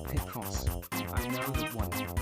Picross, I know that one.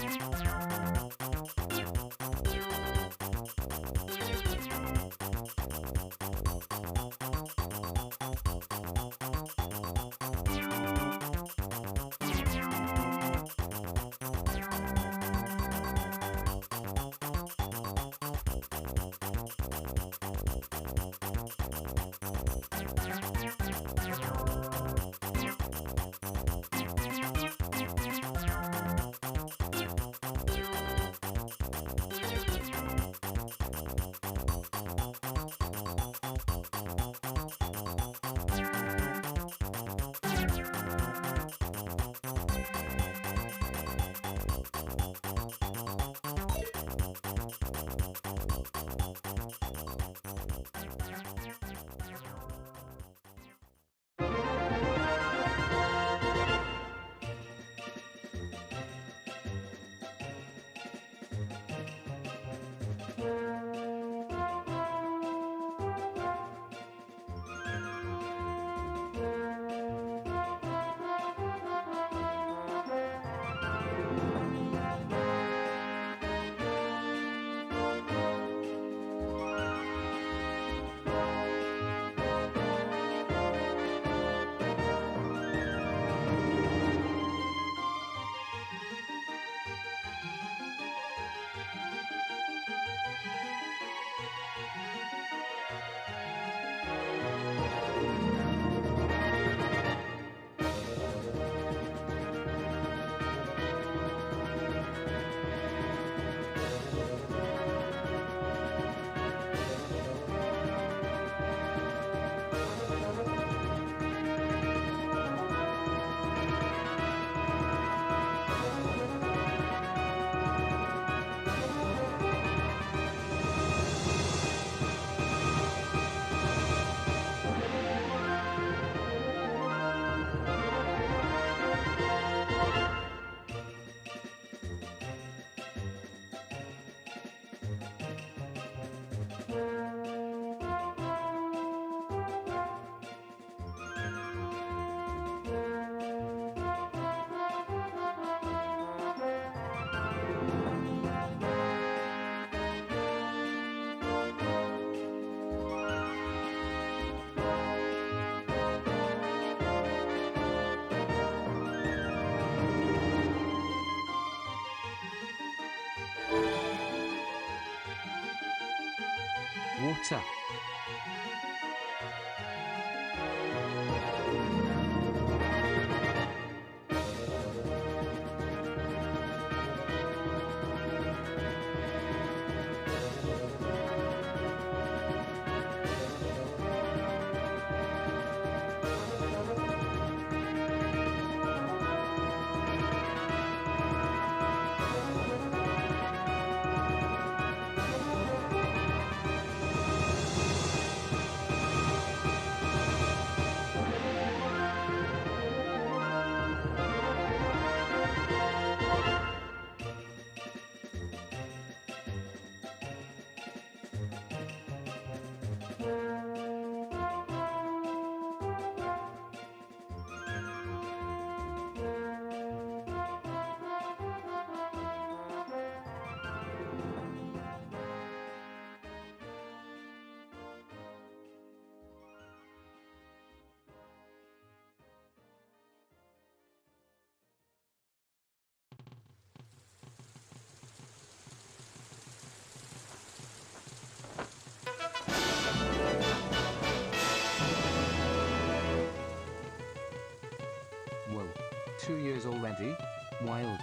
Water. 2 years already? Wild.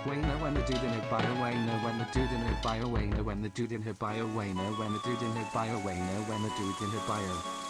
Way no when the dude in her bio way no when the dude in her bio way no when the dude in her bio way no when the dude in her bio way no when the dude in her bio.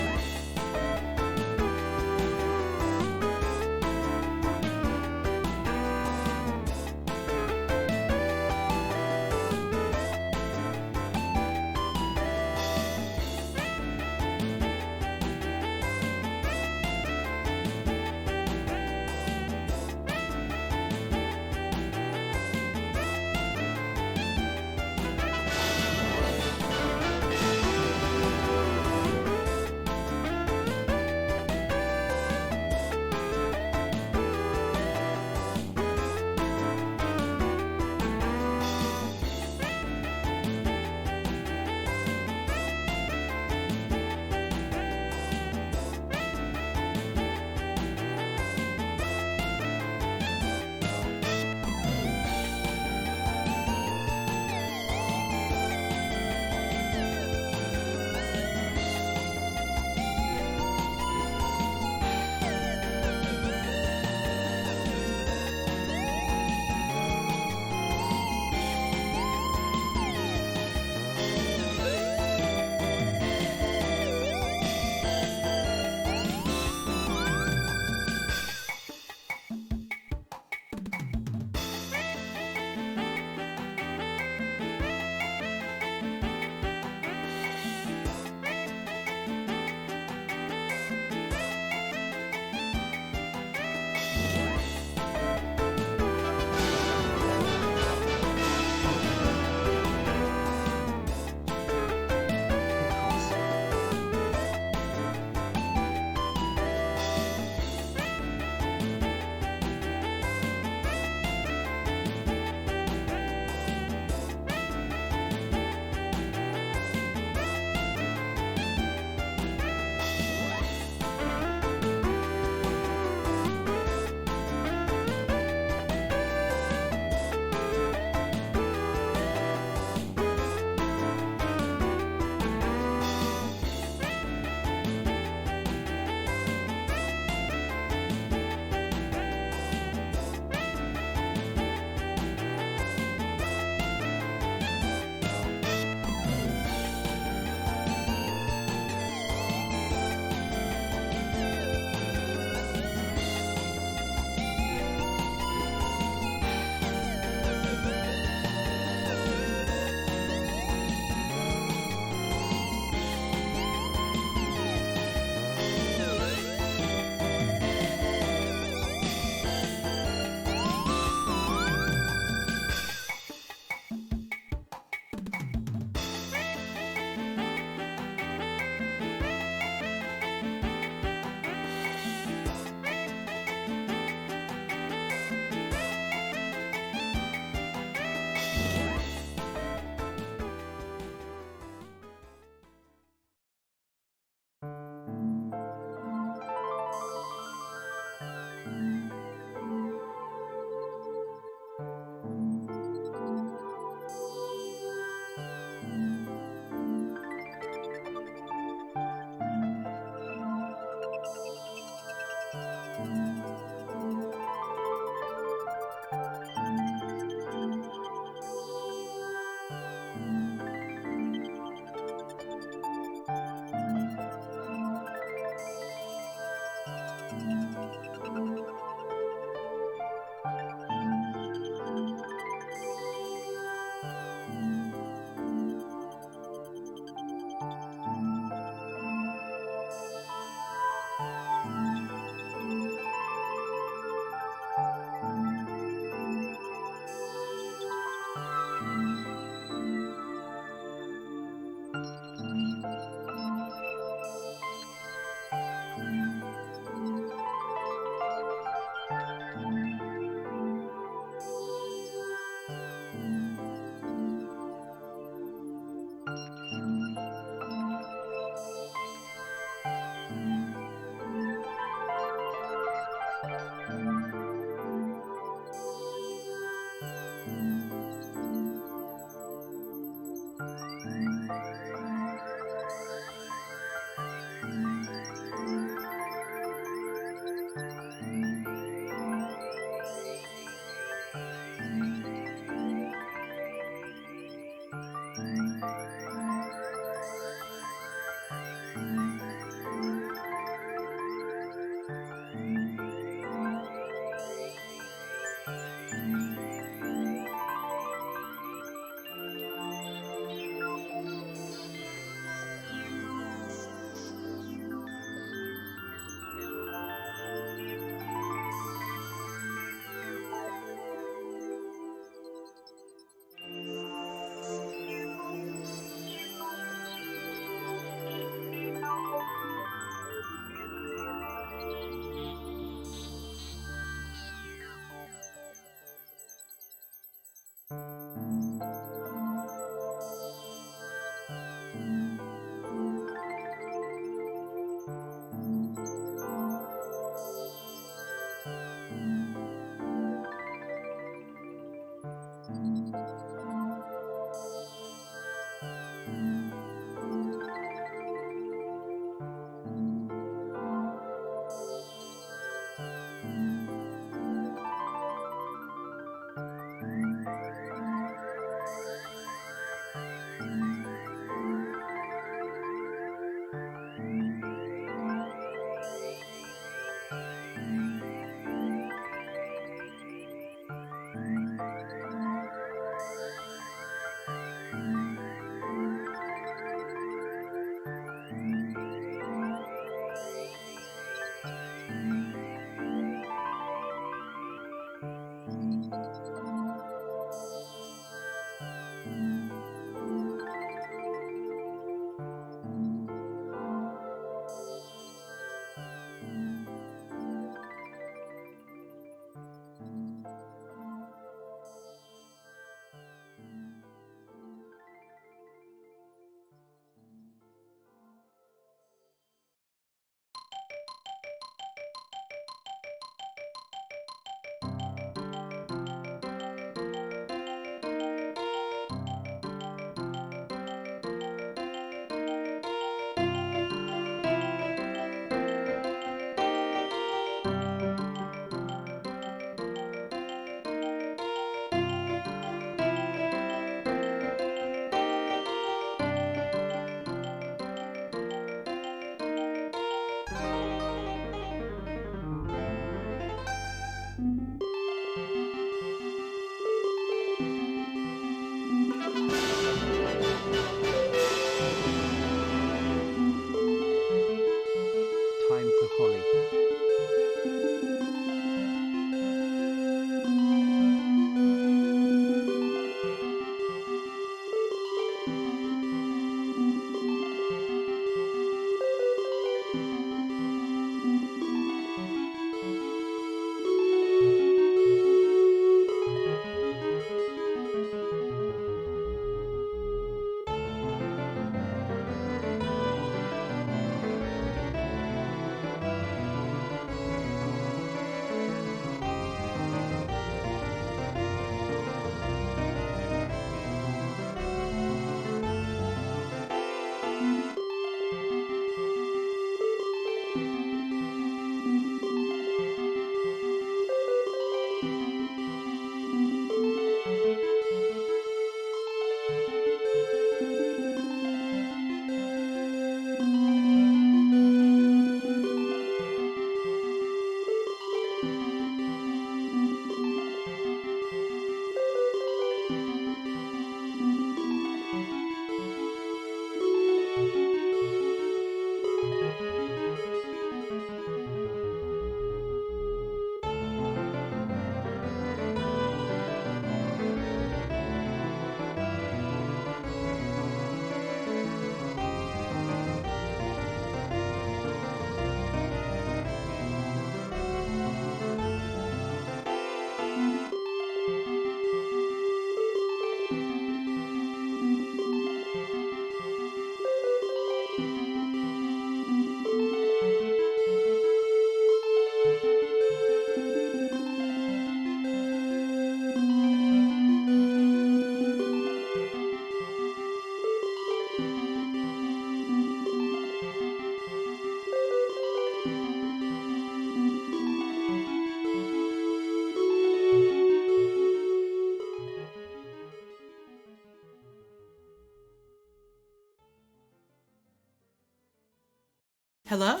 Hello.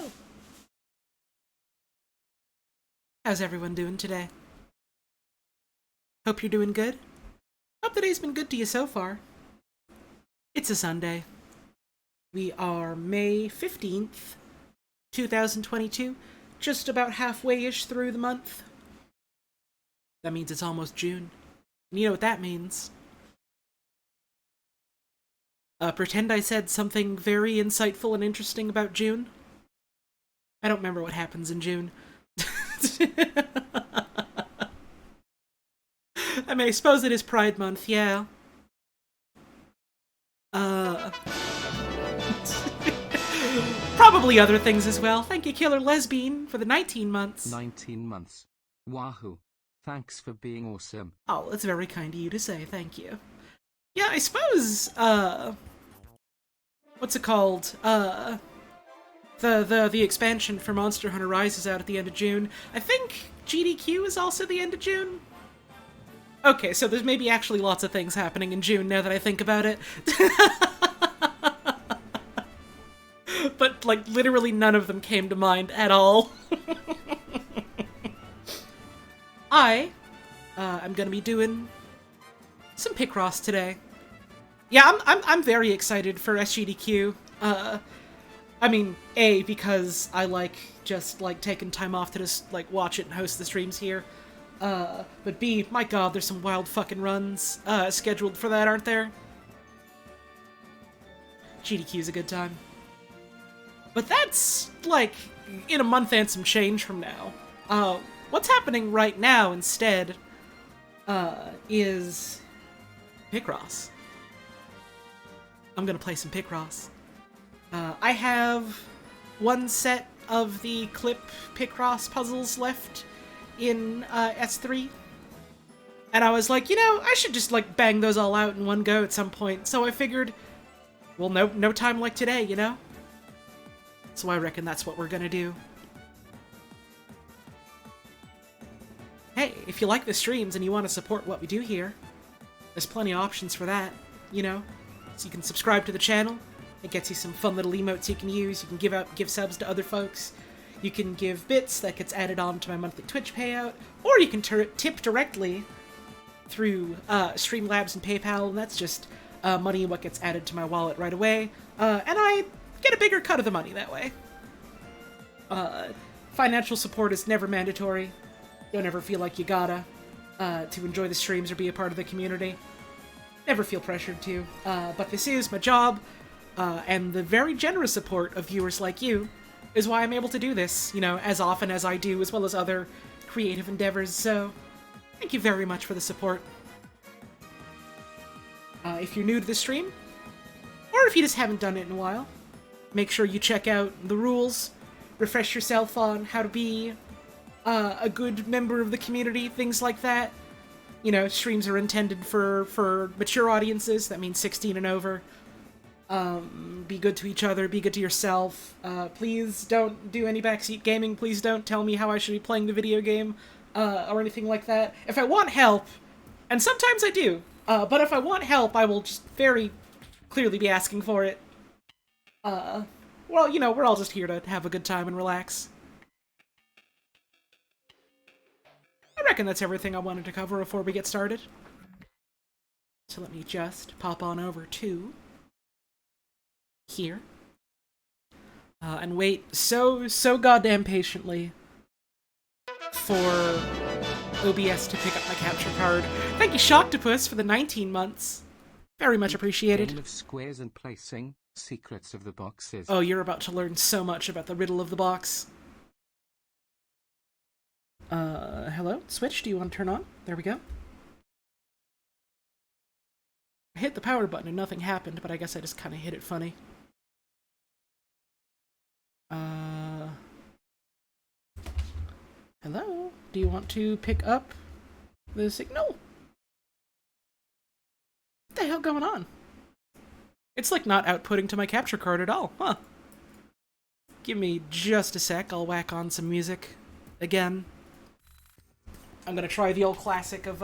How's everyone doing today? Hope you're doing good. Hope the day's been good to you so far. It's a Sunday. We are May 15th, 2022, just about halfway-ish through the month. That means it's almost June. And you know what that means. Pretend I said something very insightful and interesting about June. I don't remember what happens in June. I mean, I suppose it is Pride Month, yeah. Probably other things as well. Thank you, Killer Lesbian, for the 19 months. 19 months. Wahoo. Thanks for being awesome. Oh, that's very kind of you to say, thank you. Yeah, I suppose, what's it called? The expansion for Monster Hunter Rise is out at the end of June. I think GDQ is also the end of June. Okay, so there's maybe actually lots of things happening in June now that I think about it. But, like, literally none of them came to mind at all. I'm gonna be doing some Picross today. Yeah, I'm very excited for SGDQ. I mean, A, because I like just like taking time off to just like watch it and host the streams here. But B, my god, there's some wild fucking runs scheduled for that, aren't there? GDQ's a good time. But that's, like, in a month and some change from now. What's happening right now, instead, is Picross. I'm gonna play some Picross. I have one set of the clip Picross puzzles left in S3. And I was like, you know, I should just, like, bang those all out in one go at some point. So I figured, well, no time like today, you know? So I reckon that's what we're gonna do. Hey, if you like the streams and you want to support what we do here, there's plenty of options for that, you know? So you can subscribe to the channel. It gets you some fun little emotes you can use. You can give subs to other folks. You can give bits that gets added on to my monthly Twitch payout. Or you can tip directly through Streamlabs and PayPal, and that's just money what gets added to my wallet right away. And I get a bigger cut of the money that way. Financial support is never mandatory. Don't ever feel like you gotta to enjoy the streams or be a part of the community. Never feel pressured to. But this is my job, and the very generous support of viewers like you is why I'm able to do this, you know, as often as I do, as well as other creative endeavors, so thank you very much for the support. If you're new to the stream, or if you just haven't done it in a while, make sure you check out the rules, refresh yourself on how to be a good member of the community, things like that. You know, streams are intended for mature audiences, that means 16 and over. Be good to each other, be good to yourself. Please don't do any backseat gaming, please don't tell me how I should be playing the video game, or anything like that. If I want help, and sometimes I do, but if I want help, I will just very clearly be asking for it. Well, you know, we're all just here to have a good time and relax. I reckon that's everything I wanted to cover before we get started. So let me just pop on over to here. And wait so goddamn patiently for OBS to pick up my capture card. Thank you, Shocktopus, for the 19 months. Very much appreciated. Game of squares and placing, secrets of the boxes. Oh, you're about to learn so much about the riddle of the box. Hello? Switch, do you want to turn on? There we go. I hit the power button and nothing happened, but I guess I just kind of hit it funny. Hello? Do you want to pick up the signal? What the hell going on? It's like not outputting to my capture card at all, huh? Give me just a sec, I'll whack on some music again. I'm gonna try the old classic of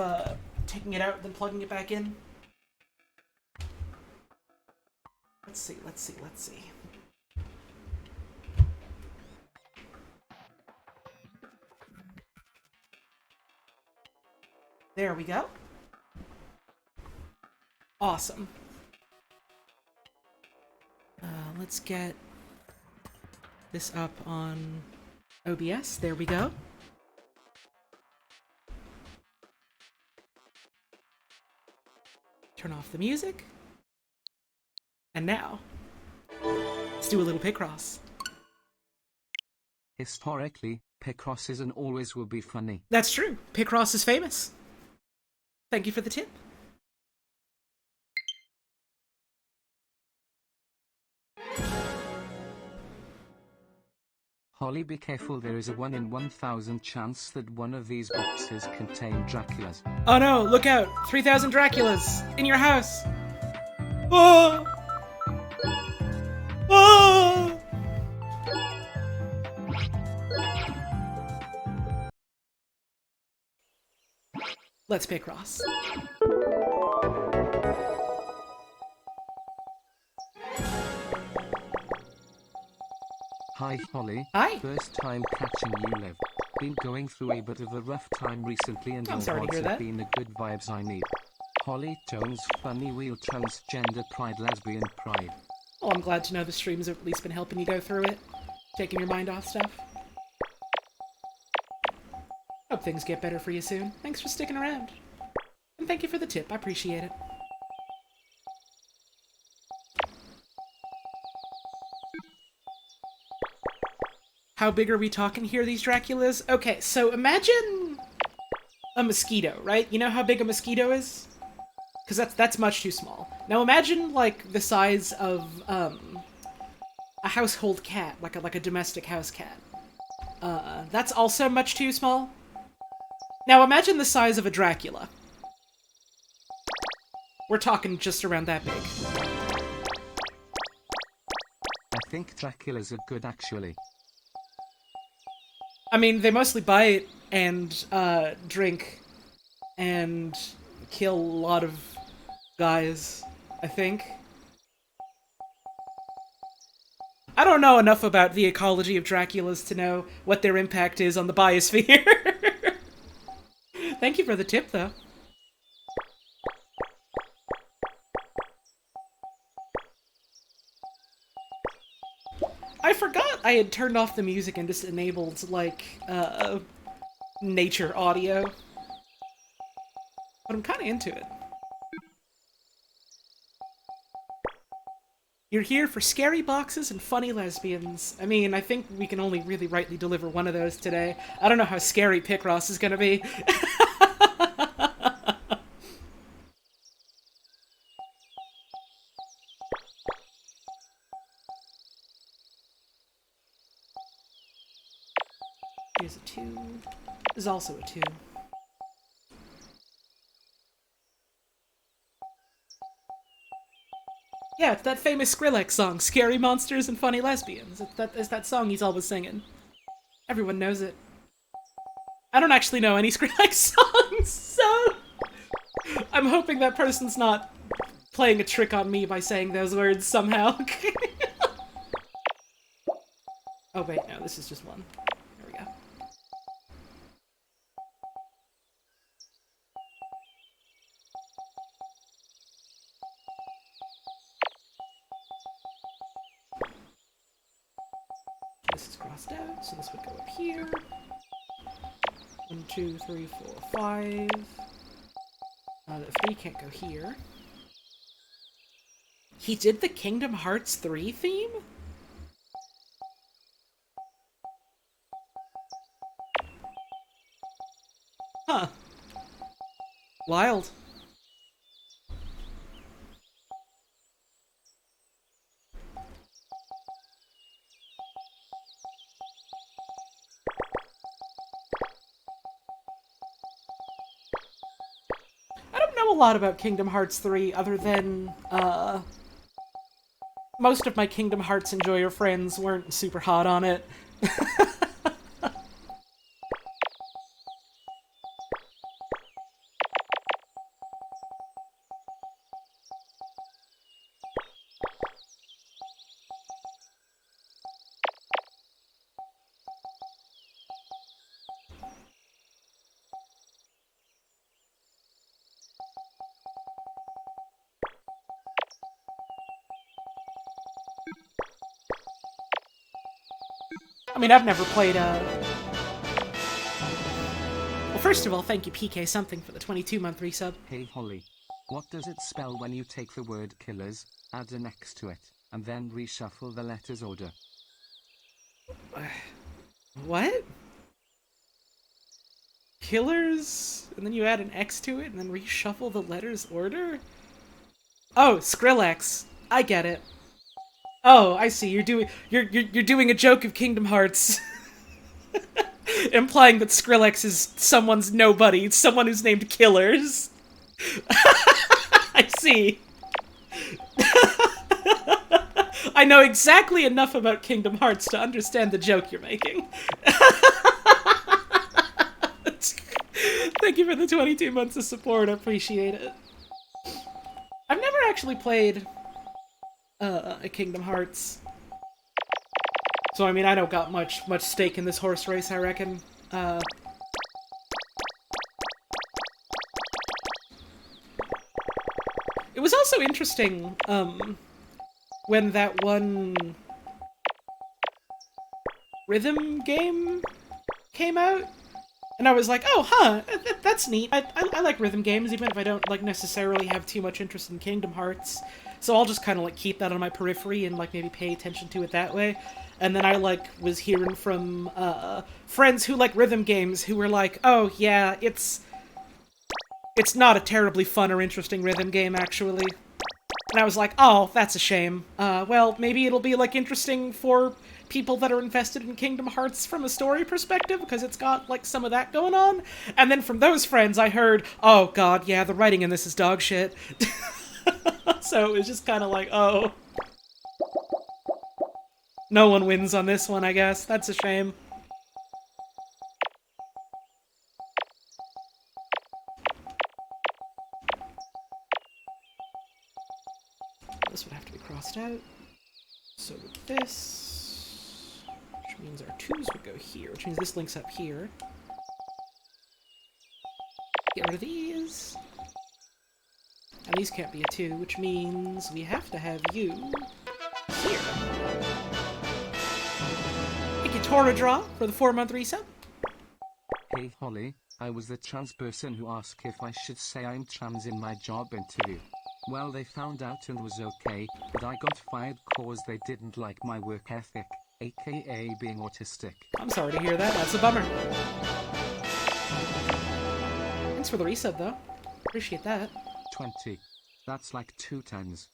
taking it out, then plugging it back in. Let's see. There we go. Awesome. Let's get this up on OBS. There we go. Turn off the music. And now, let's do a little Picross. Historically, Picross is and always will be funny. That's true. Picross is famous. Thank you for the tip. Holly, be careful, there is a 1 in 1,000 chance that one of these boxes contain Draculas. Oh no, look out! 3,000 Draculas! In your house! Oh! Oh! Let's Picross. Hi Holly. Hi. First time catching you live. Been going through a bit of a rough time recently and I'm your sorry to vods hear have that. been the good vibes I need. Holly Tones funny wheel transgender pride lesbian pride. Well, I'm glad to know the streams have at least been helping you go through it. Taking your mind off stuff. Hope things get better for you soon. Thanks for sticking around. And thank you for the tip, I appreciate it. How big are we talking here, these Draculas? Okay, so imagine a mosquito, right? You know how big a mosquito is? Because that's much too small. Now imagine, like, the size of, a household cat, like a domestic house cat. That's also much too small. Now imagine the size of a Dracula. We're talking just around that big. I think Draculas are good actually. I mean, they mostly bite and drink and kill a lot of guys, I think. I don't know enough about the ecology of Draculas to know what their impact is on the biosphere. Thank you for the tip, though. I forgot I had turned off the music and just enabled, like, nature audio. But I'm kind of into it. You're here for scary boxes and funny lesbians. I mean, I think we can only really rightly deliver one of those today. I don't know how scary Picross is gonna be. Here's a 2. There's also a 2. Yeah, it's that famous Skrillex song, Scary Monsters and Funny Lesbians. It's that song he's always singing. Everyone knows it. I don't actually know any Skrillex songs, so I'm hoping that person's not playing a trick on me by saying those words somehow. Oh wait, no, this is just one. There we go. This is crossed out, so this would go up here. 1, 2, 3, 4, 5. The 3 can't go here. He did the Kingdom Hearts 3 theme? Huh. Wild. I don't know a lot about Kingdom Hearts 3 other than, most of my Kingdom Hearts enjoyer friends weren't super hot on it. I mean, I've never played, Well, first of all, thank you, PK Something, for the 22-month resub. Hey Holly. What does it spell when you take the word killers, add an X to it, and then reshuffle the letters order? What? Killers, and then you add an X to it, and then reshuffle the letters order? Oh, Skrillex. I get it. Oh, I see. You're doing a joke of Kingdom Hearts. Implying that Skrillex is someone's nobody, someone who's named Killers. I see. I know exactly enough about Kingdom Hearts to understand the joke you're making. Thank you for the 22 months of support, I appreciate it. I've never actually played a Kingdom Hearts. So I mean, I don't got much stake in this horse race, I reckon. It was also interesting, when that one rhythm game came out, and I was like, oh, huh, that's neat. I like rhythm games, even if I don't, like, necessarily have too much interest in Kingdom Hearts. So I'll just kind of, like, keep that on my periphery and, like, maybe pay attention to it that way. And then I, like, was hearing from, friends who like rhythm games who were like, oh, yeah, it's not a terribly fun or interesting rhythm game, actually. And I was like, oh, that's a shame. Well, maybe it'll be, like, interesting for people that are invested in Kingdom Hearts from a story perspective, because it's got, like, some of that going on. And then from those friends, I heard, oh, God, yeah, the writing in this is dog shit. So it was just kind of like, oh. No one wins on this one, I guess. That's a shame. This would have to be crossed out. So with this, which means our 2s would go here, which means this links up here. Get rid of these. And these can't be a 2, which means we have to have you here. Thank you, Toradra, for the 4-month resub. Hey Holly, I was the trans person who asked if I should say I'm trans in my job interview. Well, they found out and was okay, but I got fired cause they didn't like my work ethic, aka being autistic. I'm sorry to hear that, that's a bummer. Thanks for the resub, though. Appreciate that. 20. That's like 2 times.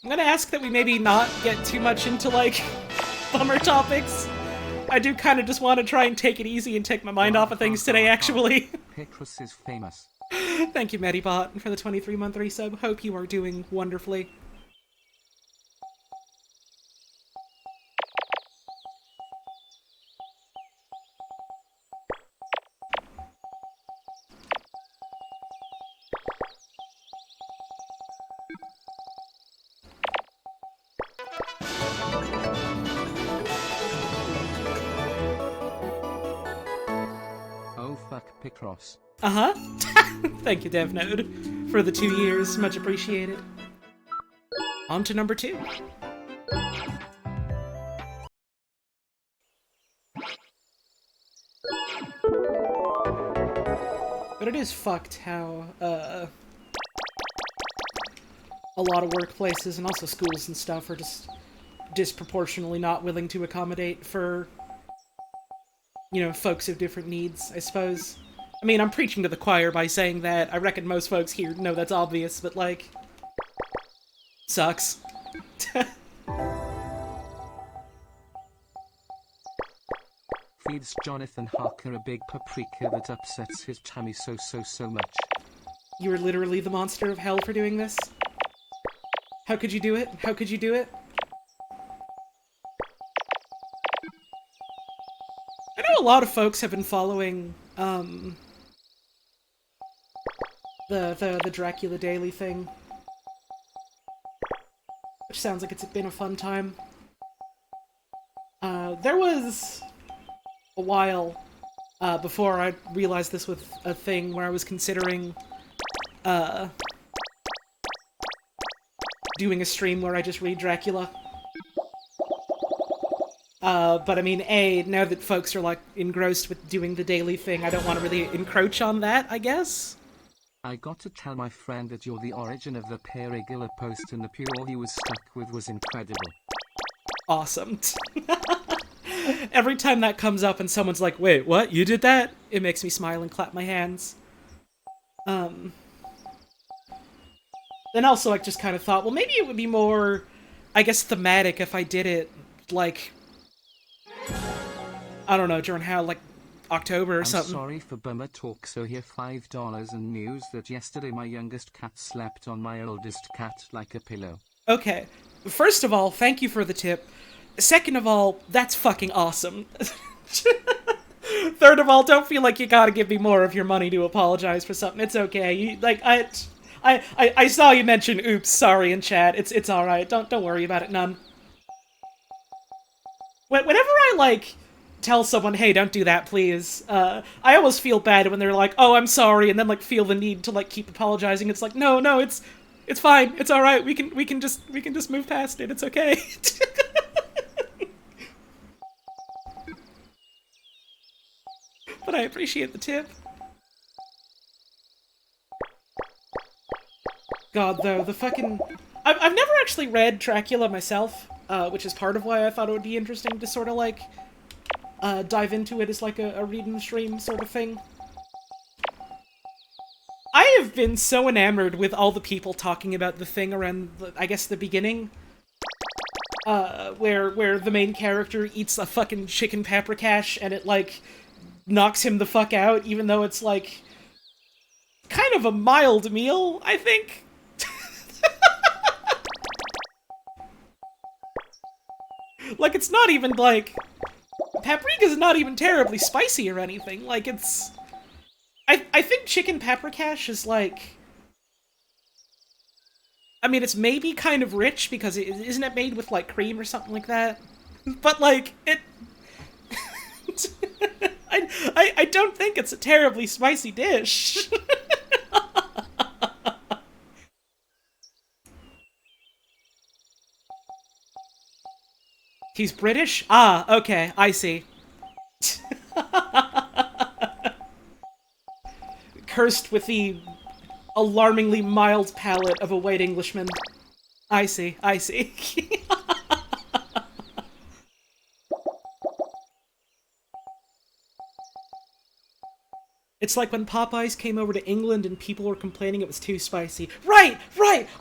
I'm gonna ask that we maybe not get too much into, like, bummer topics. I do kind of just want to try and take it easy and take my mind off of things today, actually. Picross is famous. Thank you, Medibot, for the 23-month resub. Hope you are doing wonderfully. Picross. Uh-huh. Thank you, DevNode, for the 2 years. Much appreciated. On to number 2. But it is fucked how, a lot of workplaces and also schools and stuff are just disproportionately not willing to accommodate for, you know, folks of different needs, I suppose. I mean, I'm preaching to the choir by saying that. I reckon most folks here know that's obvious, but, like, sucks. Feeds Jonathan Harker a big paprika that upsets his tummy so much. You were literally the monster of hell for doing this? How could you do it? How could you do it? I know a lot of folks have been following, the Dracula Daily thing. which sounds like it's been a fun time. There was a while before I realized this was a thing where I was considering doing a stream where I just read Dracula. But I mean, now that folks are, like, engrossed with doing the daily thing, I don't want to really encroach on that, I guess? I got to tell my friend that you're the origin of the perigilla post and the pure he was stuck with was incredible. Awesome. Every time that comes up and someone's like, wait, what? You did that? It makes me smile and clap my hands. Then also I just kind of thought, well, maybe it would be more, I guess, thematic if I did it, like, I don't know, during like, October or something. I'm sorry for bummer talk, so here $5 and news that yesterday my youngest cat slept on my oldest cat like a pillow. Okay. First of all, thank you for the tip. Second of all, that's fucking awesome. Third of all, don't feel like you gotta give me more of your money to apologize for something. It's okay. I saw you mention oops, sorry in chat. It's alright. Don't worry about it none. Whenever I, like, tell someone, hey, don't do that, please, I always feel bad when they're like, oh, I'm sorry, and then, like, feel the need to, like, keep apologizing. It's like, no, it's fine. It's alright. We can just move past it. It's okay. But I appreciate the tip. God, though, the fucking... I've never actually read Dracula myself, which is part of why I thought it would be interesting to sort of, like, dive into it as, like, a read and stream sort of thing. I have been so enamored with all the people talking about the thing around, I guess, the beginning. Where the main character eats a fucking chicken paprikash and it, like, knocks him the fuck out, even though it's, like, kind of a mild meal, I think. Like, it's not even, like... Paprika's not even terribly spicy or anything. Like, it's... I think chicken paprikash is, like... I mean, it's maybe kind of rich, because isn't it made with, like, cream or something like that? But, like, it... I don't think it's a terribly spicy dish. He's British? Ah, okay, I see. Cursed with the alarmingly mild palate of a white Englishman. I see. It's like when Popeyes came over to England and people were complaining it was too spicy. Right!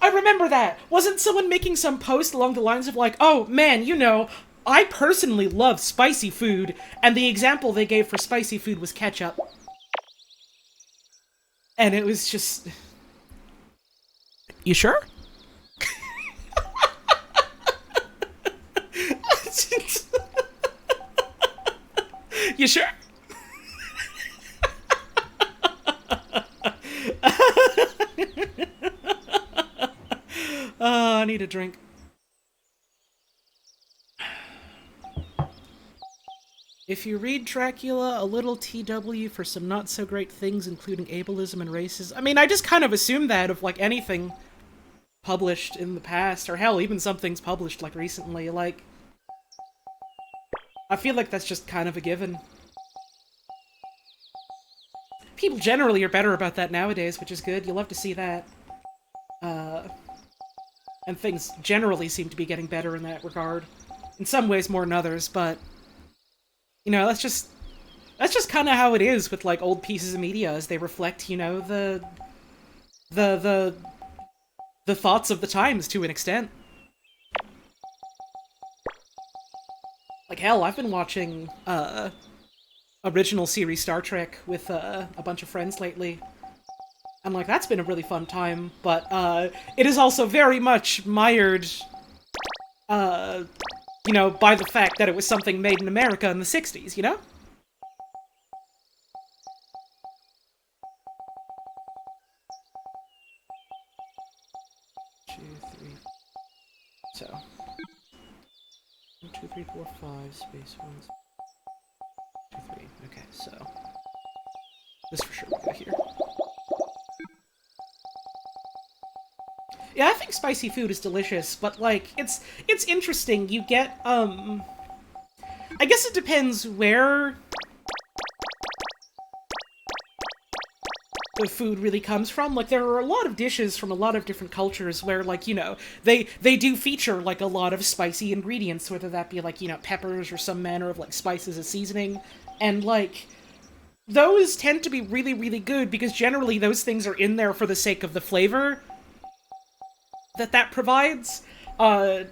I remember that! Wasn't someone making some post along the lines of like, oh, man, you know, I personally love spicy food, and the example they gave for spicy food was ketchup. And it was just... You sure? You sure? I need a drink. If you read Dracula, a little TW for some not-so-great things, including ableism and racism. I mean, I just kind of assumed that of, like, anything published in the past, or hell, even some things published, like, recently. Like, I feel like that's just kind of a given. People generally are better about that nowadays, which is good. You love to see that. And things generally seem to be getting better in that regard. In some ways more than others, but... You know, that's just kind of how it is with, like, old pieces of media, as they reflect, you know, the thoughts of the times to an extent. Like, hell, I've been watching, original series Star Trek with, a bunch of friends lately. And, like, that's been a really fun time, but, it is also very much mired, you know, by the fact that it was something made in America in the 60s, you know? So 1, 2, 3, 4, 5 space 1, 2, 3. Okay, so this for sure will go here. Yeah, I think spicy food is delicious, but like it's interesting. You get I guess it depends where the food really comes from. Like, there are a lot of dishes from a lot of different cultures where, like, you know, they do feature, like, a lot of spicy ingredients, whether that be, like, you know, peppers or some manner of, like, spices as seasoning. And, like, those tend to be really, really good because generally those things are in there for the sake of the flavor that provides. And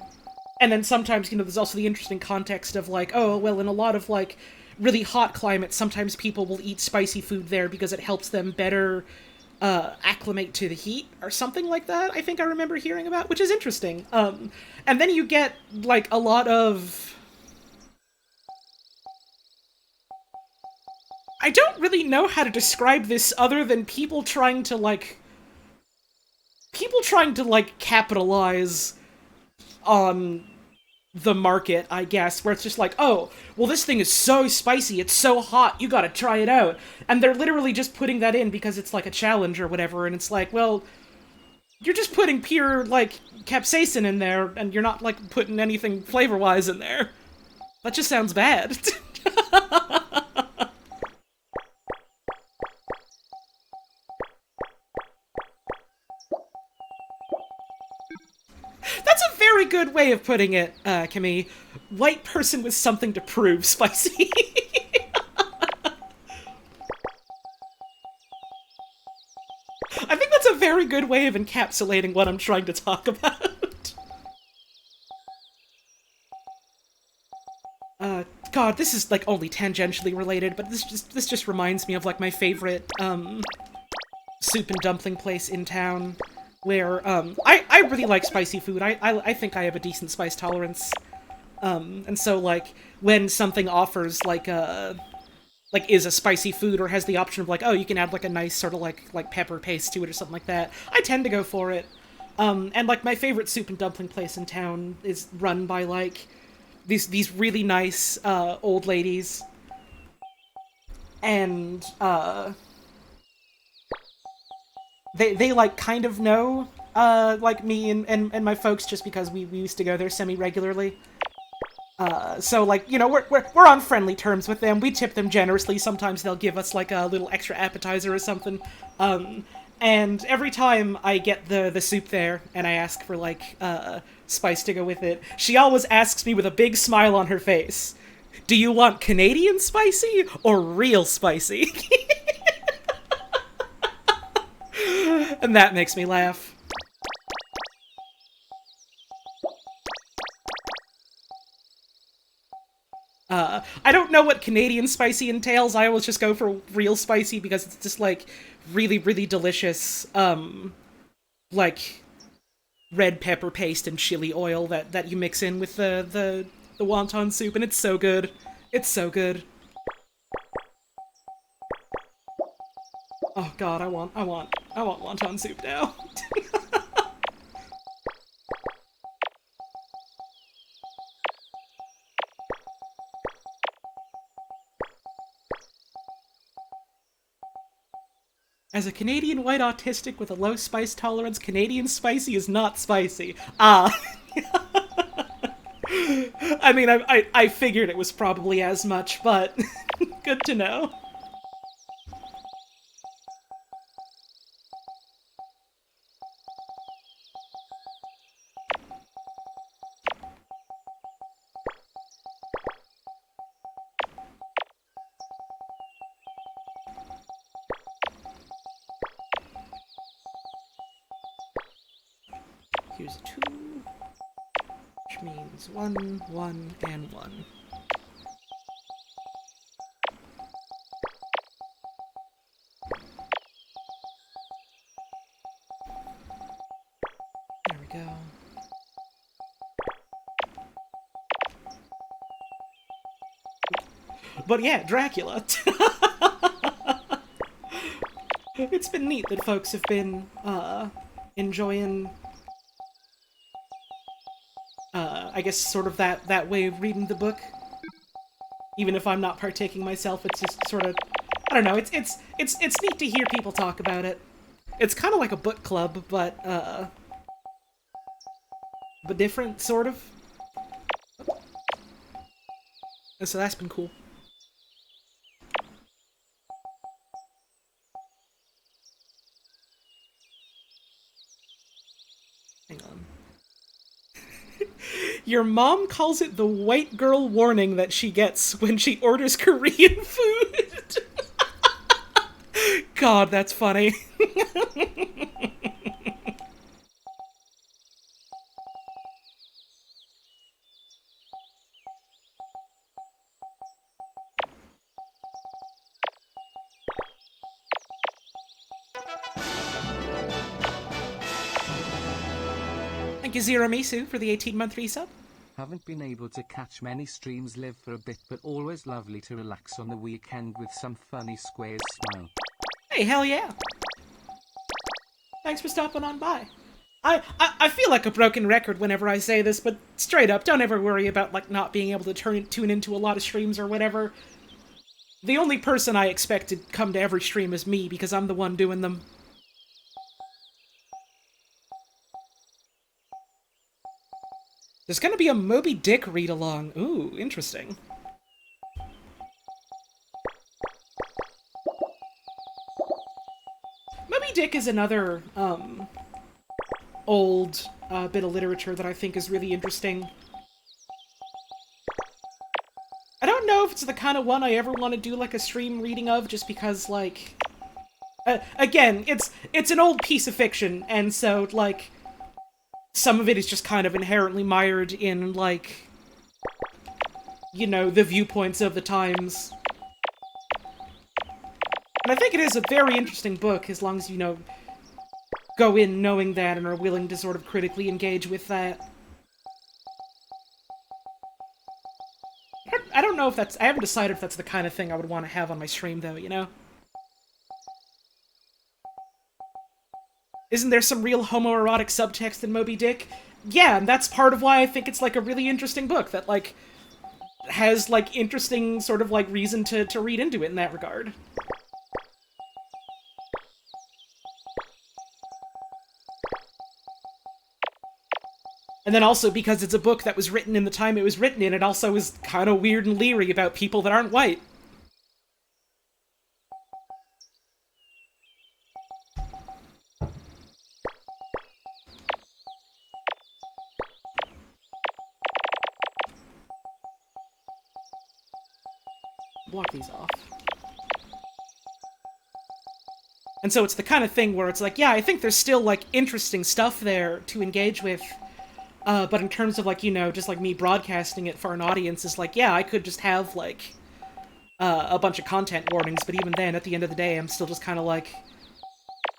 then sometimes, you know, there's also the interesting context of, like, oh, well, in a lot of, like, really hot climates, sometimes people will eat spicy food there because it helps them better acclimate to the heat, or something like that, I think I remember hearing about, which is interesting. And then you get, like, a lot of... I don't really know how to describe this other than people trying to, like, capitalize on the market, I guess, where it's just like, oh, well, this thing is so spicy, it's so hot, you gotta try it out. And they're literally just putting that in because it's like a challenge or whatever, and it's like, well, you're just putting pure, like, capsaicin in there, and you're not, like, putting anything flavor-wise in there. That just sounds bad. That's a very good way of putting it, Camille. White person with something to prove spicy. I think that's a very good way of encapsulating what I'm trying to talk about. God, this is, like, only tangentially related, but this just reminds me of, like, my favorite, soup and dumpling place in town, where, I really like spicy food. I think I have a decent spice tolerance. And so, like, when something offers, like, is a spicy food or has the option of, like, oh, you can add, like, a nice sort of, like pepper paste to it or something like that, I tend to go for it. And, like, my favorite soup and dumpling place in town is run by, like, these really nice, old ladies. And, they like, kind of know, like, me and my folks just because we used to go there semi-regularly. So, like, you know, we're on friendly terms with them. We tip them generously. Sometimes they'll give us, like, a little extra appetizer or something. And every time I get the soup there, and I ask for, like, spice to go with it, she always asks me with a big smile on her face, do you want Canadian spicy or real spicy? And that makes me laugh. I don't know what Canadian spicy entails. I always just go for real spicy because it's just, like, really, really delicious, like, red pepper paste and chili oil that you mix in with the wonton soup, and it's so good. It's so good. Oh god, I want wonton soup now. As a Canadian white autistic with a low spice tolerance, Canadian spicy is not spicy. Ah. I mean, I figured it was probably as much, but good to know. Here's a 2, which means 1, 1, and 1. There we go. But yeah, Dracula. It's been neat that folks have been, enjoying I guess sort of that way of reading the book. Even if I'm not partaking myself, it's just sort of, I don't know. It's neat to hear people talk about it. It's kind of like a book club, but different, sort of. And so that's been cool. Hang on. Your mom calls it the white girl warning that she gets when she orders Korean food. God, that's funny. Thank you, Zero Misu, for the 18-month resub. Haven't been able to catch many streams live for a bit, but always lovely to relax on the weekend with some funny squares smile. Hey, hell yeah. Thanks for stopping on by. I feel like a broken record whenever I say this, but straight up, don't ever worry about, like, not being able to tune into a lot of streams or whatever. The only person I expect to come to every stream is me, because I'm the one doing them. There's gonna be a Moby Dick read-along. Ooh, interesting. Moby Dick is another, old bit of literature that I think is really interesting. I don't know if it's the kind of one I ever want to do, like, a stream reading of, just because, like... again, it's an old piece of fiction, and so, like... some of it is just kind of inherently mired in, like, you know, the viewpoints of the times. And I think it is a very interesting book, as long as, you know, go in knowing that and are willing to sort of critically engage with that. I don't know if that's... I haven't decided if that's the kind of thing I would want to have on my stream, though, you know? Isn't there some real homoerotic subtext in Moby Dick? Yeah, and that's part of why I think it's, like, a really interesting book that, like, has, like, interesting sort of, like, reason to read into it in that regard. And then also, because it's a book that was written in the time it was written in, it also is kind of weird and leery about people that aren't white. Block these off. And so it's the kind of thing where it's like, yeah, I think there's still, like, interesting stuff there to engage with, but in terms of, like, you know, just, like, me broadcasting it for an audience, is like, yeah, I could just have, like, a bunch of content warnings, but even then, at the end of the day, I'm still just kind of like,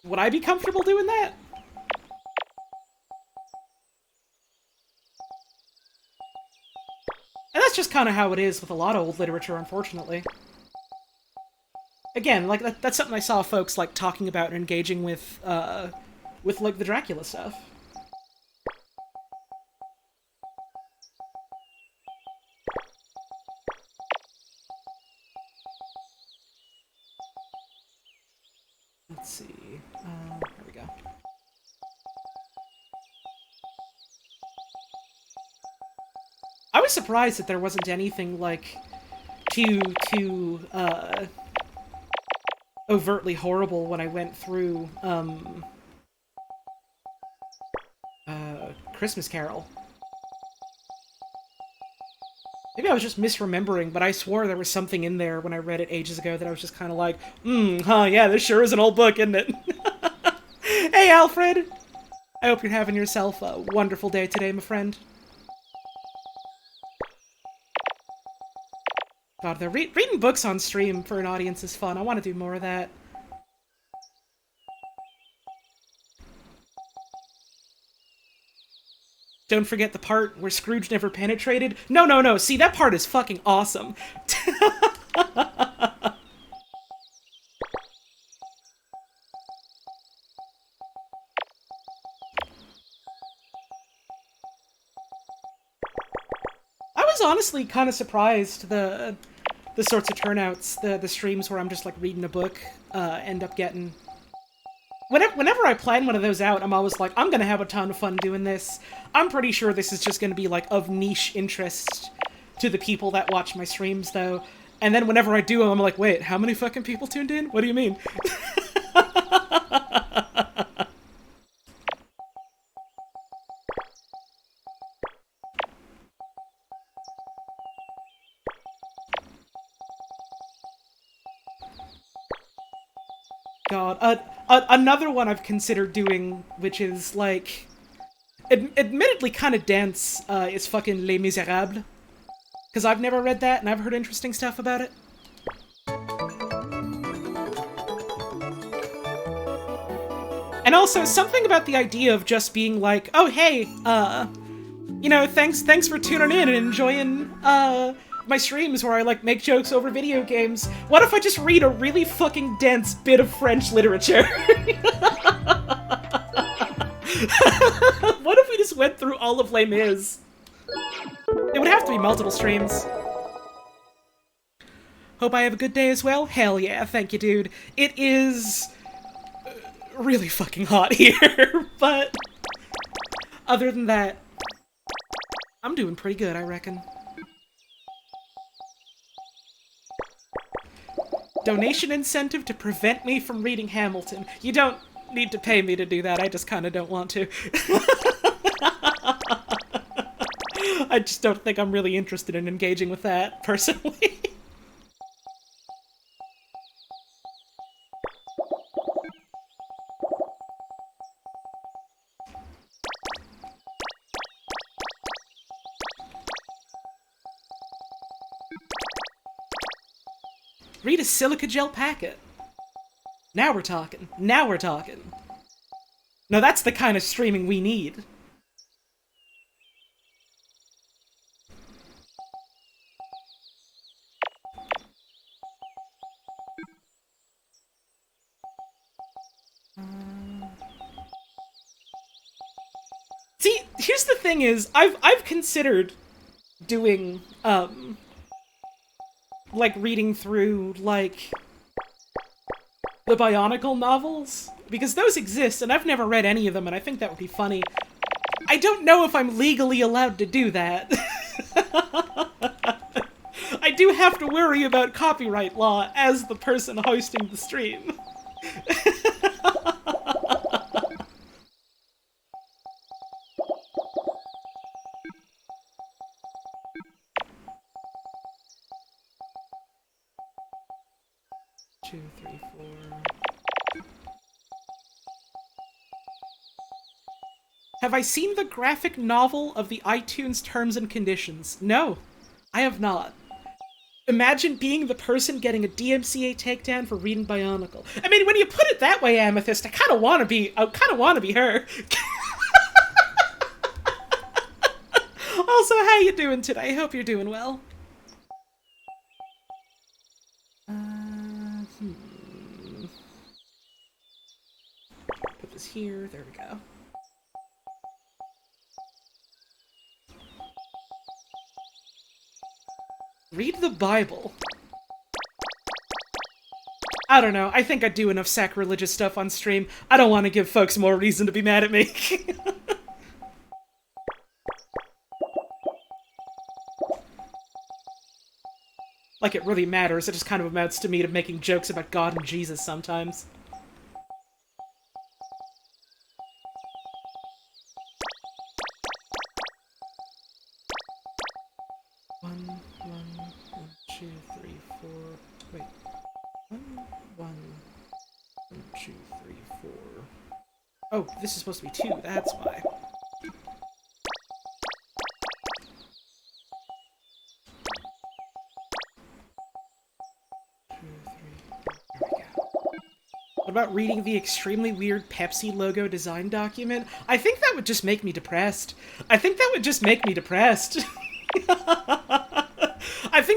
would I be comfortable doing that? And that's just kind of how it is with a lot of old literature, unfortunately. Again, like, that's something I saw folks, like, talking about and engaging with, like, the Dracula stuff. Let's see. There we go. I was surprised that there wasn't anything, like, too overtly horrible when I went through, Christmas Carol. Maybe I was just misremembering, but I swore there was something in there when I read it ages ago that I was just kind of like, yeah, this sure is an old book, isn't it? Hey, Alfred! I hope you're having yourself a wonderful day today, my friend. God, reading books on stream for an audience is fun. I want to do more of that. Don't forget the part where Scrooge never penetrated. No, no, no. See, that part is fucking awesome. was honestly kind of surprised the sorts of turnouts, the streams where I'm just like reading a book end up getting. Whenever I plan one of those out, I'm always like, I'm gonna have a ton of fun doing this. I'm pretty sure this is just gonna be like of niche interest to the people that watch my streams, though. And then whenever I do them, I'm like, wait, how many fucking people tuned in? What do you mean? God, another one I've considered doing, which is like, admittedly kind of dense, is fucking Les Miserables. Because I've never read that, and I've heard interesting stuff about it. And also, something about the idea of just being like, oh hey, you know, thanks for tuning in and enjoying, my streams where I, like, make jokes over video games. What if I just read a really fucking dense bit of French literature? What if we just went through all of Les Mis? It would have to be multiple streams. Hope I have a good day as well? Hell yeah, thank you, dude. It is really fucking hot here, but other than that, I'm doing pretty good, I reckon. Donation incentive to prevent me from reading Hamilton. You don't need to pay me to do that, I just kinda don't want to. I just don't think I'm really interested in engaging with that, personally. Read a silica gel packet. Now we're talking. Now we're talking. No, that's the kind of streaming we need. See, here's the thing is, I've considered doing, like, reading through, like, the Bionicle novels, because those exist, and I've never read any of them, and I think that would be funny. I don't know if I'm legally allowed to do that. I do have to worry about copyright law as the person hosting the stream. Two, three, four. Have I seen the graphic novel of the iTunes terms and conditions? No, I have not. Imagine being the person getting a DMCA takedown for reading Bionicle. I mean, when you put it that way, Amethyst, I kind of want to be her. Also, how you doing today? I hope you're doing well. Put this here. There we go. Read the Bible. I don't know. I think I do enough sacrilegious stuff on stream. I don't want to give folks more reason to be mad at me. Like it really matters. It just kind of amounts to me to making jokes about God and Jesus sometimes. One, 2, 3, 4. Wait. 1, 2, 3, 4. Oh, this is supposed to be 2. That's why. What about reading the extremely weird Pepsi logo design document? I think that would just make me depressed. I think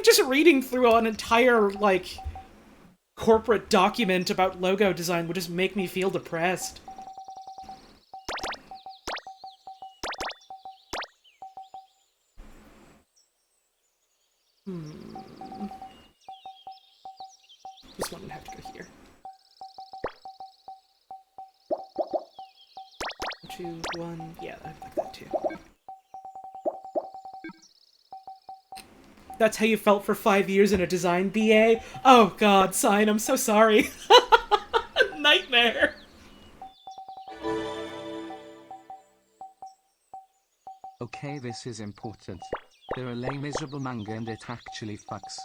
just reading through an entire, like, corporate document about logo design would just make me feel depressed. This one would have to go here. 2, 1, yeah, I like that too. That's how you felt for 5 years in a design BA? Oh god, Sign, I'm so sorry. Nightmare. Okay, this is important. They're a lame miserable manga and it actually fucks.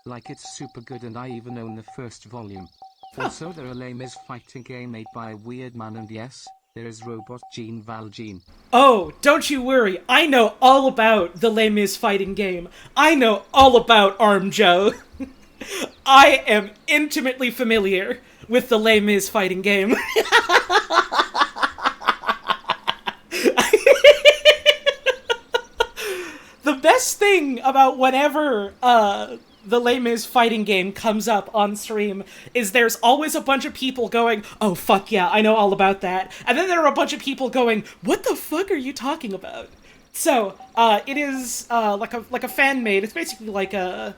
Like it's super good and I even own the first volume. Also, they're a lame is fighting game made by a weird man and yes, there is robot Gene Valjean. Oh, don't you worry. I know all about the Les Mis fighting game. I know all about Arm Joe. I am intimately familiar with the Les Mis fighting game. The best thing about whenever the Les Mis fighting game comes up on stream is there's always a bunch of people going, oh fuck yeah, I know all about that. And then there are a bunch of people going, what the fuck are you talking about? So, it is like a fan made. It's basically like a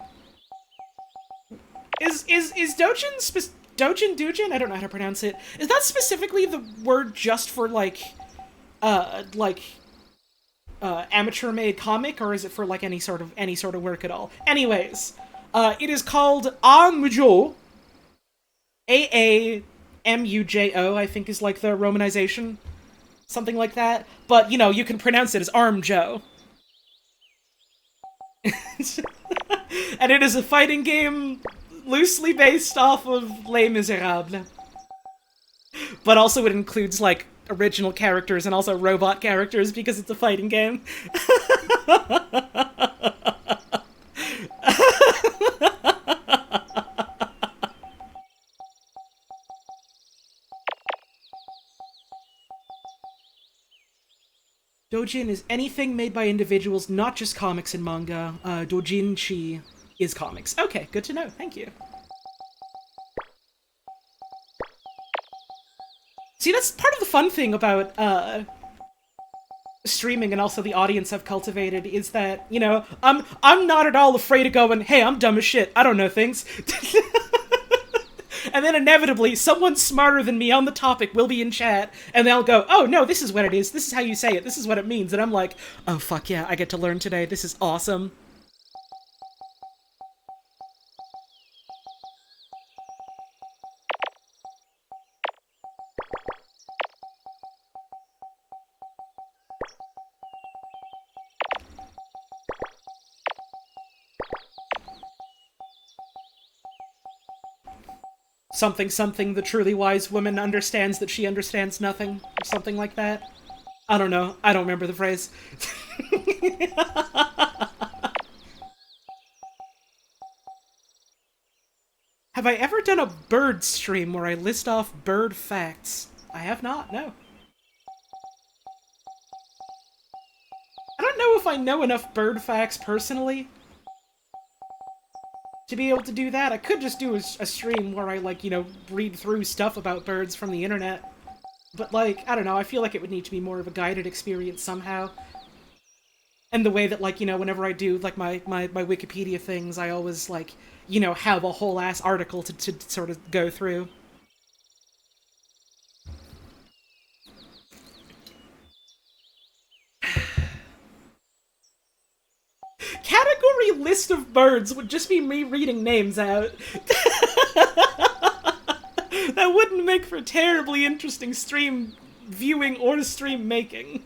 Is Dojin? I don't know how to pronounce it. Is that specifically the word just for amateur-made comic, or is it for like any sort of work at all? Anyways, it is called Amujo. Aamujo, I think is like the romanization, something like that. But you know, you can pronounce it as Arm Joe. And it is a fighting game loosely based off of Les Miserables. But also it includes, like, original characters and also robot characters because it's a fighting game. Dojin is anything made by individuals, not just comics and manga. Dojinshi is comics. Okay, good to know. Thank you. See, that's part of the fun thing about streaming and also the audience I've cultivated is that, you know, I'm not at all afraid of going, hey, I'm dumb as shit. I don't know things. And then inevitably, someone smarter than me on the topic will be in chat, and they'll go, oh, no, this is what it is. This is how you say it. This is what it means. And I'm like, oh, fuck yeah, I get to learn today. This is awesome. Something, something, the truly wise woman understands that she understands nothing, or something like that. I don't know. I don't remember the phrase. Have I ever done a bird stream where I list off bird facts? I have not, no. I don't know if I know enough bird facts personally to be able to do that. I could just do a stream where I, like, you know, read through stuff about birds from the internet. But, like, I don't know, I feel like it would need to be more of a guided experience somehow. And the way that, like, you know, whenever I do, like, my Wikipedia things, I always, like, you know, have a whole-ass article to sort of go through. Category list of birds would just be me reading names out. That wouldn't make for terribly interesting stream viewing or stream making.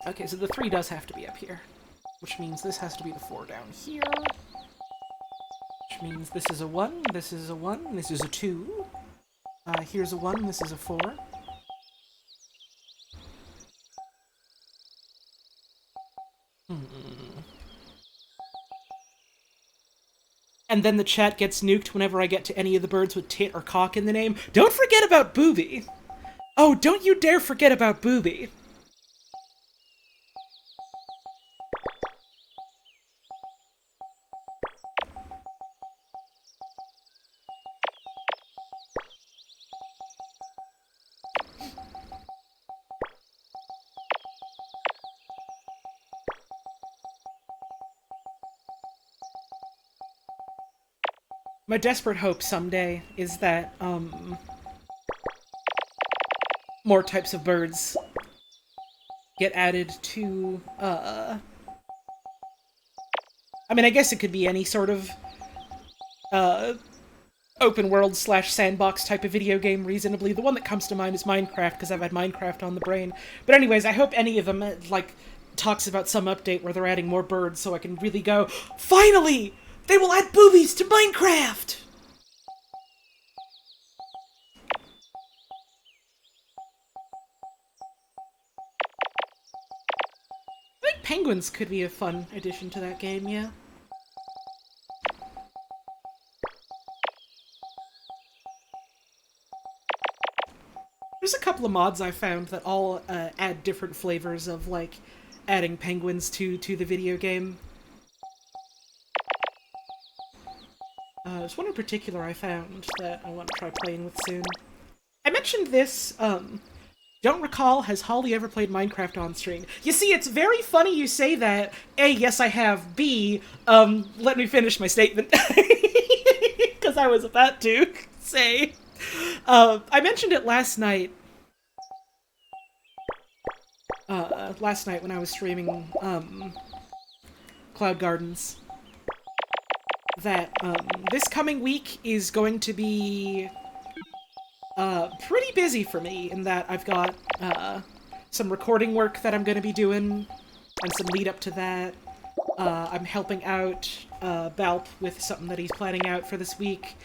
Okay, so the 3 does have to be up here. Which means this has to be the 4 down here. Which means this is a 1, this is a 1, this is a 2. Here's a 1, this is a 4. And then the chat gets nuked whenever I get to any of the birds with tit or cock in the name. Don't forget about Booby! Oh, don't you dare forget about Booby! My desperate hope someday is that, more types of birds get added to, I mean, I guess it could be any sort of, open world / sandbox type of video game reasonably. The one that comes to mind is Minecraft, because I've had Minecraft on the brain. But anyways, I hope any of them, like, talks about some update where they're adding more birds so I can really go, finally! They will add boobies to Minecraft! I think penguins could be a fun addition to that game, yeah. There's a couple of mods I found that all add different flavors of, like, adding penguins to the video game. There's one in particular I found that I want to try playing with soon. I mentioned this, don't recall, has Holly ever played Minecraft on stream? You see, it's very funny you say that. A, yes I have. B, let me finish my statement. Because I was about to say. I mentioned it last night. Last night when I was streaming, Cloud Gardens. That, this coming week is going to be, pretty busy for me, in that I've got, some recording work that I'm gonna be doing, and some lead up to that. I'm helping out, Balp with something that he's planning out for this week.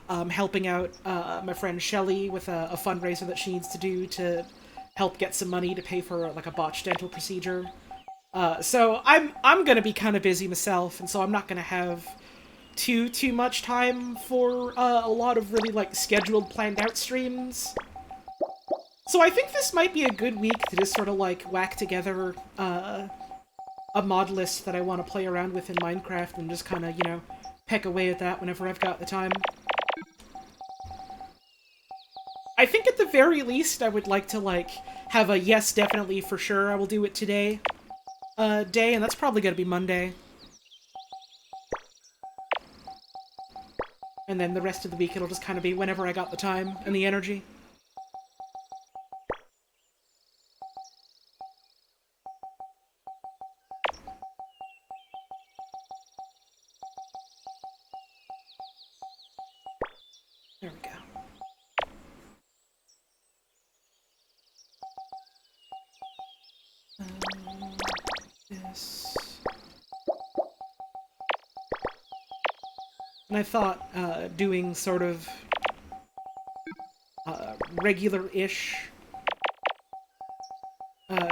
Helping out, my friend Shelly with a fundraiser that she needs to do to help get some money to pay for, like, a botched dental procedure. So I'm gonna be kind of busy myself, and so I'm not gonna have too much time for a lot of really, like, scheduled, planned out streams. So I think this might be a good week to just sort of, like, whack together a mod list that I want to play around with in Minecraft and just kind of, you know, peck away at that whenever I've got the time. I think at the very least I would like to, like, have a yes, definitely, for sure, I will do it today day, and that's probably gonna be Monday. And then the rest of the week it'll just kind of be whenever I got the time and the energy. There we go. This. And I thought doing sort of regular-ish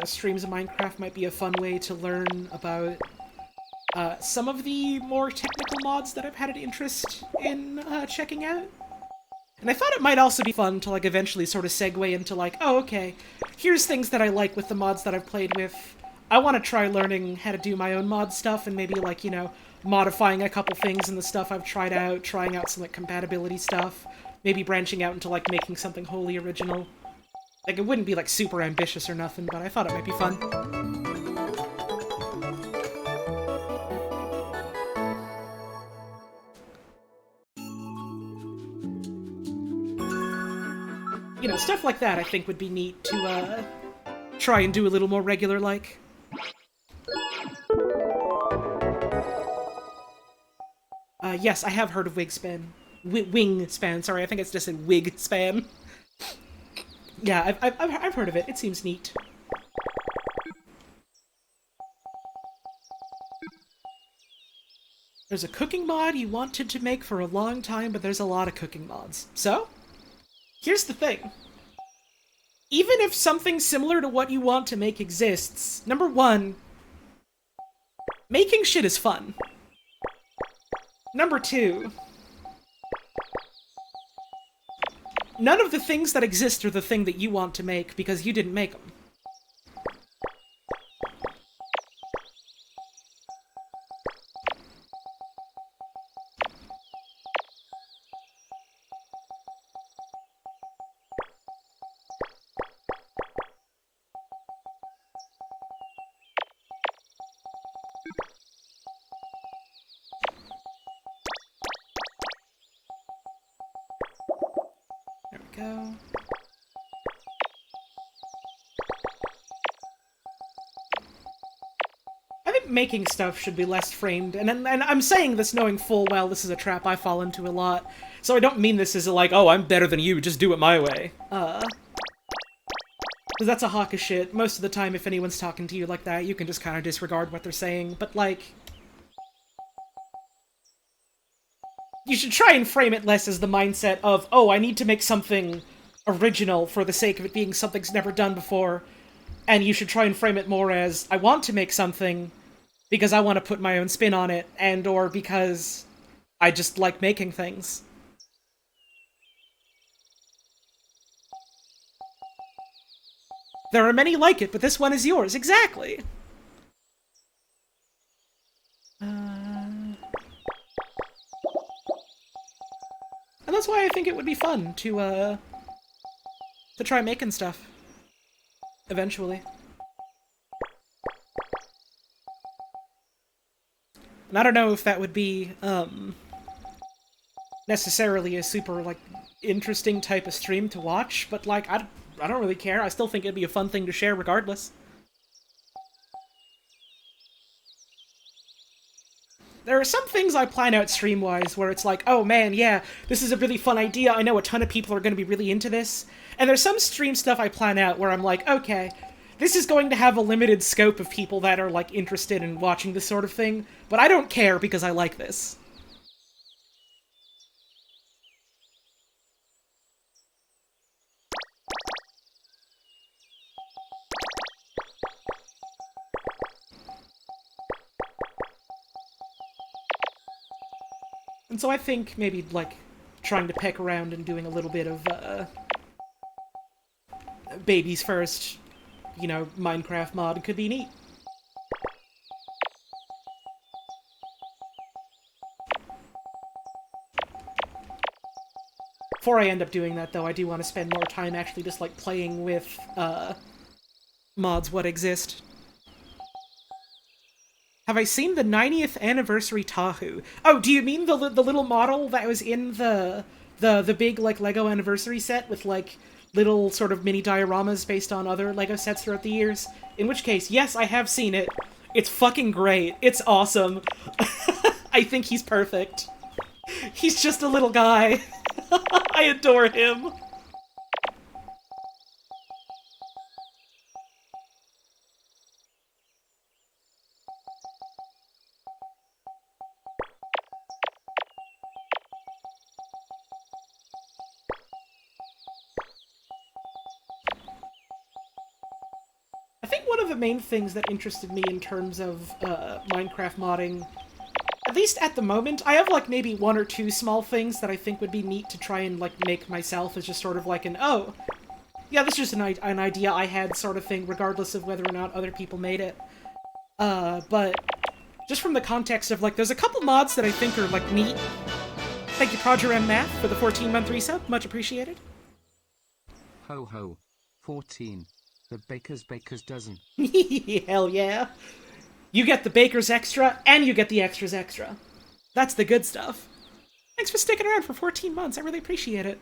streams of Minecraft might be a fun way to learn about some of the more technical mods that I've had an interest in checking out. And I thought it might also be fun to, like, eventually sort of segue into, like, oh, okay, here's things that I like with the mods that I've played with. I want to try learning how to do my own mod stuff and maybe, like, you know, modifying a couple things in the stuff I've tried out, trying out some, like, compatibility stuff, maybe branching out into, like, making something wholly original. Like, it wouldn't be, like, super ambitious or nothing, but I thought it might be fun. You know, stuff like that I think would be neat to, try and do a little more regular-like. Yes, I have heard of Wingspan. Wingspan, sorry, I think it's just a Wigspan. Yeah, I've heard of it. It seems neat. There's a cooking mod you wanted to make for a long time, but there's a lot of cooking mods. So, here's the thing. Even if something similar to what you want to make exists, number one, making shit is fun. Number two, none of the things that exist are the thing that you want to make because you didn't make them. go? I think making stuff should be less framed, and I'm saying this knowing full well this is a trap I fall into a lot, so I don't mean this as like, oh, I'm better than you, just do it my way. Because that's a hawk of shit. Most of the time, if anyone's talking to you like that, you can just kind of disregard what they're saying, but like... You should try and frame it less as the mindset of, oh, I need to make something original for the sake of it being something's never done before, and you should try and frame it more as, I want to make something because I want to put my own spin on it, and or because I just like making things. There are many like it, but this one is yours. Exactly! And that's why I think it would be fun to try making stuff. Eventually. And I don't know if that would be, necessarily a super, like, interesting type of stream to watch, but, like, I don't really care. I still think it'd be a fun thing to share regardless. There are some things I plan out stream-wise where it's like, oh man, yeah, this is a really fun idea, I know a ton of people are going to be really into this. And there's some stream stuff I plan out where I'm like, okay, this is going to have a limited scope of people that are, like, interested in watching this sort of thing, but I don't care because I like this. And so I think maybe, like, trying to peck around and doing a little bit of, babies first, you know, Minecraft mod could be neat. Before I end up doing that, though, I do want to spend more time actually just, like, playing with, mods what exist. Have I seen the 90th anniversary Tahu? Oh, do you mean the little model that was in the big, like, Lego anniversary set with, like, little sort of mini dioramas based on other Lego sets throughout the years? In which case, yes, I have seen it. It's fucking great. It's awesome. I think he's perfect. He's just a little guy. I adore him. I think one of the main things that interested me in terms of Minecraft modding, at least at the moment, I have like maybe one or two small things that I think would be neat to try and like make myself as just sort of like an, oh, yeah, this is just an idea I had sort of thing, regardless of whether or not other people made it. But just from the context of like, there's a couple mods that I think are like neat. Thank you, Proger M Math, for the 14-month resub. Much appreciated. Ho ho. 14. The baker's dozen. Hell yeah. You get the baker's extra, and you get the extra's extra. That's the good stuff. Thanks for sticking around for 14 months, I really appreciate it.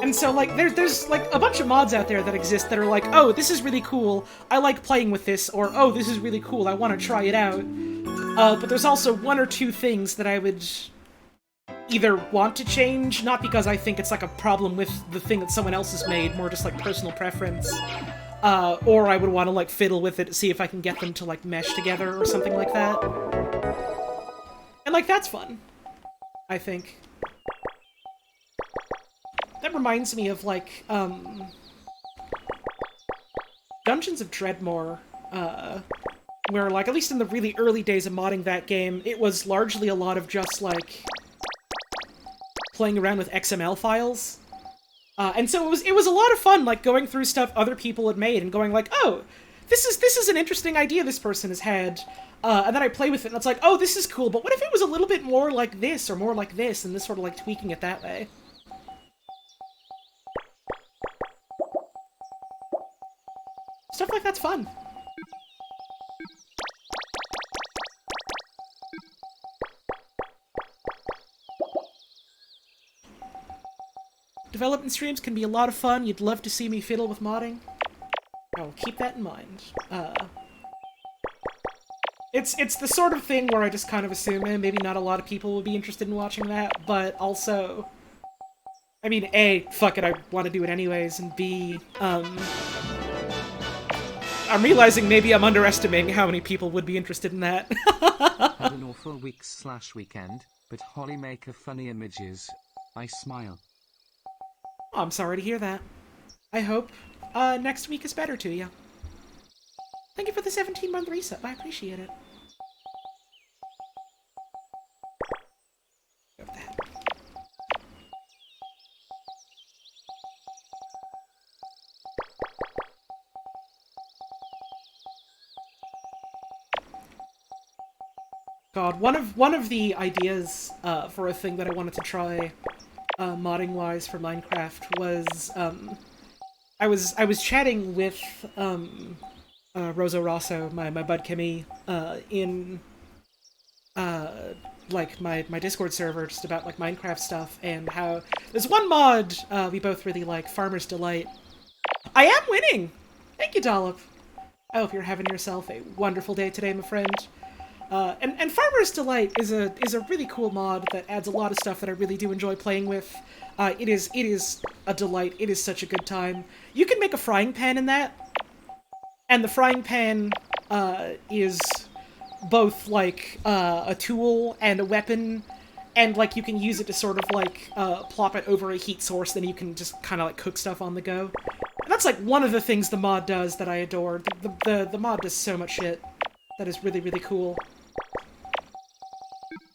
And so, like, there's, like, a bunch of mods out there that exist that are like, oh, this is really cool, I like playing with this, or, oh, this is really cool, I want to try it out. But there's also one or two things that I would either want to change, not because I think it's, like, a problem with the thing that someone else has made, more just, like, personal preference, or I would want to, like, fiddle with it to see if I can get them to, like, mesh together or something like that. And, like, that's fun, I think. That reminds me of, like, Dungeons of Dreadmore, where, like, at least in the really early days of modding that game, it was largely a lot of just, like, playing around with XML files. And so it was a lot of fun, like, going through stuff other people had made and going like, oh, this is an interesting idea this person has had. And then I play with it and it's like, oh, this is cool, but what if it was a little bit more like this or more like this, and this sort of, like, tweaking it that way. Stuff like that's fun. development streams can be a lot of fun. You'd love to see me fiddle with modding. I'll keep that in mind. It's the sort of thing where I just kind of assume maybe not a lot of people will be interested in watching that, but also, I mean, A, fuck it, I want to do it anyways, and B, I'm realizing maybe I'm underestimating how many people would be interested in that. Had an awful week/weekend, but Holly make her funny images. I smile. Oh, I'm sorry to hear that. I hope next week is better to you. Thank you for the 17-month reset. I appreciate it. Grab that. God, one of the ideas for a thing that I wanted to try modding wise for Minecraft was I was chatting with Rosa Rosso, my bud Kimmy, in like my Discord server, just about like Minecraft stuff, and how there's one mod we both really like, Farmer's Delight. I am winning! Thank you, Dollop. I hope you're having yourself a wonderful day today, my friend. And Farmer's Delight is a really cool mod that adds a lot of stuff that I really do enjoy playing with. It is a delight. It is such a good time. You can make a frying pan in that, and the frying pan is both like a tool and a weapon, and like you can use it to sort of like plop it over a heat source. Then you can just kind of like cook stuff on the go. And that's like one of the things the mod does that I adore. The mod does so much shit that is really, really cool.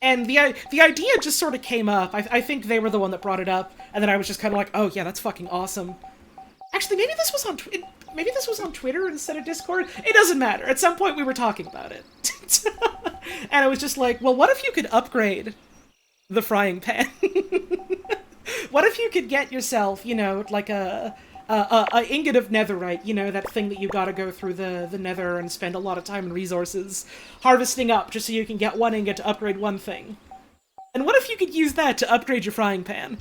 And the idea just sort of came up. I think they were the one that brought it up, and then I was just kind of like, oh yeah, that's fucking awesome. Actually, maybe this was on Twitter instead of Discord. It doesn't matter. At some point we were talking about it. And I was just like, well, what if you could upgrade the frying pan? What if you could get yourself, you know, like a ingot of netherite, you know, that thing that you gotta go through the nether and spend a lot of time and resources harvesting up just so you can get one ingot to upgrade one thing. And what if you could use that to upgrade your frying pan?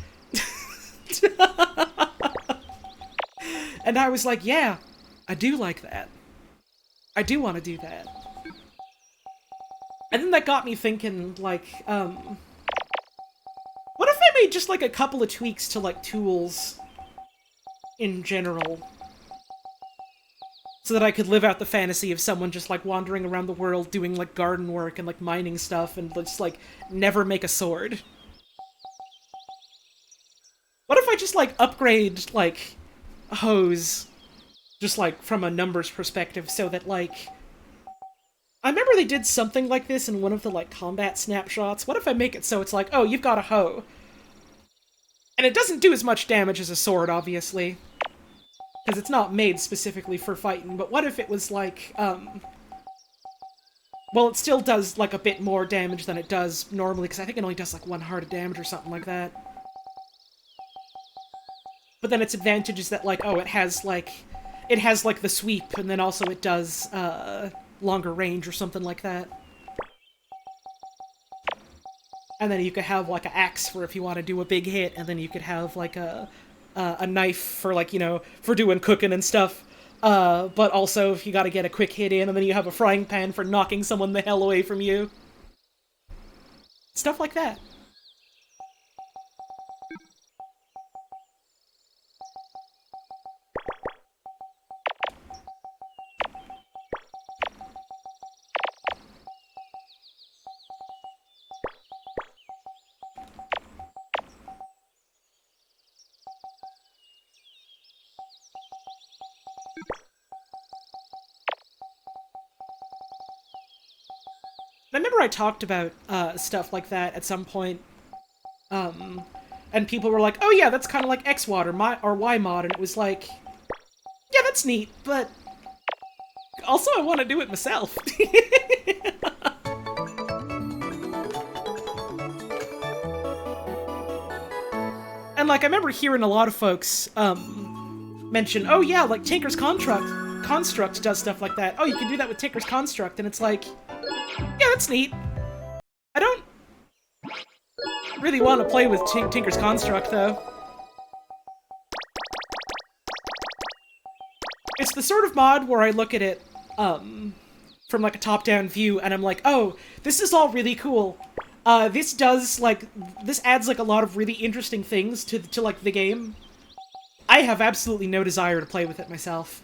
And I was like, yeah, I do like that. I do want to do that. And then that got me thinking, like, what if I made just, like, a couple of tweaks to, like, tools in general, so that I could live out the fantasy of someone just like wandering around the world doing like garden work and like mining stuff and just like never make a sword? What if I just like upgrade like hoes just like from a numbers perspective, so that like I remember they did something like this in one of the like combat snapshots. What if I make it so it's like, oh, you've got a hoe, and it doesn't do as much damage as a sword, obviously, because it's not made specifically for fighting, but what if it was like, well, it still does, like, a bit more damage than it does normally, because I think it only does, like, 1 heart of damage or something like that. But then its advantage is that, like, oh, it has, like, the sweep, and then also it does, longer range or something like that. And then you could have, like, an axe for if you want to do a big hit, and then you could have, like, a knife for, like, you know, for doing cooking and stuff. But also if you gotta get a quick hit in, and then you have a frying pan for knocking someone the hell away from you. Stuff like that. I remember I talked about stuff like that at some point, and people were like, oh yeah, that's kind of like X-Mod or Y-Mod, and it was like, yeah, that's neat, but also I want to do it myself. And like, I remember hearing a lot of folks mention, oh yeah, like Tinker's Construct does stuff like that. Oh, you can do that with Tinker's Construct, and it's like, yeah, that's neat. I don't really want to play with Tinker's Construct, though. It's the sort of mod where I look at it, from, like, a top-down view, and I'm like, oh, this is all really cool. This adds, like, a lot of really interesting things to like, the game. I have absolutely no desire to play with it myself.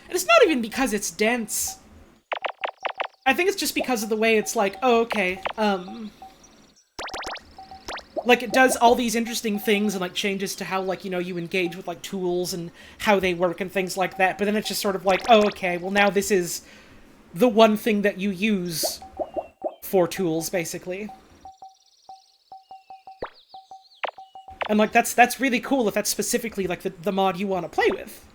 And it's not even because it's dense. I think it's just because of the way it's like, oh, okay, like, it does all these interesting things and, like, changes to how, like, you know, you engage with, like, tools and how they work and things like that, but then it's just sort of like, oh, okay, well, now this is the one thing that you use for tools, basically. And, like, that's really cool if that's specifically, like, the mod you want to play with.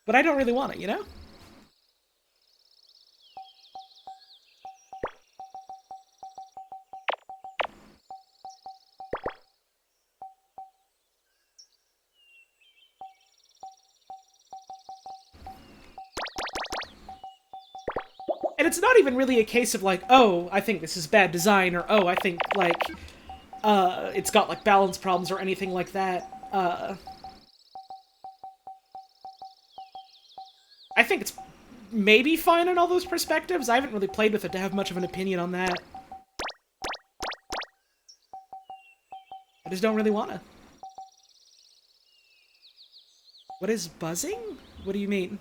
But I don't really want it, you know? And it's not even really a case of, like, oh, I think this is bad design, or, oh, I think, like, it's got, like, balance problems or anything like that. I think it's maybe fine in all those perspectives. I haven't really played with it to have much of an opinion on that. I just don't really want to. What is buzzing? What do you mean?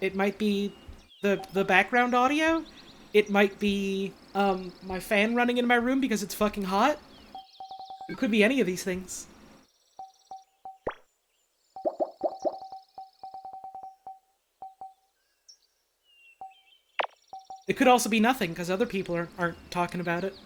It might be the background audio. It might be my fan running in my room because it's fucking hot. It could be any of these things. It could also be nothing because other people aren't talking about it.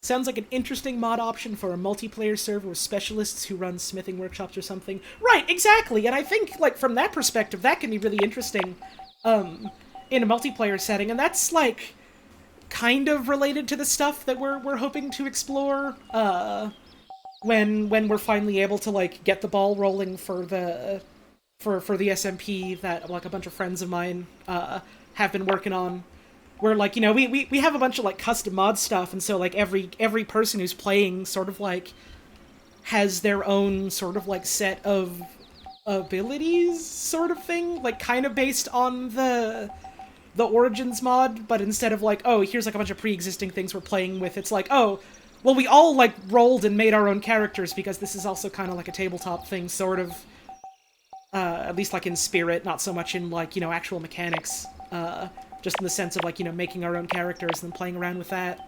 Sounds like an interesting mod option for a multiplayer server with specialists who run smithing workshops or something. Right, exactly, and I think, like, from that perspective, that can be really interesting, in a multiplayer setting, and that's, like, kind of related to the stuff that we're hoping to explore, when we're finally able to, like, get the ball rolling for the SMP that, like, a bunch of friends of mine, have been working on. Where, like, you know, we have a bunch of, like, custom mod stuff, and so, like, every person who's playing sort of, like, has their own sort of, like, set of abilities sort of thing, like, kind of based on the Origins mod, but instead of, like, oh, here's, like, a bunch of pre-existing things we're playing with, it's like, oh, well, we all, like, rolled and made our own characters, because this is also kind of like a tabletop thing, sort of, at least, like, in spirit, not so much in, like, you know, actual mechanics, just in the sense of, like, you know, making our own characters and playing around with that.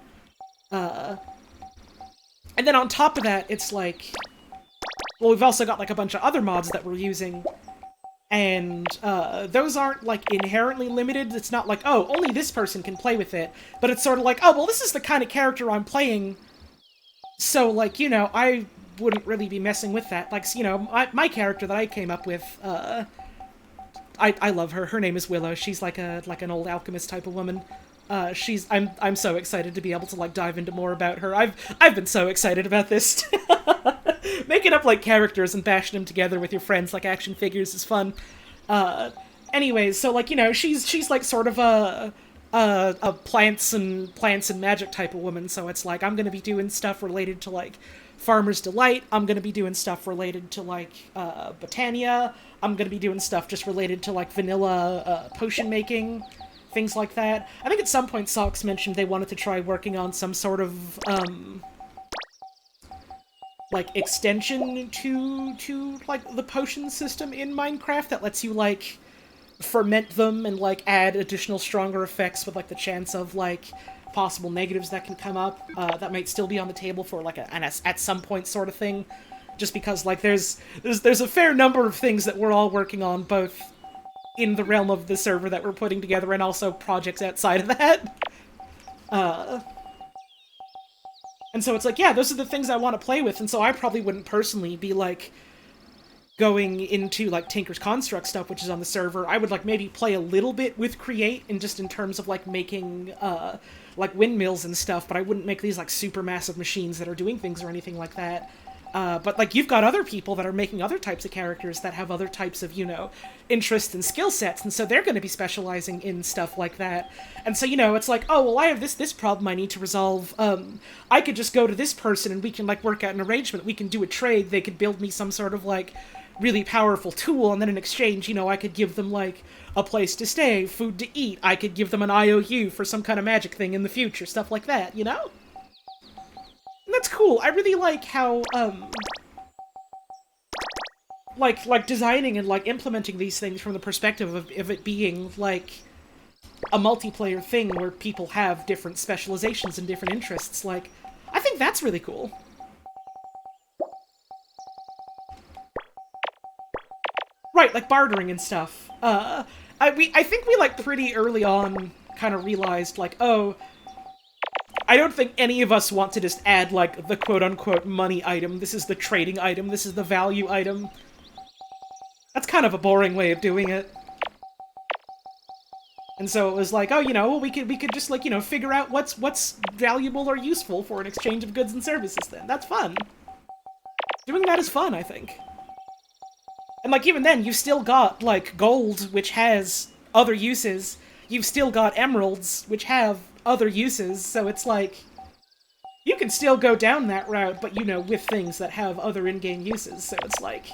And then on top of that, it's like, well, we've also got, like, a bunch of other mods that we're using, and those aren't, like, inherently limited. It's not like, oh, only this person can play with it, but it's sort of like, oh, well, this is the kind of character I'm playing, so, like, you know, I wouldn't really be messing with that. Like, you know, my character that I came up with, I love her. Her name is Willow. She's like an old alchemist type of woman. I'm so excited to be able to, like, dive into more about her. I've been so excited about this. Making up, like, characters and bashing them together with your friends like action figures is fun. Anyways, so, like, you know, she's like sort of a plants and magic type of woman. So it's like, I'm gonna be doing stuff related to, like, Farmer's Delight. I'm gonna be doing stuff related to, like, Botania. I'm gonna be doing stuff just related to, like, vanilla potion making, things like that. I think at some point Socks mentioned they wanted to try working on some sort of, like, extension to, like, the potion system in Minecraft that lets you, like, ferment them and, like, add additional stronger effects with, like, the chance of, like, possible negatives that can come up, that might still be on the table for, like, an at some point sort of thing. Just because, like, there's a fair number of things that we're all working on, both in the realm of the server that we're putting together, and also projects outside of that. And so it's like, yeah, those are the things I want to play with, and so I probably wouldn't personally be, like, going into, like, Tinker's Construct stuff, which is on the server. I would, like, maybe play a little bit with Create, and just in terms of, like, making, like, windmills and stuff, but I wouldn't make these, like, super massive machines that are doing things or anything like that. But, like, you've got other people that are making other types of characters that have other types of, you know, interests and skill sets, and so they're going to be specializing in stuff like that. And so, you know, it's like, oh, well, I have this problem I need to resolve. I could just go to this person and we can, like, work out an arrangement. We can do a trade. They could build me some sort of, like, really powerful tool, and then in exchange, you know, I could give them, like, a place to stay, food to eat. I could give them an IOU for some kind of magic thing in the future, stuff like that, you know? And that's cool. I really like how, like designing and, like, implementing these things from the perspective of it being, like, a multiplayer thing where people have different specializations and different interests. Like, I think that's really cool. Right, like bartering and stuff. I think we, like, pretty early on kind of realized, like, oh, I don't think any of us want to just add, like, the quote-unquote money item. This is the trading item. This is the value item. That's kind of a boring way of doing it. And so it was like, oh, you know, we could just, like, you know, figure out what's valuable or useful for an exchange of goods and services then. That's fun. Doing that is fun, I think. And, like, even then, you've still got, like, gold, which has other uses. You've still got emeralds, which have other uses, so it's like, you can still go down that route, but, you know, with things that have other in-game uses, so it's like,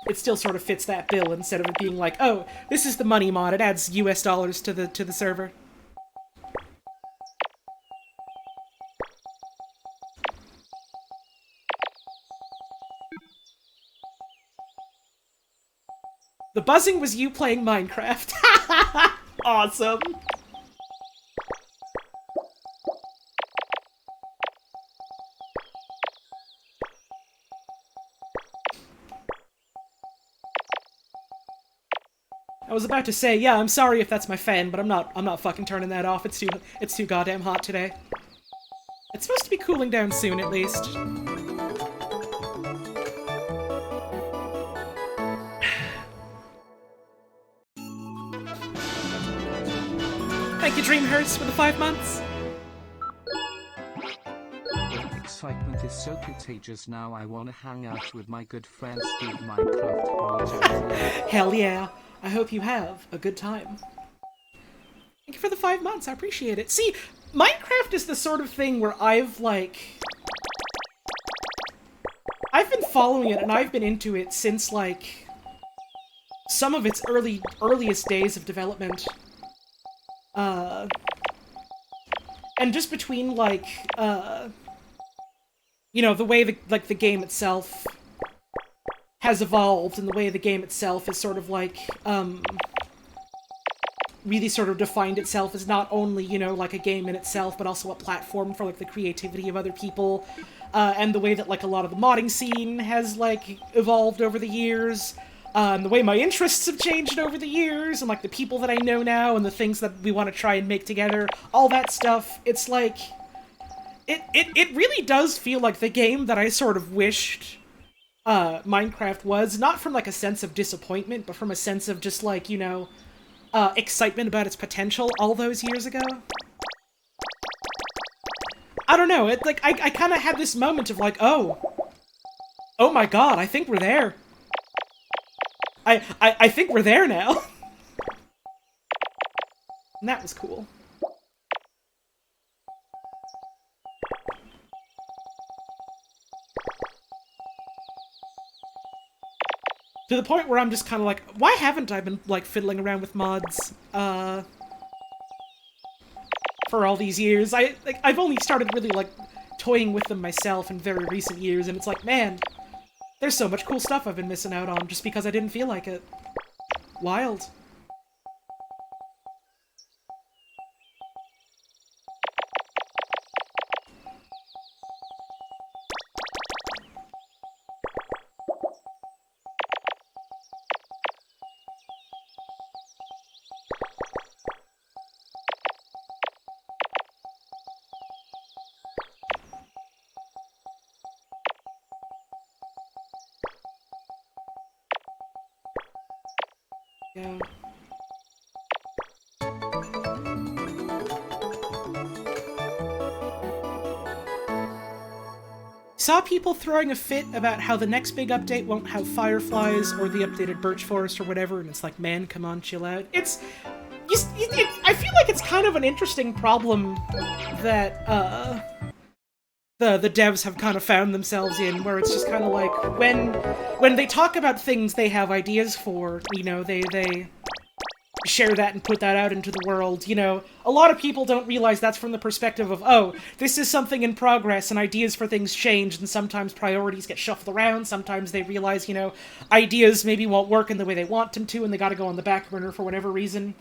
it still sort of fits that bill, instead of it being like, oh, this is the money mod, it adds US dollars to the server. The buzzing was you playing Minecraft. Awesome. I was about to say, yeah, I'm sorry if that's my fan, but I'm not fucking turning that off. It's too goddamn hot today. It's supposed to be cooling down soon, at least. Thank you, Dreamhurst, for the 5 months. The excitement is so contagious now. I want to hang out with my good friend Steve Minecraft. Hell yeah. I hope you have a good time. Thank you for the 5 months. I appreciate it. See, Minecraft is the sort of thing where I've been following it and I've been into it since, like, some of its earliest days of development. And just between, like, you know, the way the game itself has evolved, and the way the game itself is sort of, like, really sort of defined itself as not only, you know, like a game in itself, but also a platform for, like, the creativity of other people, and the way that, like, a lot of the modding scene has, like, evolved over the years, and the way my interests have changed over the years, and, like, the people that I know now, and the things that we want to try and make together, all that stuff, it's like, it really does feel like the game that I sort of wished Minecraft was, not from, like, a sense of disappointment, but from a sense of just, like, you know, excitement about its potential all those years ago. I don't know, it, like, I kind of had this moment of, like, oh my god, I think we're there. I think we're there now. And that was cool. To the point where I'm just kind of like, why haven't I been, like, fiddling around with mods, for all these years? I've only started really, like, toying with them myself in very recent years, and it's like, man, there's so much cool stuff I've been missing out on just because I didn't feel like it. Wild. go. Saw people throwing a fit about how the next big update won't have fireflies or the updated birch forest or whatever, and it's like, man, come on, chill out. I feel like it's kind of an interesting problem that, the devs have kind of found themselves in, where it's just kind of like, when they talk about things they have ideas for, you know, they share that and put that out into the world, you know, a lot of people don't realize that's from the perspective of, oh, this is something in progress and ideas for things change, and sometimes priorities get shuffled around, sometimes they realize, you know, ideas maybe won't work in the way they want them to, and they gotta go on the back burner for whatever reason.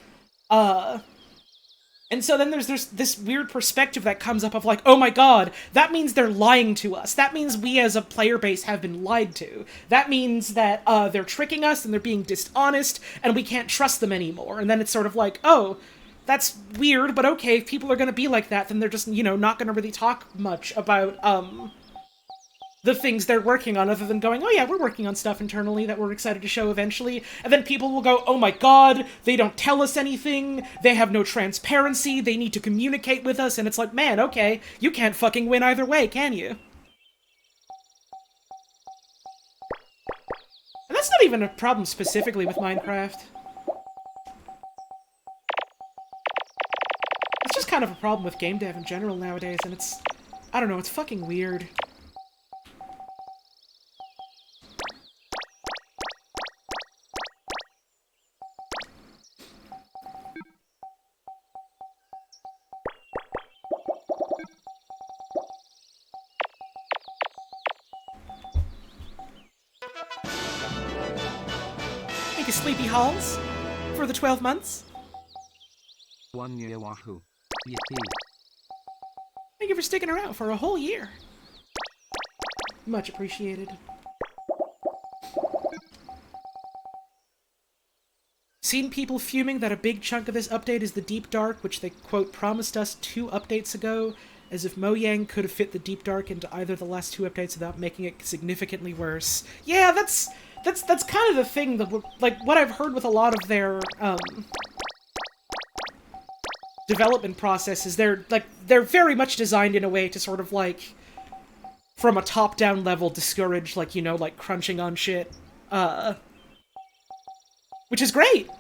And so then there's this weird perspective that comes up of like, oh my god, that means they're lying to us. That means we as a player base have been lied to. That means that they're tricking us and they're being dishonest and we can't trust them anymore. And then it's sort of like, oh, that's weird, but okay, if people are going to be like that, then they're just, you know, not going to really talk much about the things they're working on, other than going, oh yeah, we're working on stuff internally that we're excited to show eventually. And then people will go, oh my god, they don't tell us anything, they have no transparency, they need to communicate with us, and it's like, man, okay, you can't fucking win either way, can you? And that's not even a problem specifically with Minecraft. It's just kind of a problem with game dev in general nowadays, and it's, I don't know, it's fucking weird. Thank you, Sleepy Halls, for the 12 months. 1 year wahoo. Yippee. Thank you for sticking around for a whole year. Much appreciated. Seen people fuming that a big chunk of this update is the Deep Dark, which they, quote, promised us 2 updates ago, as if Mojang could have fit the Deep Dark into either of the last 2 updates without making it significantly worse. Yeah, that's kind of the thing, that, like, what I've heard with a lot of their, development process is they're very much designed in a way to sort of, like, from a top-down level discourage, like, you know, like, crunching on shit, which is great!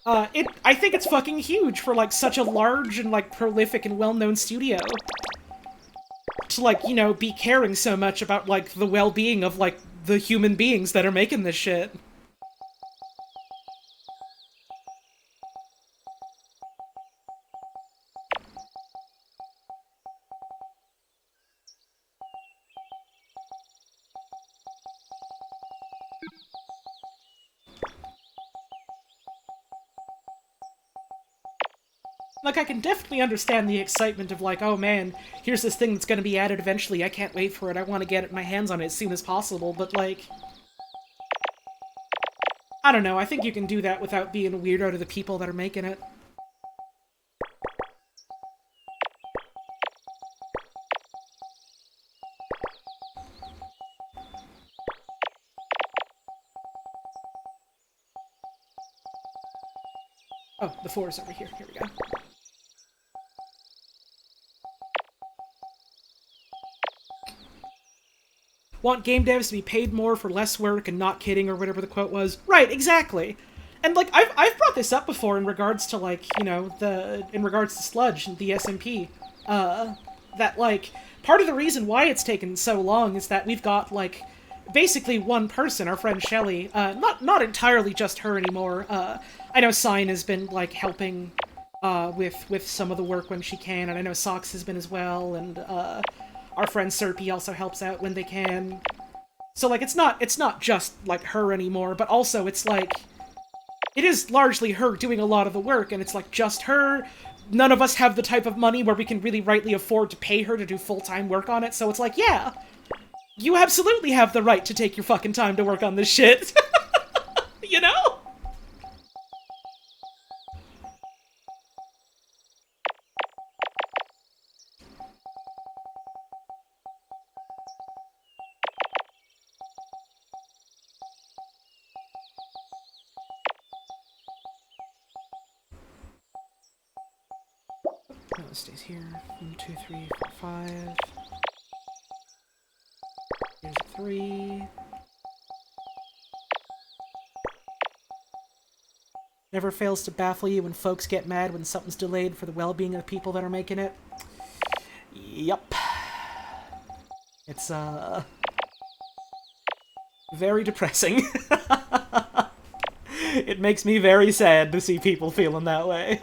I think it's fucking huge for, like, such a large and, like, prolific and well-known studio to, like, you know, be caring so much about, like, the well-being of, like, the human beings that are making this shit. Like, I can definitely understand the excitement of, like, oh man, here's this thing that's gonna be added eventually, I can't wait for it, I want to get my hands on it as soon as possible, but, like, I don't know, I think you can do that without being a weirdo to the people that are making it. Oh, the 4 is over here. Here we go. Want game devs to be paid more for less work and not kidding, or whatever the quote was. Right, exactly. And, like, I've brought this up before in regards to, like, you know, in regards to Sludge and the SMP. That, like, part of the reason why it's taken so long is that we've got, like, basically one person, our friend Shelly, not entirely just her anymore. I know Sign has been, like, helping, with some of the work when she can, and I know Sox has been as well, and, our friend Serpy also helps out when they can. So, like, it's not just, like, her anymore, but also it's, like, it is largely her doing a lot of the work, and it's, like, just her. None of us have the type of money where we can really rightly afford to pay her to do full-time work on it, so it's like, yeah, you absolutely have the right to take your fucking time to work on this shit. You know? it stays here. 1, 2, 3, 4, 5. Here's a 3. Never fails to baffle you when folks get mad when something's delayed for the well-being of the people that are making it. Yup. It's, very depressing. It makes me very sad to see people feeling that way.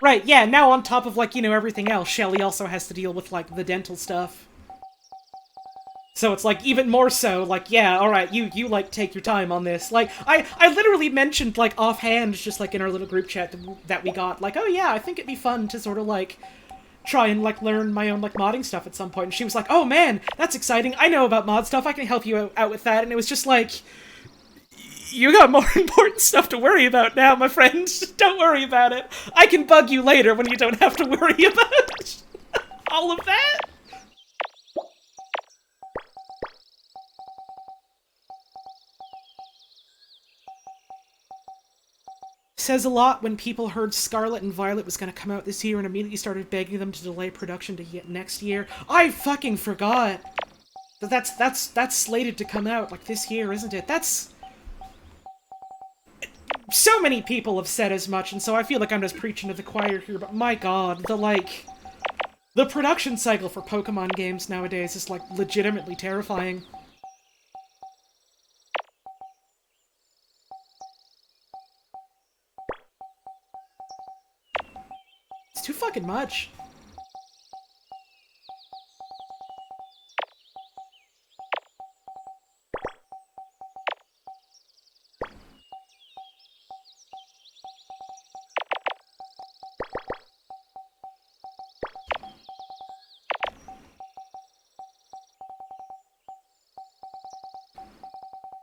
Right, yeah, now on top of, like, you know, everything else, Shelly also has to deal with, like, the dental stuff. So it's, like, even more so, like, yeah, alright, you, like, take your time on this. Like, I literally mentioned, like, offhand, just, like, in our little group chat that we got, like, oh yeah, I think it'd be fun to sort of, like, try and, like, learn my own, like, modding stuff at some point. And she was like, oh man, that's exciting, I know about mod stuff, I can help you out with that. And it was just like, you got more important stuff to worry about now, my friend. Don't worry about it. I can bug you later when you don't have to worry about all of that. Says a lot when people heard Scarlet and Violet was going to come out this year and immediately started begging them to delay production to next year. I fucking forgot. That's slated to come out, like, this year, isn't it? That's... So many people have said as much, and so I feel like I'm just preaching to the choir here, but my god, the production cycle for Pokemon games nowadays is, like, legitimately terrifying. It's too fucking much.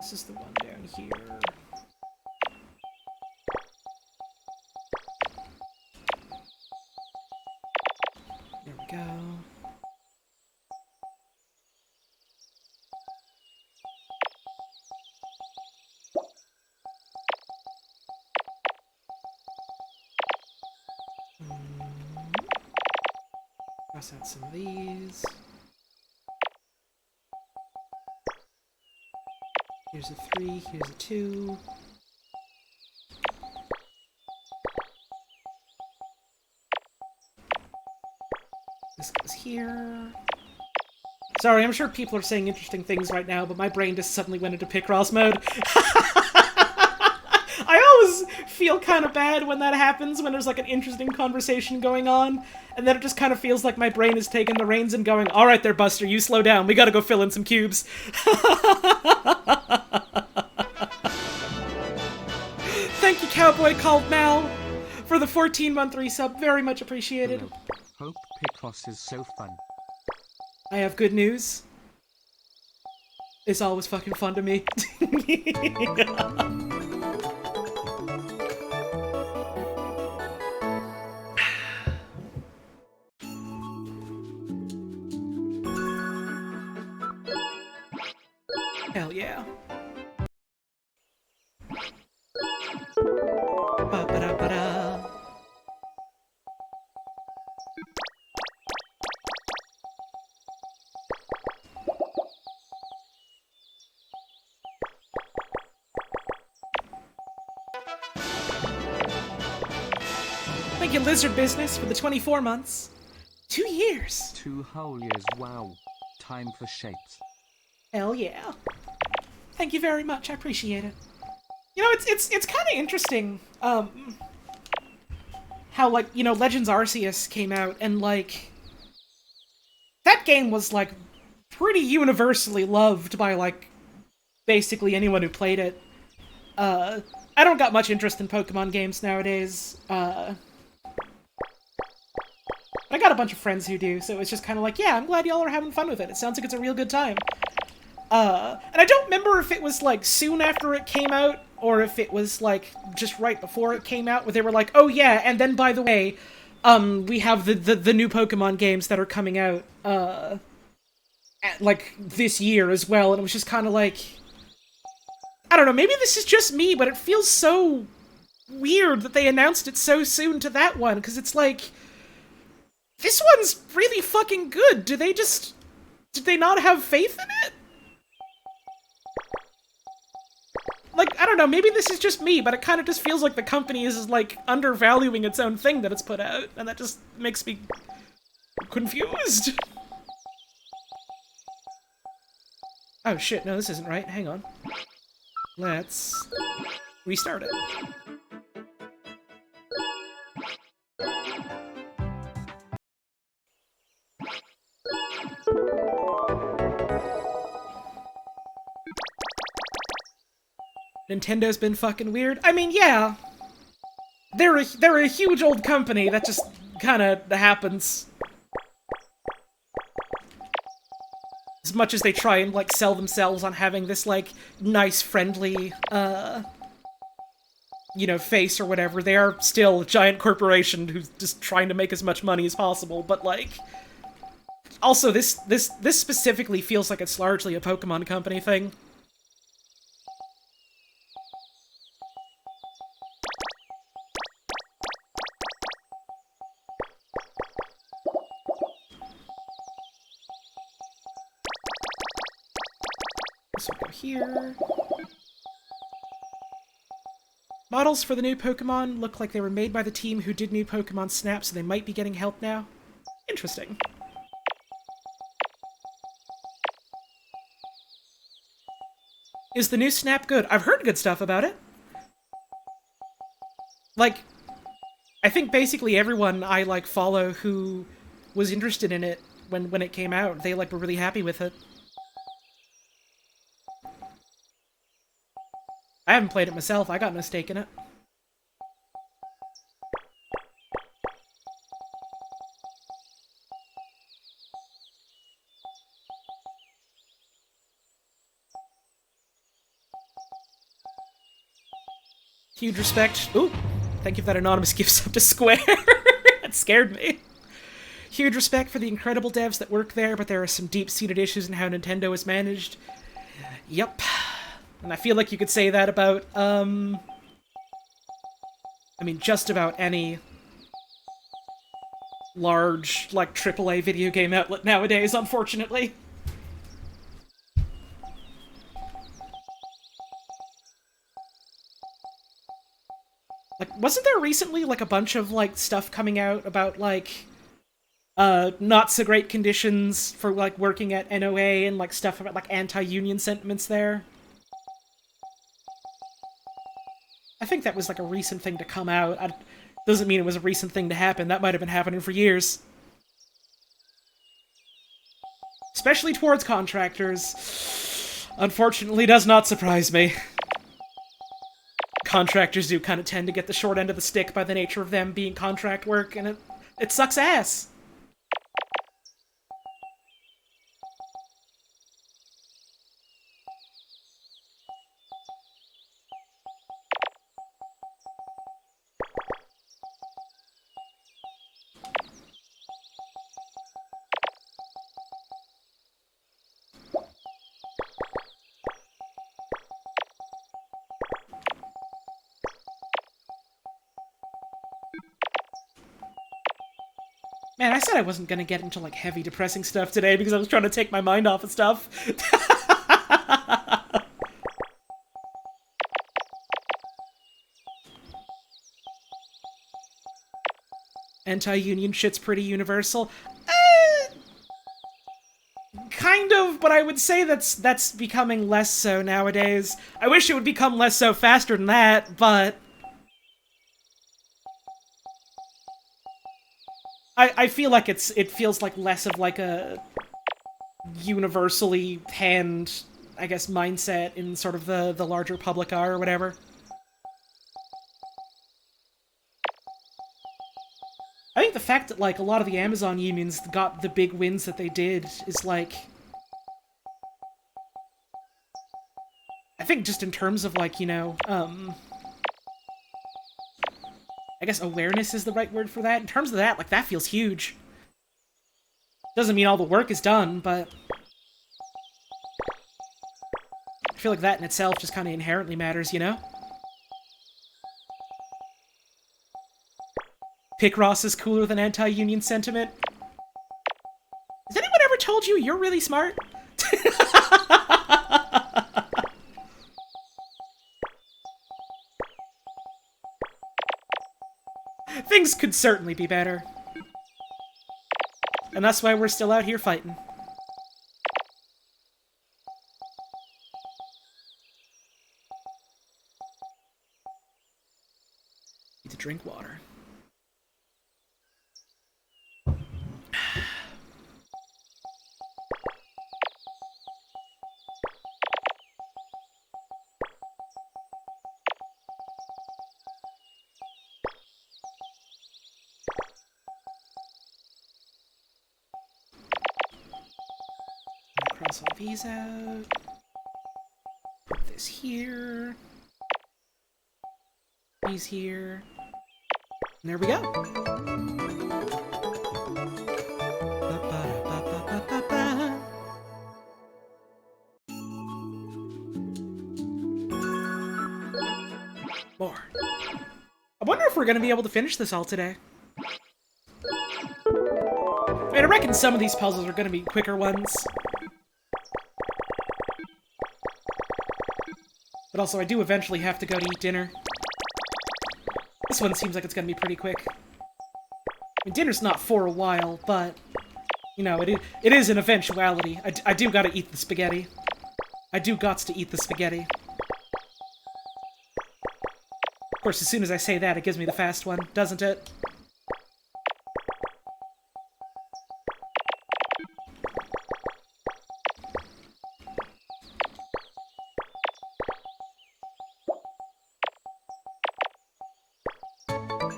This is the one down here. There we go. Cross out some of these. Here's a 3, here's a 2. This goes here. Sorry, I'm sure people are saying interesting things right now, but my brain just suddenly went into Picross mode. I always feel kind of bad when that happens, when there's like an interesting conversation going on, and then it just kind of feels like my brain is taking the reins and going, alright there, Buster, you slow down, we gotta go fill in some cubes. Thank you, Cowboy Called Mal, for the 14-month resub. Very much appreciated. Hope Picross is so fun. I have good news. It's always fucking fun to me. Hell yeah. Ba-ba-da-ba-da. Thank you, Lizard Business, for the 24 months. 2 years. 2 whole years, wow. Time for shapes. Hell yeah. Thank you very much, I appreciate it. You know, it's kind of interesting, how, like, you know, Legends Arceus came out, and, like, that game was, like, pretty universally loved by, like, basically anyone who played it. I don't got much interest in Pokemon games nowadays, I got a bunch of friends who do, so it's just kind of like, yeah, I'm glad y'all are having fun with it. It sounds like it's a real good time. And I don't remember if it was, like, soon after it came out, or if it was, like, just right before it came out, where they were like, oh yeah, and then, by the way, we have the new Pokemon games that are coming out, like, this year as well, and it was just kind of like... I don't know, maybe this is just me, but it feels so weird that they announced it so soon to that one, because it's like... This one's really fucking good! Did they not have faith in it? Like, I don't know, maybe this is just me, but it kind of just feels like the company is, like, undervaluing its own thing that it's put out, and that just makes me confused. Oh shit, no, this isn't right. Hang on. Let's restart it. Nintendo's been fucking weird. I mean, yeah. They're a huge old company, that just kinda happens. As much as they try and, like, sell themselves on having this, like, nice, friendly, you know, face or whatever, they are still a giant corporation who's just trying to make as much money as possible, but, like... Also, this specifically feels like it's largely a Pokemon Company thing. This will go here. Models for the new Pokemon look like they were made by the team who did new Pokemon Snap, so they might be getting help now. Interesting. Is the new Snap good? I've heard good stuff about it. Like, I think basically everyone I, like, follow who was interested in it when it came out, they, like, were really happy with it. I haven't played it myself, I got no stake in it. Huge respect. Ooh, thank you for that anonymous gift sub to Square. That scared me. Huge respect for the incredible devs that work there, but there are some deep-seated issues in how Nintendo is managed. Yep. And I feel like you could say that about, I mean, just about any large, like, AAA video game outlet nowadays, unfortunately. Like, wasn't there recently, like, a bunch of, like, stuff coming out about, like, not so great conditions for, like, working at NOA and, like, stuff about, like, anti-union sentiments there? I think that was, like, a recent thing to come out. Doesn't mean it was a recent thing to happen. That might have been happening for years. Especially towards contractors. Unfortunately, does not surprise me. Contractors do kind of tend to get the short end of the stick by the nature of them being contract work, and it sucks ass. Man, I said I wasn't gonna get into, like, heavy depressing stuff today because I was trying to take my mind off of stuff. Anti-union shit's pretty universal. Kind of, but I would say that's becoming less so nowadays. I wish it would become less so faster than that, but... I feel like it feels like less of, like, a universally panned, I guess, mindset in sort of the larger public eye or whatever. I think the fact that, like, a lot of the Amazon unions got the big wins that they did is, like... I think just in terms of, like, you know, I guess awareness is the right word for that. In terms of that, like, that feels huge. Doesn't mean all the work is done, but I feel like that in itself just kind of inherently matters, you know? Picross is cooler than anti-union sentiment. Has anyone ever told you you're really smart? Things could certainly be better. And that's why we're still out here fighting. Need to drink water. Cross all these out. Put this here. These here. And there we go. More. I wonder if we're gonna be able to finish this all today. I mean, I reckon some of these puzzles are gonna be quicker ones. But also, I do eventually have to go to eat dinner. This one seems like it's gonna be pretty quick. I mean, dinner's not for a while, but, you know, it is an eventuality. I do gotta eat the spaghetti. I do gots to eat the spaghetti. Of course, as soon as I say that, it gives me the fast one, doesn't it?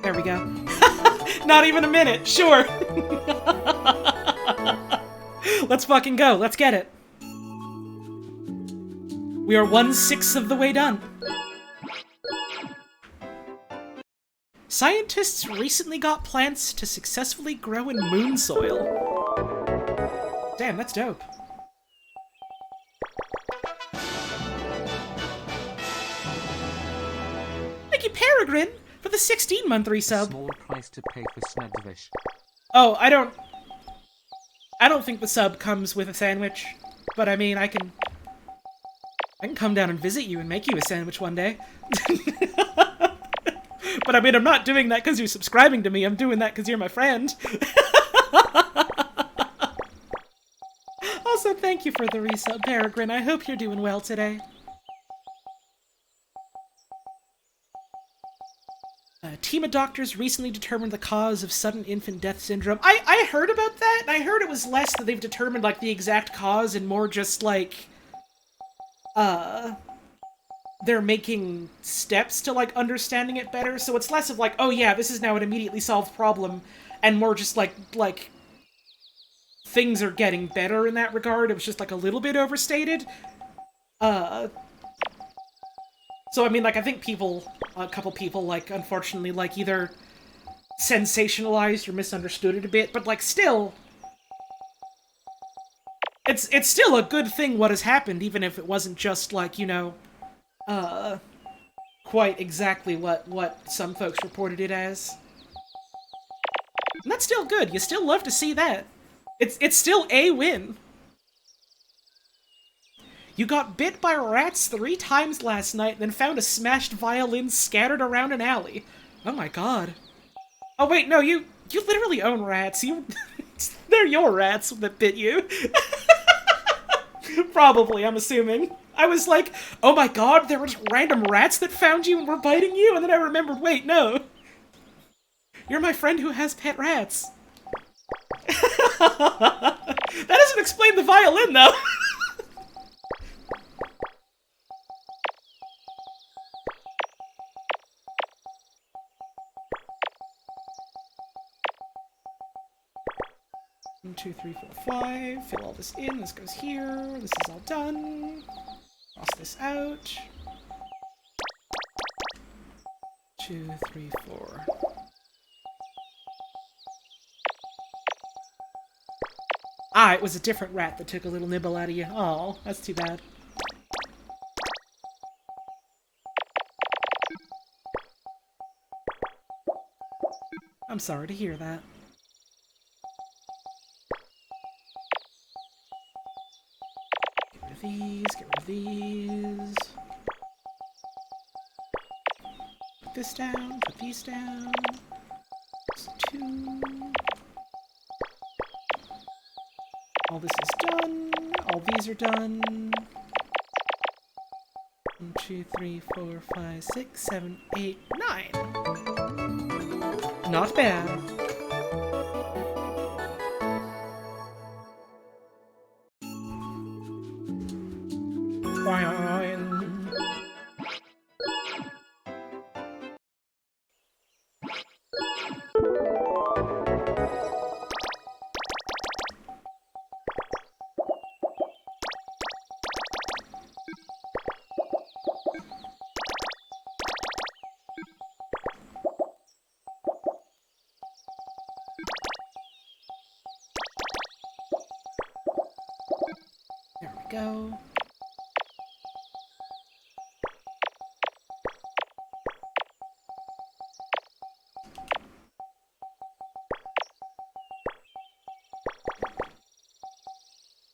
There we go. Not even a minute, sure! Let's fucking go, let's get it. We are 1/6 of the way done. Scientists recently got plants to successfully grow in moon soil. Damn, that's dope. Thank you, Peregrine, for the 16-month resub. Small price to pay for Snedvish. Oh, I don't think the sub comes with a sandwich, but I mean, I can come down and visit you and make you a sandwich one day. But I mean, I'm not doing that because you're subscribing to me, I'm doing that because you're my friend. Also, thank you for the resub, Peregrine. I hope you're doing well today. Team of doctors recently determined the cause of sudden infant death syndrome. I heard about that, and I heard it was less that they've determined, like, the exact cause, and more just, like, they're making steps to, like, understanding it better. So it's less of, like, oh yeah, this is now an immediately solved problem, and more just, like, things are getting better in that regard. It was just, like, a little bit overstated. So, I mean, like, I think a couple people, like, unfortunately, like, either sensationalized or misunderstood it a bit, but, like, still, it's still a good thing what has happened, even if it wasn't just, like, you know, quite exactly what some folks reported it as. And that's still good. You still love to see that. It's still a win. You got bit by rats 3 times last night and then found a smashed violin scattered around an alley. Oh my god. Oh wait, no, you literally own rats. They're your rats that bit you. Probably, I'm assuming. I was like, oh my god, there were just random rats that found you and were biting you, and then I remembered, wait, no. You're my friend who has pet rats. That doesn't explain the violin, though. One, 2, 3, 4, 5. Fill all this in. This goes here. This is all done. Cross this out. 2, 3, 4. Ah, it was a different rat that took a little nibble out of you. Oh, that's too bad. I'm sorry to hear that. Get rid of these, get rid of these. Put this down, put these down. That's 2. All this is done. All these are done. 1, 2, 3, 4, 5, 6, 7, 8, 9. Not bad. There we go.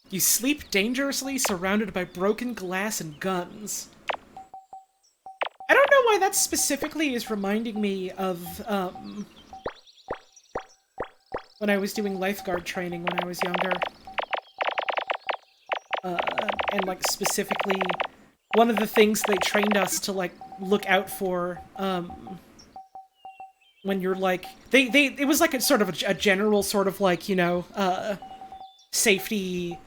You sleep dangerously surrounded by broken glass and guns. I don't know why that specifically is reminding me of, when I was doing lifeguard training when I was younger. And, like, specifically, one of the things they trained us to, like, look out for, when you're, like... It was, like, a sort of a general sort of, like, you know, safety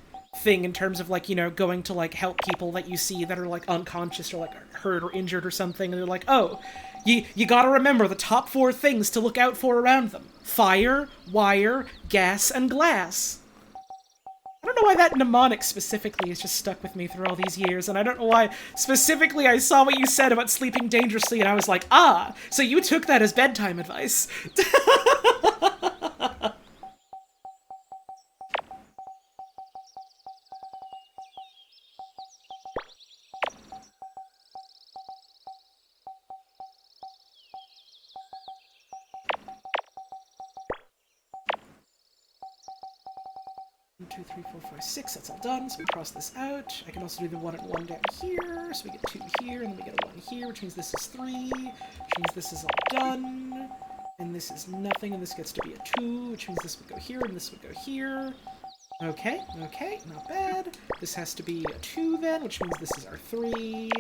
thing in terms of, like, you know, going to, like, help people that you see that are, like, unconscious or, like, hurt or injured or something, and they're like, oh, you gotta remember the top 4 things to look out for around them. Fire, wire, gas, and glass. I don't know why that mnemonic specifically has just stuck with me through all these years, and I don't know why specifically I saw what you said about sleeping dangerously, and I was like, ah, so you took that as bedtime advice. 1, 2, 3, 4, 5, 6. That's all done, so we cross this out. I can also do the 1 and 1 down here, so we get 2 here, and then we get a 1 here, which means this is 3, which means this is all done, and this is nothing, and this gets to be a 2, which means this would go here, and this would go here. Okay, okay, not bad. This has to be a 2 then, which means this is our 3.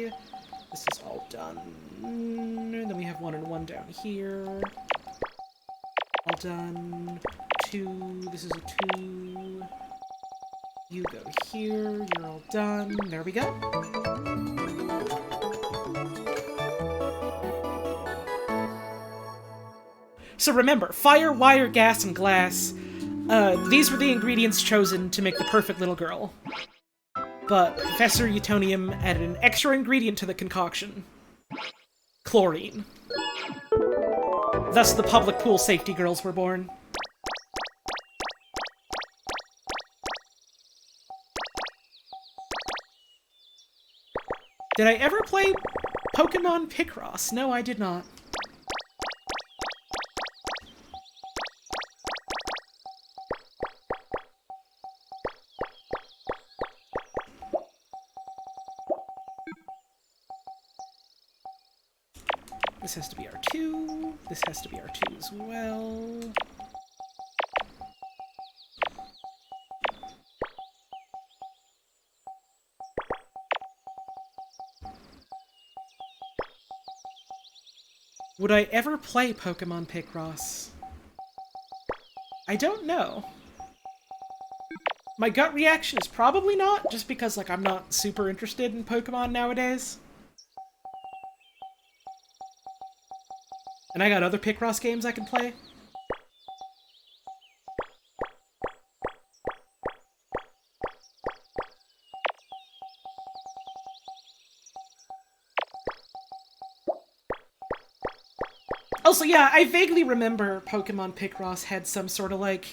This is all done. And then we have 1 and 1 down here. All done. 2, this is a 2. You go here, you're all done. There we go. So remember, fire, wire, gas, and glass. These were the ingredients chosen to make the perfect little girl. But Professor Utonium added an extra ingredient to the concoction. Chlorine. Thus the public pool safety girls were born. Did I ever play Pokemon Picross? No, I did not. This has to be R2. This has to be R2 as well. Would I ever play Pokemon Picross? I don't know. My gut reaction is probably not, just because, like, I'm not super interested in Pokemon nowadays. And I got other Picross games I can play. Also, yeah, I vaguely remember Pokemon Picross had some sort of, like,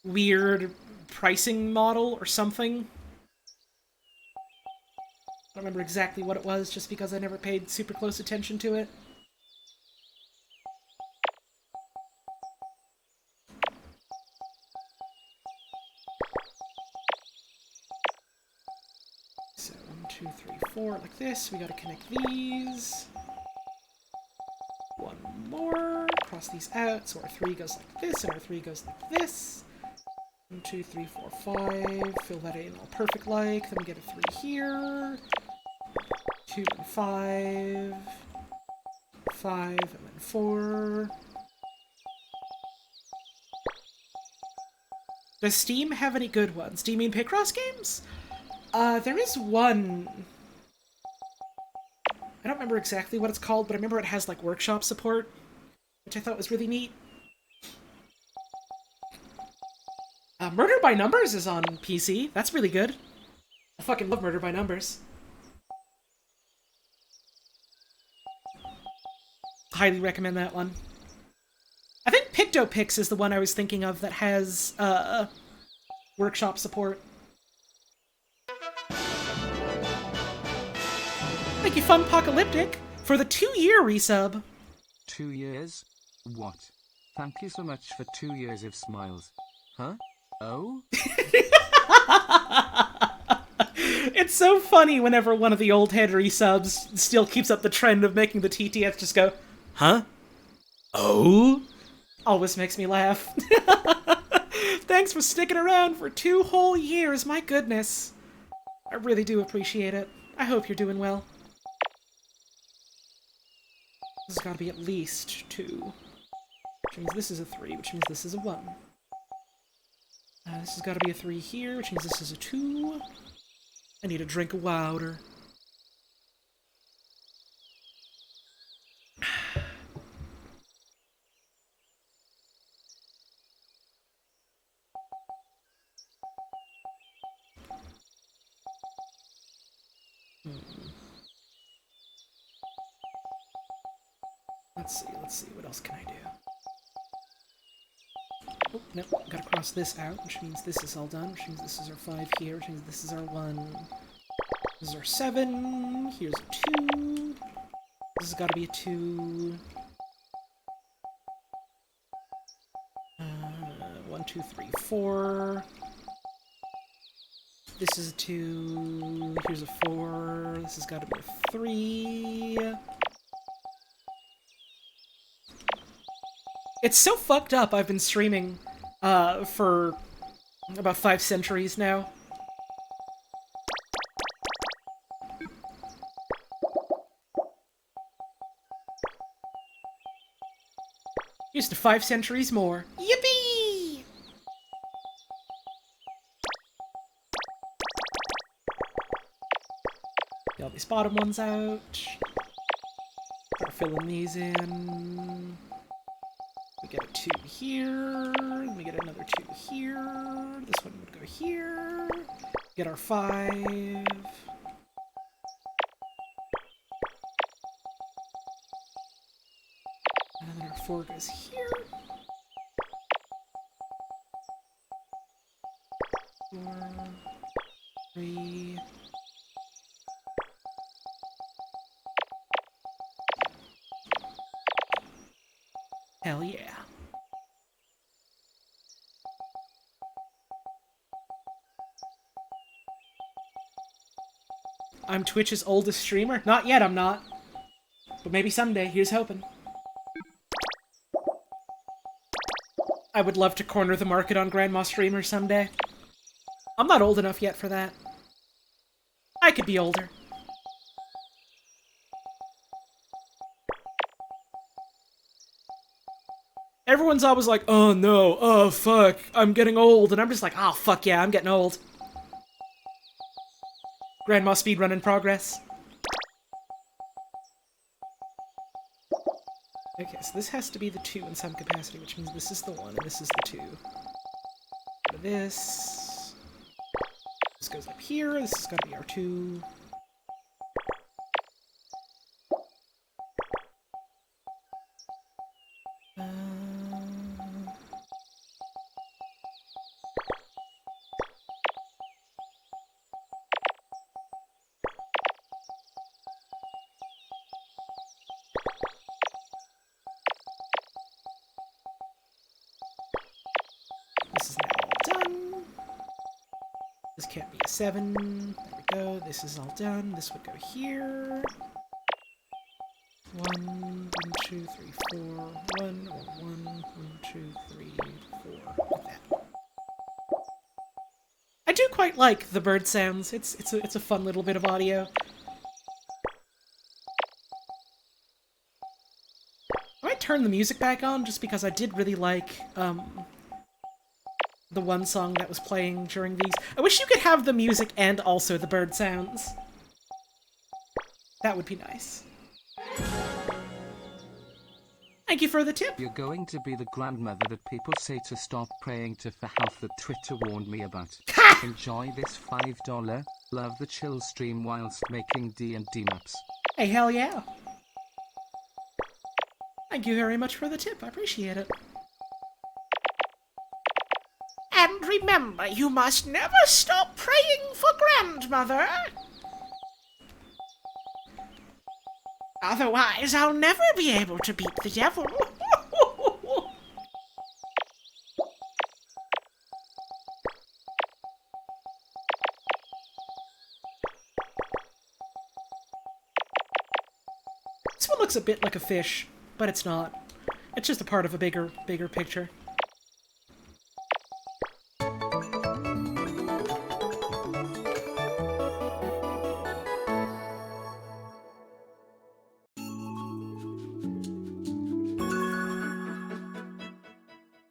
weird pricing model or something. I don't remember exactly what it was, just because I never paid super close attention to it. So, 1, 2, 3, 4, like this. We gotta connect these. One more. Cross these out, so our 3 goes like this, and our 3 goes like this. 1, 2, 3, 4, 5. Fill that in all perfect like. Then we get a 3 here. 2 and 5. 5 and then 4. Does Steam have any good ones? Do you mean Picross games? There is one. I don't remember exactly what it's called, but I remember it has, like, workshop support, which I thought was really neat. Murder by Numbers is on PC. That's really good. I fucking love Murder by Numbers. Highly recommend that one. I think PictoPix is the one I was thinking of that has, workshop support. Thank you, Funpocalyptic, for the 2-year resub. 2 years? What? Thank you so much for 2 years of smiles. Huh? Oh? It's so funny whenever one of the old head resubs still keeps up the trend of making the TTS just go, huh? Oh? Always makes me laugh. Thanks for sticking around for 2 whole years, my goodness. I really do appreciate it. I hope you're doing well. This has got to be at least 2. Which means this is a 3, which means this is a 1. This has got to be a 3 here, which means this is a 2. I need a drink of water. Let's see, what else can I do? Oh, no, gotta cross this out, which means this is all done, which means this is our 5 here, which means this is our 1. This is our 7, here's a 2. This has gotta be a 2. 1, 2, 3, 4. This is a 2, here's a 4, this has gotta be a 3. It's so fucked up. I've been streaming for about 5 centuries now. Here's to 5 centuries more. Yippee! Get all these bottom ones out. Start filling these in. We get a 2 here, we get another 2 here, this one would go here, get our 5, and then our 4 goes here, 4, 3, hell yeah. I'm Twitch's oldest streamer? Not yet, I'm not. But maybe someday, here's hoping. I would love to corner the market on Grandma streamers someday. I'm not old enough yet for that. I could be older. Everyone's always like, oh no, oh fuck, I'm getting old. And I'm just like, oh fuck yeah, I'm getting old. Grandma speedrun in progress. Okay, so this has to be the 2 in some capacity, which means this is the 1 and this is the 2. This goes up here, this has got to be our 2. 7. There we go. This is all done. This would go here. 1, 2, 3, 4. 1, or 1, 2, 3, 4. Like that. I do quite like the bird sounds. It's a fun little bit of audio. I might turn the music back on just because I did really like the one song that was playing during these. I wish you could have the music and also the bird sounds. That would be nice. Thank you for the tip. You're going to be the grandmother that people say to stop praying to for health that Twitter warned me about. Enjoy this $5 love the chill stream whilst making D&D maps. Hey, hell yeah. Thank you very much for the tip. I appreciate it. And remember, you must never stop praying for grandmother. Otherwise, I'll never be able to beat the devil. This one looks a bit like a fish, but it's not. It's just a part of a bigger picture.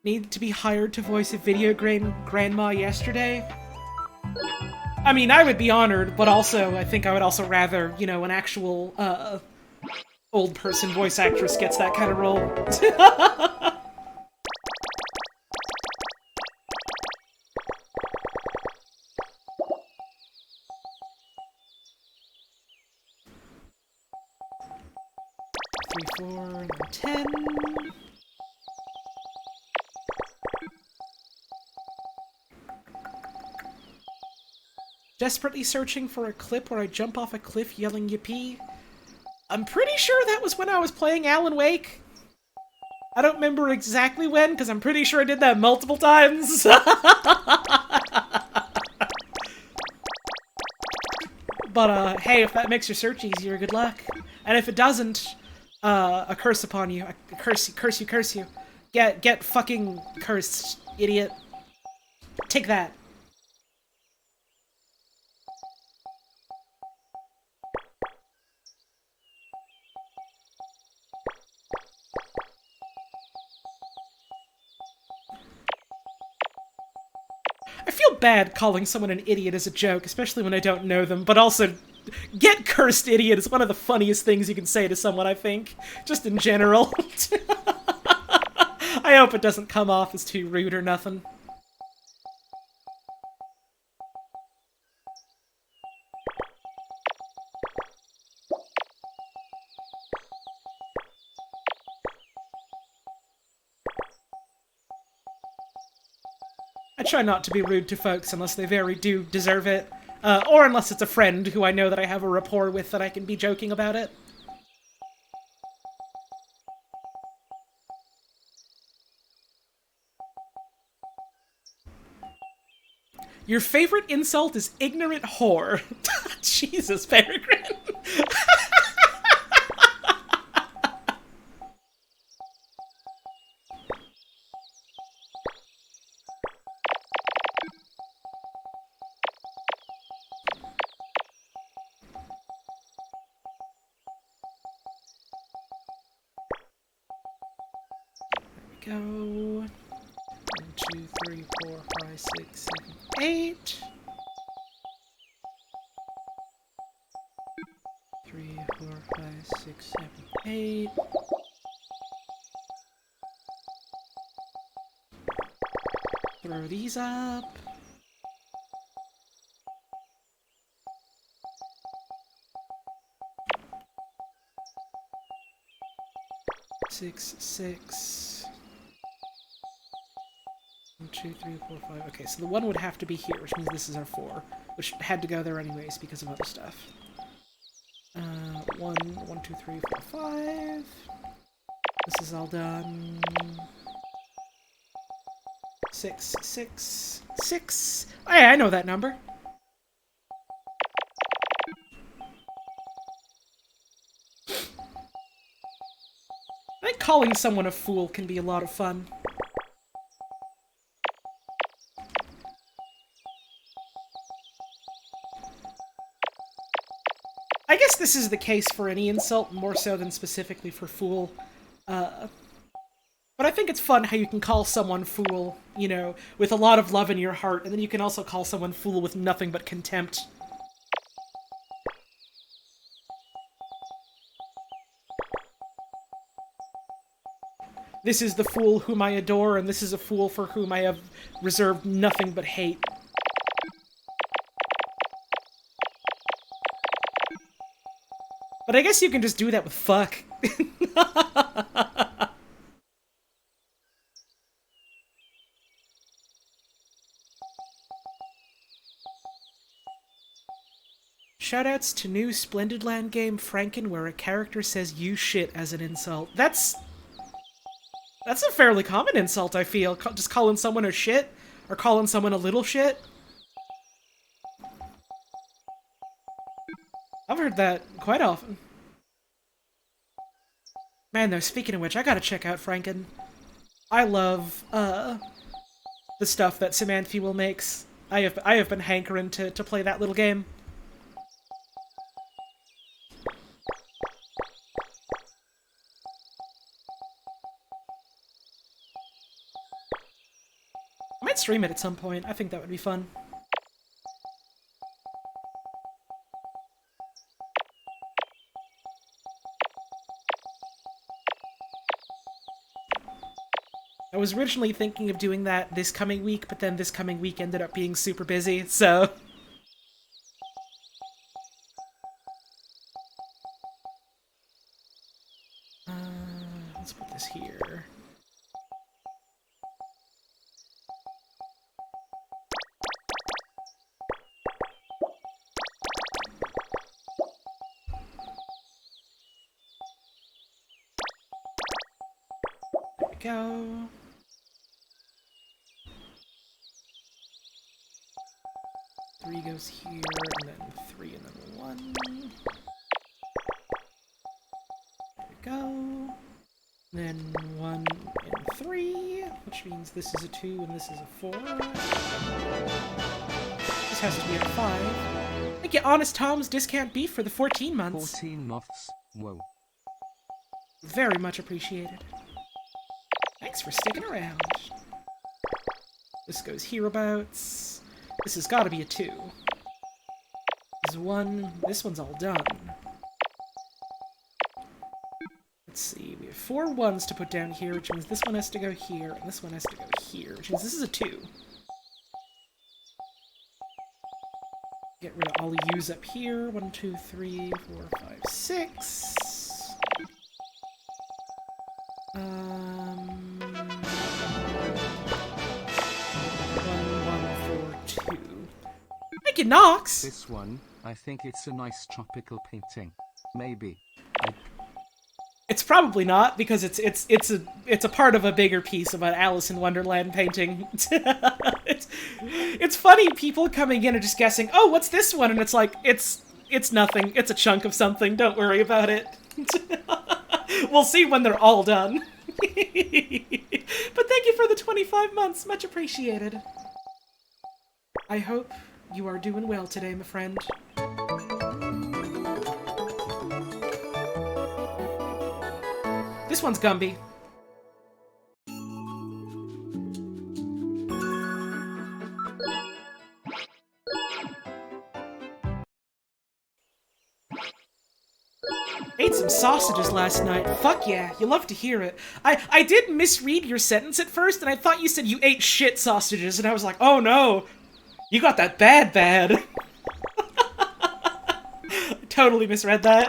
Need to be hired to voice a video grandma yesterday? I mean, I would be honored, but also, I think I would also rather, you know, an actual, old person voice actress gets that kind of role. Three, 4, and then 10. Desperately searching for a clip where I jump off a cliff yelling yippee. I'm pretty sure that was when I was playing Alan Wake. I don't remember exactly when, because I'm pretty sure I did that multiple times. But, hey, if that makes your search easier, good luck. And if it doesn't, a curse upon you. A curse you. Get fucking cursed, idiot. Take that. I feel bad calling someone an idiot as a joke, especially when I don't know them, but also, get cursed idiot is one of the funniest things you can say to someone, I think. Just in general. I hope it doesn't come off as too rude or nothing. I try not to be rude to folks unless they very do deserve it. Or unless it's a friend who I know that I have a rapport with that I can be joking about it. Your favorite insult is ignorant whore. Jesus, Peregrine. Go. 1, 2, 3, 4, 5, 6, 7, 8. 3, 4, 5, 6, 7, 8. Throw these up. Six, 6. 1, 2, 3, 4, 5. Okay, so the 1 would have to be here, which means this is our 4, which had to go there anyways because of other stuff. 1, 2, 3, 4, 5. This is all done. 6, 6, 6. Oh, yeah, I know that number. calling someone a fool can be a lot of fun. I guess this is the case for any insult, more so than specifically for fool. But I think it's fun how you can call someone fool, you know, with a lot of love in your heart, and then you can also call someone fool with nothing but contempt. This is the fool whom I adore, and this is a fool for whom I have reserved nothing but hate. But I guess you can just do that with fuck. Shoutouts to new Splendid Land game Franken, where a character says "you shit" as an insult. That's a fairly common insult, I feel. Just calling someone a shit, or calling someone a little shit. I've heard that quite often. Man, though, speaking of which, I gotta check out Franken. I love, the stuff that Samantha will makes. I have been hankering to play that little game. I might stream it at some point. I think that would be fun. I was originally thinking of doing that this coming week, but then this coming week ended up being super busy, so... let's put this here. There we go. Three goes here, and then 3, and then 1. There we go. Then 1 and 3, which means this is a 2 and this is a 4. This has to be a 5. Thank you, Honest Tom's Discount Beef, for the 14 months. 14 months. Whoa. Very much appreciated. Thanks for sticking around. This goes hereabouts. This has got to be a 2. This is 1. This one's all done. Let's see. We have 4 1s to put down here, which means this one has to go here, and this one has to go here, which means this is a 2. Get rid of all the U's up here. 1, 2, 3, 4, 5, 6. 2. Thank you, Nox! This one, I think it's a nice tropical painting. Maybe. It's probably not, because it's a part of a bigger piece of an Alice in Wonderland painting. It's funny, people coming in and just guessing, oh, what's this one? And it's like, it's nothing. It's a chunk of something. Don't worry about it. We'll see when they're all done. But thank you for the 25 months. Much appreciated. I hope you are doing well today, my friend. This one's Gumby. Ate some sausages last night. Fuck yeah, you love to hear it. I did misread your sentence at first, and I thought you said you ate shit sausages, and I was like, oh no, you got that bad. I totally misread that.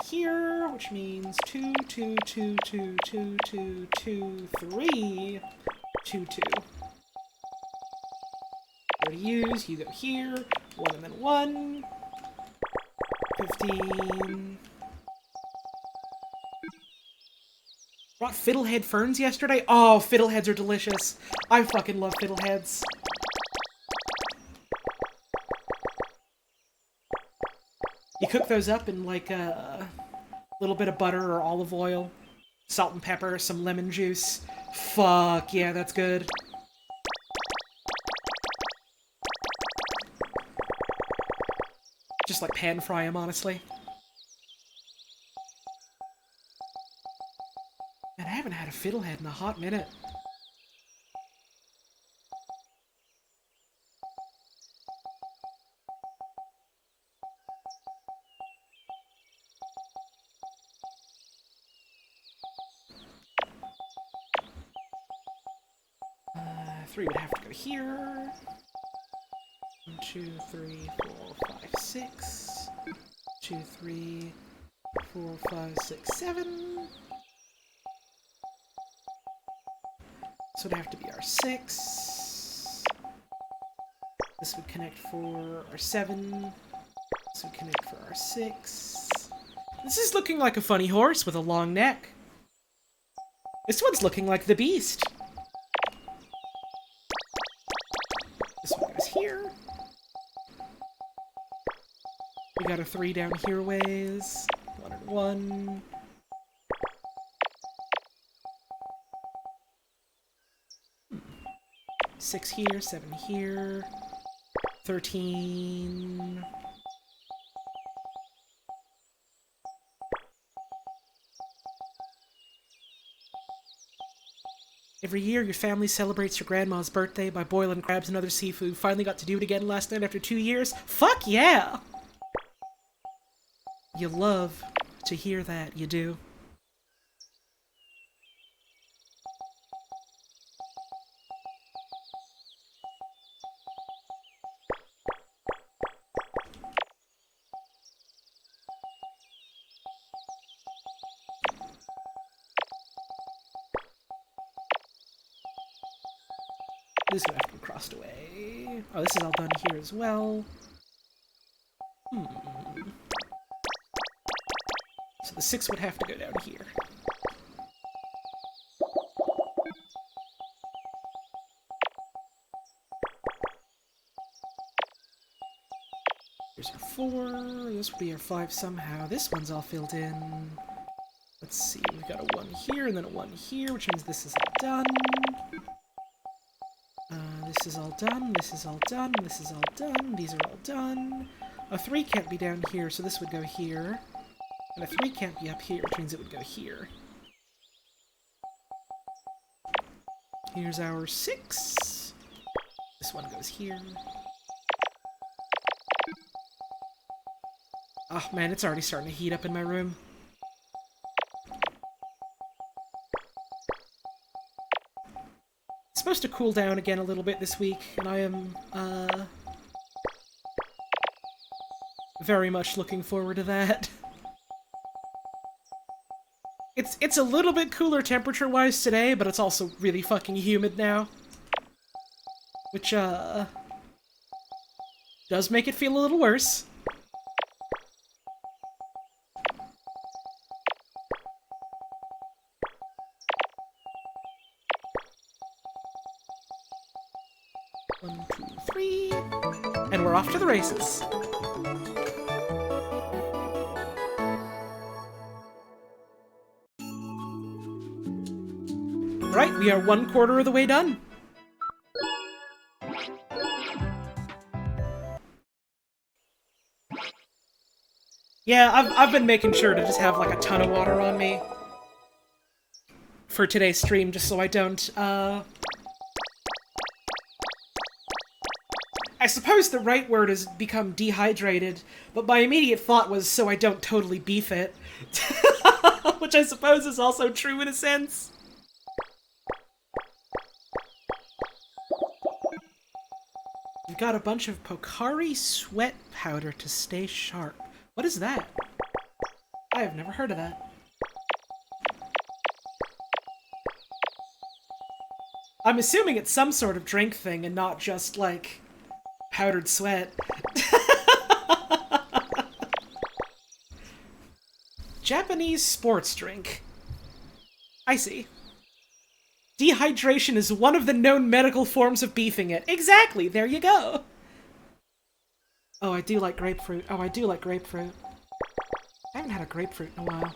Here, which means 2, 2, 2, 2, 2, 2, 2, 3, 2, 2. What to use? You go here, 1 and then 1. 15. Brought fiddlehead ferns yesterday? Oh, fiddleheads are delicious. I fucking love fiddleheads. You cook those up in like a little bit of butter or olive oil, salt and pepper, some lemon juice. Fuck yeah, that's good. Just like pan fry them, honestly. Man, I haven't had a fiddlehead in a hot minute. Three would have to go here. 1, 2, 3, 4, 5, 6. 2, 3, 4, 5, 6, 7. This would have to be R6. This would connect for R7. This would connect for R6. This is looking like a funny horse with a long neck. This one's looking like the beast. This one goes here. We got a 3 down here ways. 1 and 1. Six here, 7 here. 13. Every year, your family celebrates your grandma's birthday by boiling crabs and other seafood. Finally got to do it again last night after 2 years. Fuck yeah! You love to hear that, you do. This would have to be crossed away. Oh, this is all done here as well. So the 6 would have to go down here. Here's our 4. This would be our 5 somehow. This one's all filled in. Let's see, we've got a 1 here and then a 1 here, which means this is all done. This is all done, this is all done, this is all done, these are all done. A 3 can't be down here, so this would go here. And a 3 can't be up here, which means it would go here. Here's our 6. This one goes here. Oh man, it's already starting to heat up in my room. It's supposed to cool down again a little bit this week, and I am, very much looking forward to that. It's a little bit cooler temperature-wise today, but it's also really fucking humid now. Which, does make it feel a little worse. One, two, three, and we're off to the races. Right, we are 1/4 of the way done. Yeah, I've been making sure to just have like a ton of water on me for today's stream, just so I don't, I suppose the right word is become dehydrated, but my immediate thought was so I don't totally beef it. Which I suppose is also true in a sense. We've got a bunch of Pocari sweat powder to stay sharp. What is that? I have never heard of that. I'm assuming it's some sort of drink thing and not just, like, powdered sweat. Japanese sports drink. I see. Dehydration is one of the known medical forms of beefing it. Exactly, there you go. Oh, I do like grapefruit. Oh, I do like grapefruit. I haven't had a grapefruit in a while.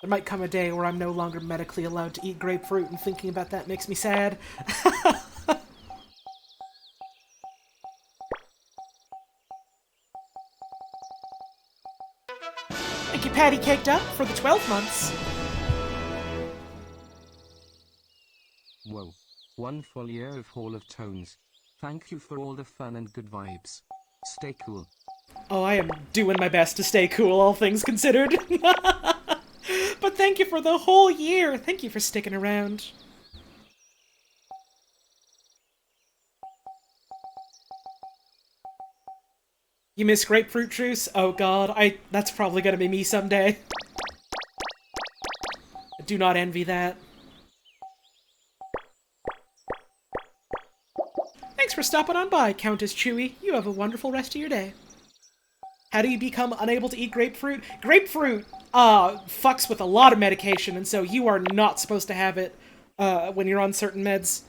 There might come a day where I'm no longer medically allowed to eat grapefruit, and thinking about that makes me sad. Thank you, Patty Caked Up, for the 12 months. Whoa. 1 full year of Hall of Tones. Thank you for all the fun and good vibes. Stay cool. Oh, I am doing my best to stay cool, all things considered. But thank you for the whole year. Thank you for sticking around. You miss grapefruit juice? Oh god, that's probably gonna be me someday. I do not envy that. Thanks for stopping on by, Countess Chewy. You have a wonderful rest of your day. How do you become unable to eat grapefruit? Grapefruit, fucks with a lot of medication, and so you are not supposed to have it, when you're on certain meds.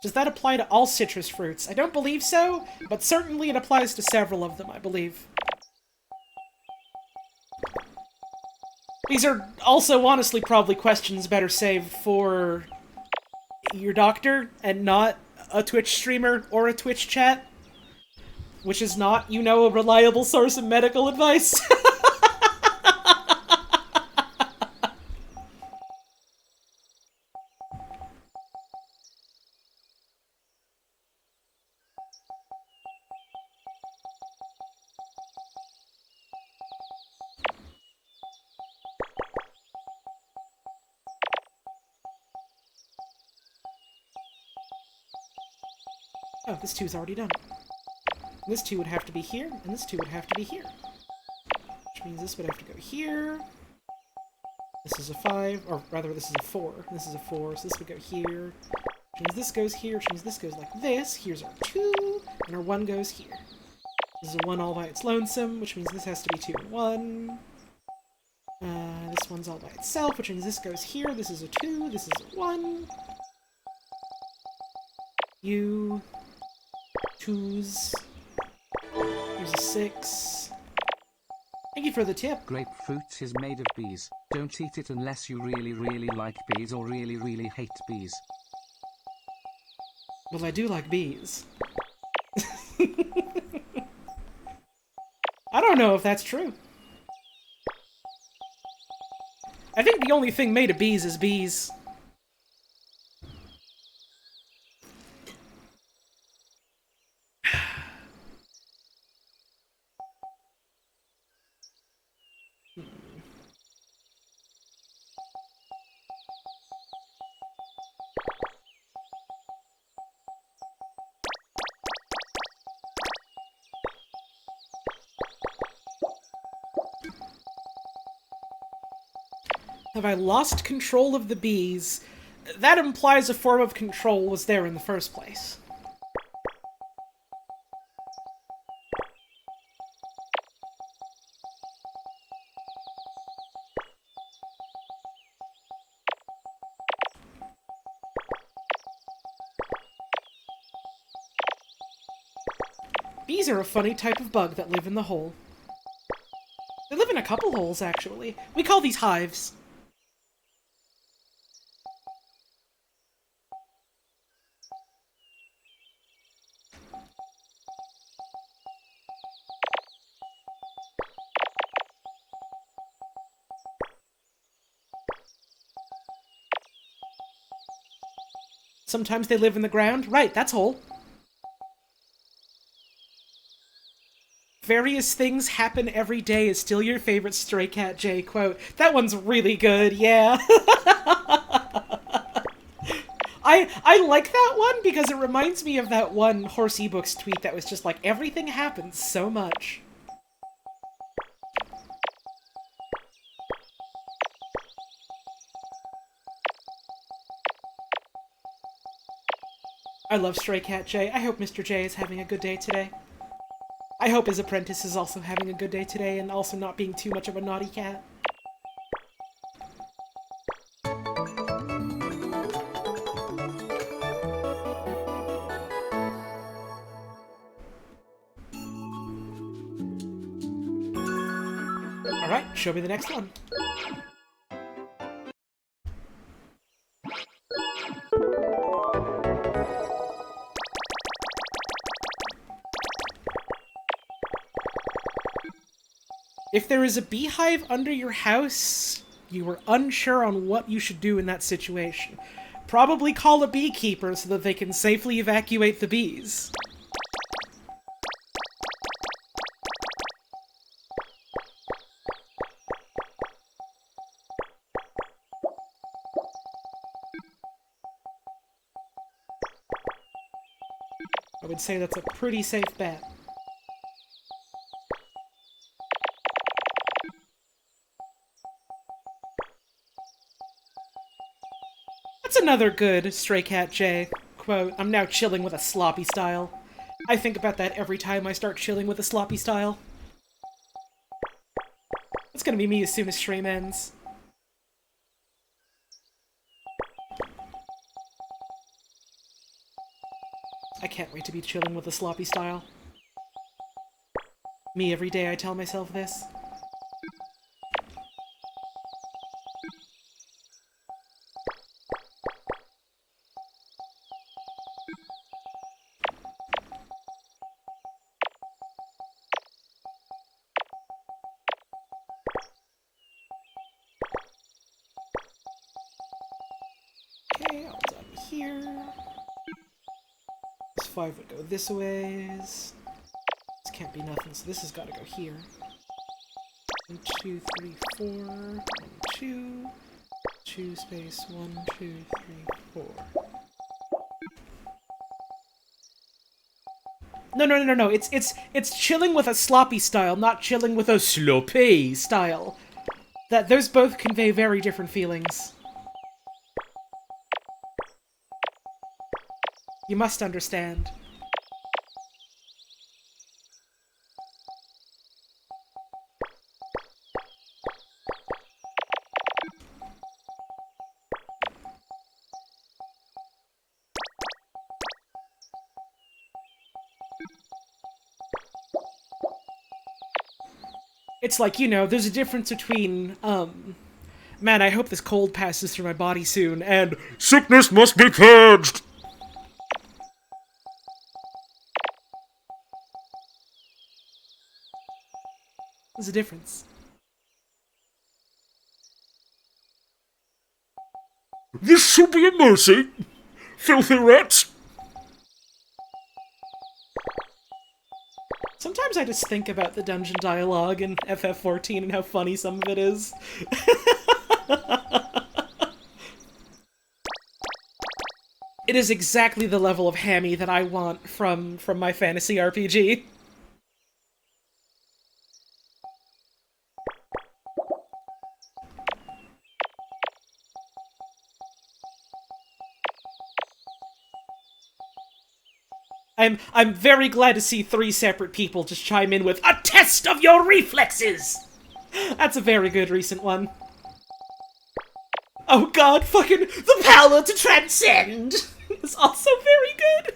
Does that apply to all citrus fruits? I don't believe so, but certainly it applies to several of them, I believe. These are also, honestly, probably questions better saved for your doctor, and not a Twitch streamer or a Twitch chat. Which is not, you know, a reliable source of medical advice. Oh, this 2's already done. This 2 would have to be here, and this 2 would have to be here. Which means this would have to go here. This is a 5, or rather this is a 4. This is a 4, so this would go here. Which means this goes here, which means this goes like this. Here's our 2, and our 1 goes here. This is a 1 all by its lonesome, which means this has to be 2 and 1. This one's all by itself, which means this goes here. This is a 2, this is a 1. You... 2s. Here's a 6. Thank you for the tip. Grapefruit is made of bees. Don't eat it unless you really, really like bees or really, really hate bees. Well, I do like bees. I don't know if that's true. I think the only thing made of bees is bees. Have I lost control of the bees? That implies a form of control was there in the first place. Bees are a funny type of bug that live in the hole. They live in a couple holes, actually. We call these hives. Sometimes they live in the ground. Right, that's hole. Various things happen every day is still your favorite Stray Cat J quote. That one's really good, yeah. I like that one because it reminds me of that one Horse eBooks tweet that was just like, everything happens so much. I love Stray Cat J. I hope Mr. J is having a good day today. I hope his apprentice is also having a good day today and also not being too much of a naughty cat. Alright, show me the next one. If there is a beehive under your house, you are unsure on what you should do in that situation. Probably call a beekeeper so that they can safely evacuate the bees. I would say that's a pretty safe bet. That's another good Stray Cat J quote. I'm now chilling with a sloppy style. I think about that every time I start chilling with a sloppy style. It's gonna be me as soon as stream ends. I can't wait to be chilling with a sloppy style. Me every day I tell myself this. Okay, all done here. This 5 would go this ways. This can't be nothing, so this has got to go here. 1, 2, 3, 4. 1, 2. 2 space 1, 2, 3, 4. No. It's chilling with a sloppy style, not chilling with a sloppy style. Those both convey very different feelings. You must understand. It's like, you know, there's a difference between, man, I hope this cold passes through my body soon, and sickness must be purged! There's a difference. This shall be a mercy, filthy rats! Sometimes I just think about the dungeon dialogue in FF14 and how funny some of it is. It is exactly the level of hammy that I want from my fantasy RPG. I'm very glad to see 3 separate people just chime in with a test of your reflexes! That's a very good recent one. Oh god, fucking the power to transcend is also very good.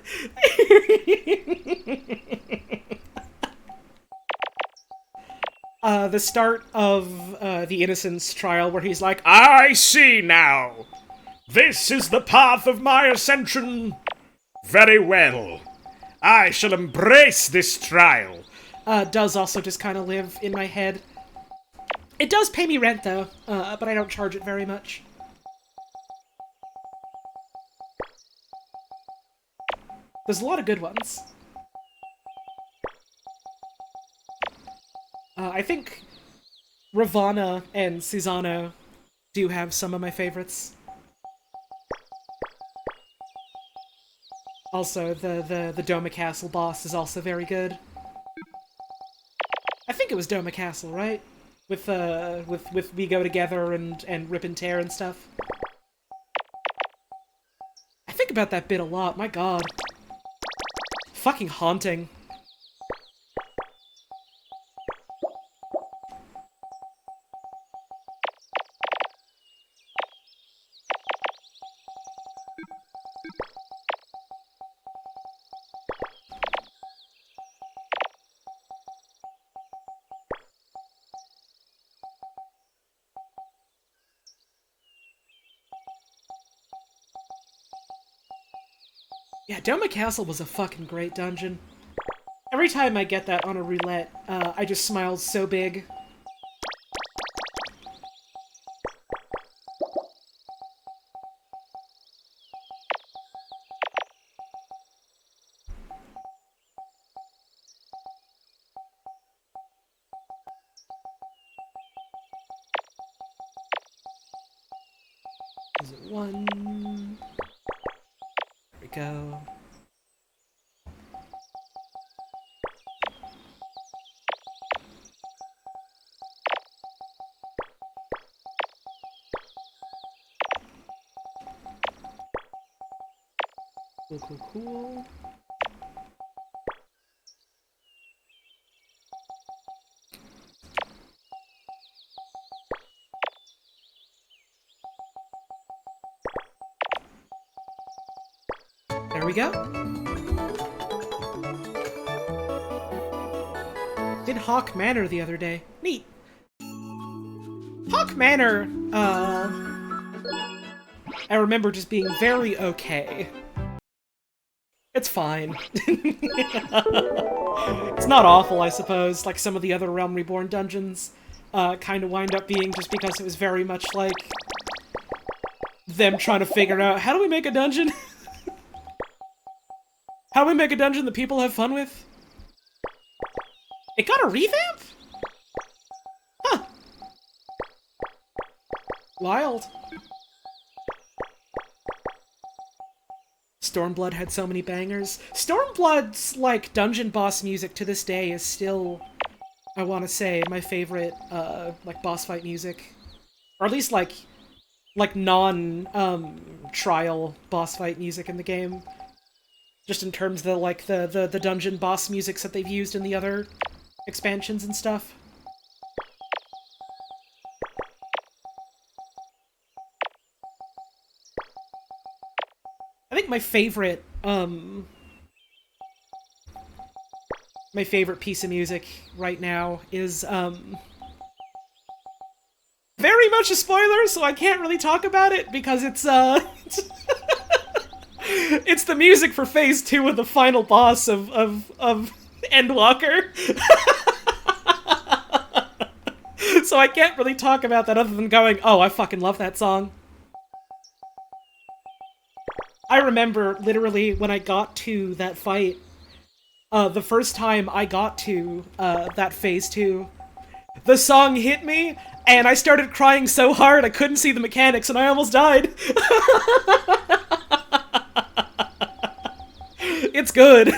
The start of the Innocence trial where he's like, I see now! This is the path of my ascension! Very well. I shall embrace this trial. Does also just kind of live in my head. It does pay me rent, though, but I don't charge it very much. There's a lot of good ones. I think Ravana and Susano do have some of my favorites. Also, the Doma Castle boss is also very good. I think it was Doma Castle, right? With we go together and rip and tear and stuff. I think about that bit a lot, my god. Fucking haunting. Yeah, Doma Castle was a fucking great dungeon. Every time I get that on a roulette, I just smile so big. Is it one? There we go. Cool, cool, cool. There we go. Did Hawk Manor the other day. Neat. Hawk Manor, I remember just being very okay. It's fine. It's not awful, I suppose, like some of the other Realm Reborn dungeons kind of wind up being, just because it was very much like them trying to figure out, how do we make a dungeon? How do we make a dungeon that people have fun with? It got a revamp? Huh. Wild. Stormblood had so many bangers. Stormblood's, like, dungeon boss music to this day is still, I want to say, my favorite, like, boss fight music. Or at least, like non-trial boss fight music in the game. Just in terms of, the dungeon boss musics that they've used in the other expansions and stuff. I think my favorite piece of music right now is, very much a spoiler, so I can't really talk about it, because it's it's the music for Phase 2 of the final boss of Endwalker. So I can't really talk about that other than going, oh, I fucking love that song. I remember, literally, when I got to that fight, the first time I got to, that Phase 2, the song hit me, and I started crying so hard I couldn't see the mechanics, and I almost died. It's good.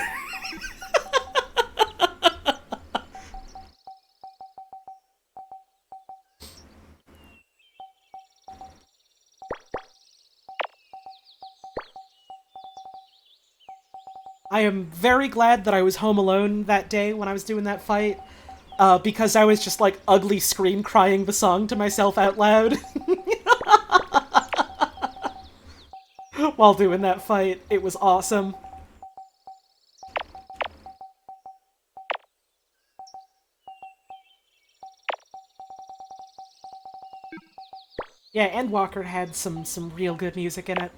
I am very glad that I was home alone that day when I was doing that fight, because I was just, like, ugly scream crying the song to myself out loud. While doing that fight. It was awesome. Yeah, Endwalker had some real good music in it.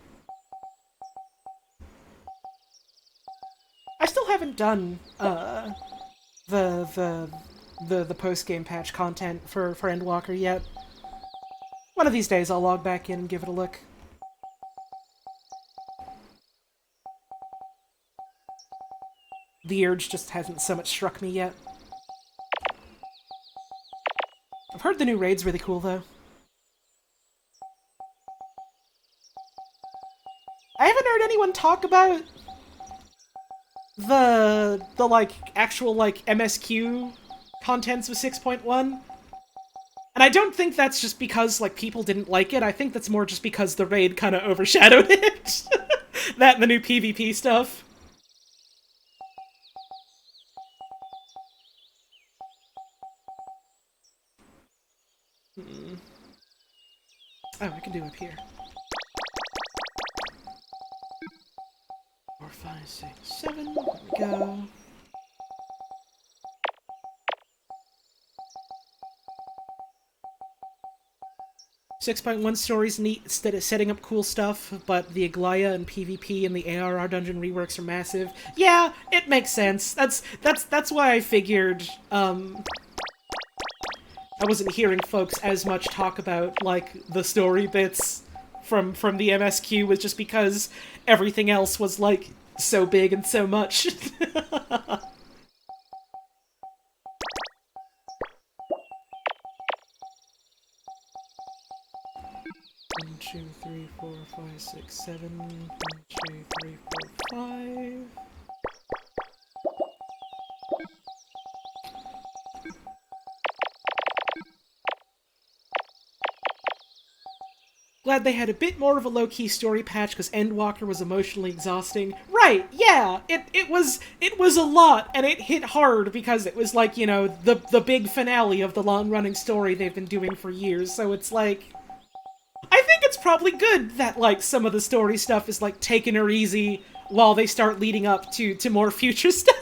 I still haven't done the post-game patch content for Endwalker yet. One of these days I'll log back in and give it a look. The urge just hasn't so much struck me yet. I've heard the new raid's really cool, though. I haven't heard anyone talk about the like actual like MSQ contents of 6.1. And I don't think that's just because like people didn't like it. I think that's more just because the raid kind of overshadowed it. That and the new PvP stuff. Oh, I can do up here. 4, 5, 6, 7. There we go. .1 story's neat instead of setting up cool stuff, but the Aglaya and PvP and the ARR dungeon reworks are massive. Yeah, it makes sense. That's why I figured I wasn't hearing folks as much talk about like the story bits from the MSQ was just because everything else was like so big and so much. 1, 2, 3, 4, 5, 6, 7. 1, 2, 3, 4, 5. Glad they had a bit more of a low-key story patch because Endwalker was emotionally exhausting. Right, yeah, it was a lot, and it hit hard because it was like, you know, the big finale of the long-running story they've been doing for years, so it's like... I think it's probably good that, like, some of the story stuff is, like, taking her easy while they start leading up to more future stuff.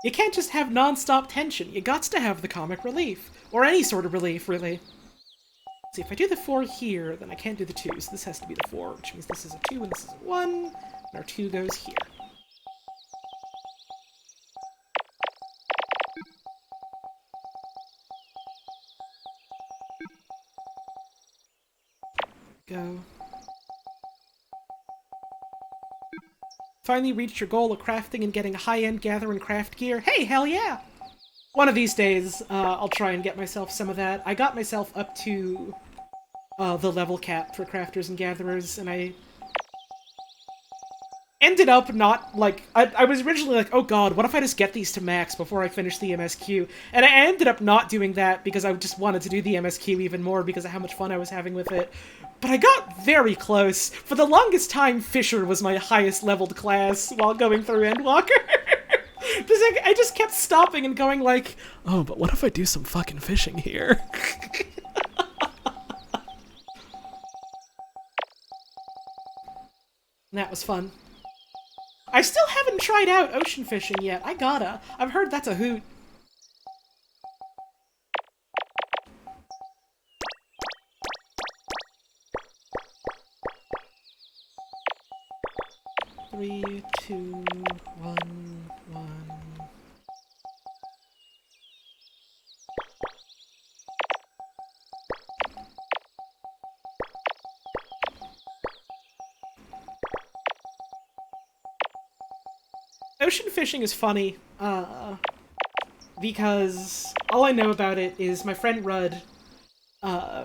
You can't just have non-stop tension. You gots to have the comic relief. Or any sort of relief, really. See, if I do the 4 here, then I can't do the 2, so this has to be the 4, which means this is a 2 and this is a 1, and our 2 goes here. Go. Finally reached your goal of crafting and getting high-end gather and craft gear. Hey, hell yeah! One of these days, I'll try and get myself some of that. I got myself up to the level cap for crafters and gatherers, and I ended up not, like... I was originally like, oh god, what if I just get these to max before I finish the MSQ? And I ended up not doing that because I just wanted to do the MSQ even more because of how much fun I was having with it. But I got very close. For the longest time, Fisher was my highest leveled class while going through Endwalker. I just kept stopping and going like, oh, but what if I do some fucking fishing here? And that was fun. I still haven't tried out ocean fishing yet. I gotta. I've heard that's a hoot. Three, 2, 1, 1. Ocean fishing is funny, because all I know about it is my friend Rudd,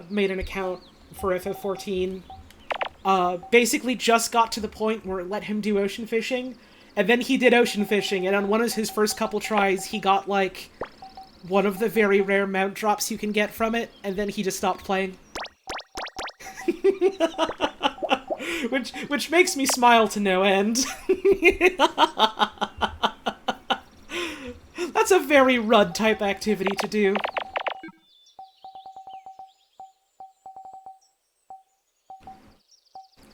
made an account for FF14, basically just got to the point where it let him do ocean fishing, and then he did ocean fishing, and on one of his first couple tries, he got, like, one of the very rare mount drops you can get from it, and then he just stopped playing. Which makes me smile to no end. That's a very Rudd-type activity to do.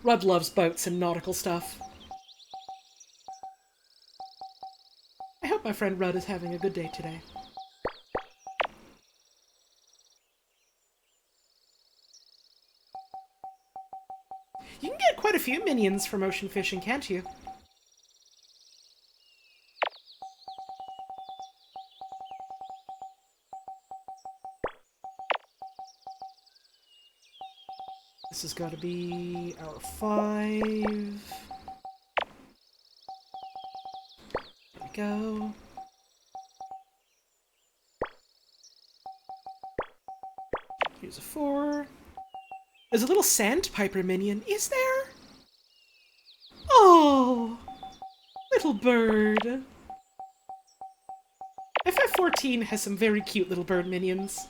Rudd loves boats and nautical stuff. I hope my friend Rudd is having a good day today. You can get quite a few minions from ocean fishing, can't you? This has got to be our 5. There we go. Here's a 4. There's a little sandpiper minion. Is there? Oh! Little bird. FF14 has some very cute little bird minions.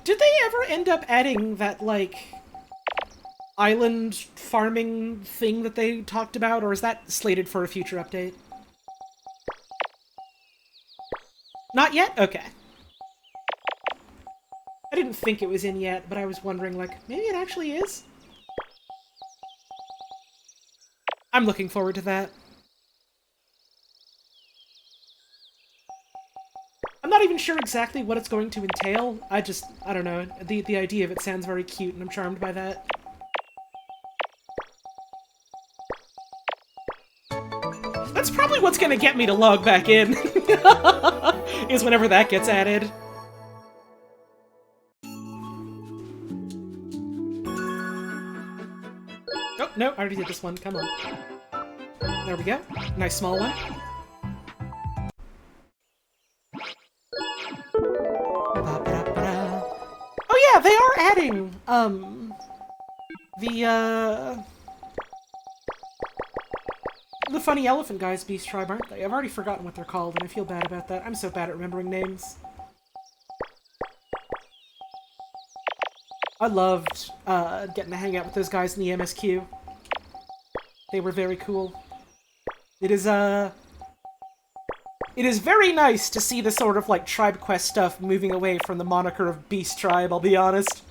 Did they ever end up adding that, like, island farming thing that they talked about, or is that slated for a future update? Not yet? Okay. I didn't think it was in yet, but I was wondering, like, maybe it actually is? I'm looking forward to that. I'm not even sure exactly what it's going to entail. I don't know. The idea of it sounds very cute, and I'm charmed by that. That's probably what's gonna get me to log back in, is whenever that gets added. Oh, no, I already did this one. Come on. There we go. Nice small one. Oh yeah, they are adding, the funny elephant guys, Beast Tribe, aren't they? I've already forgotten what they're called, and I feel bad about that. I'm so bad at remembering names. I loved, getting to hang out with those guys in the MSQ. They were very cool. It is very nice to see the sort of, like, Tribe Quest stuff moving away from the moniker of Beast Tribe, I'll be honest.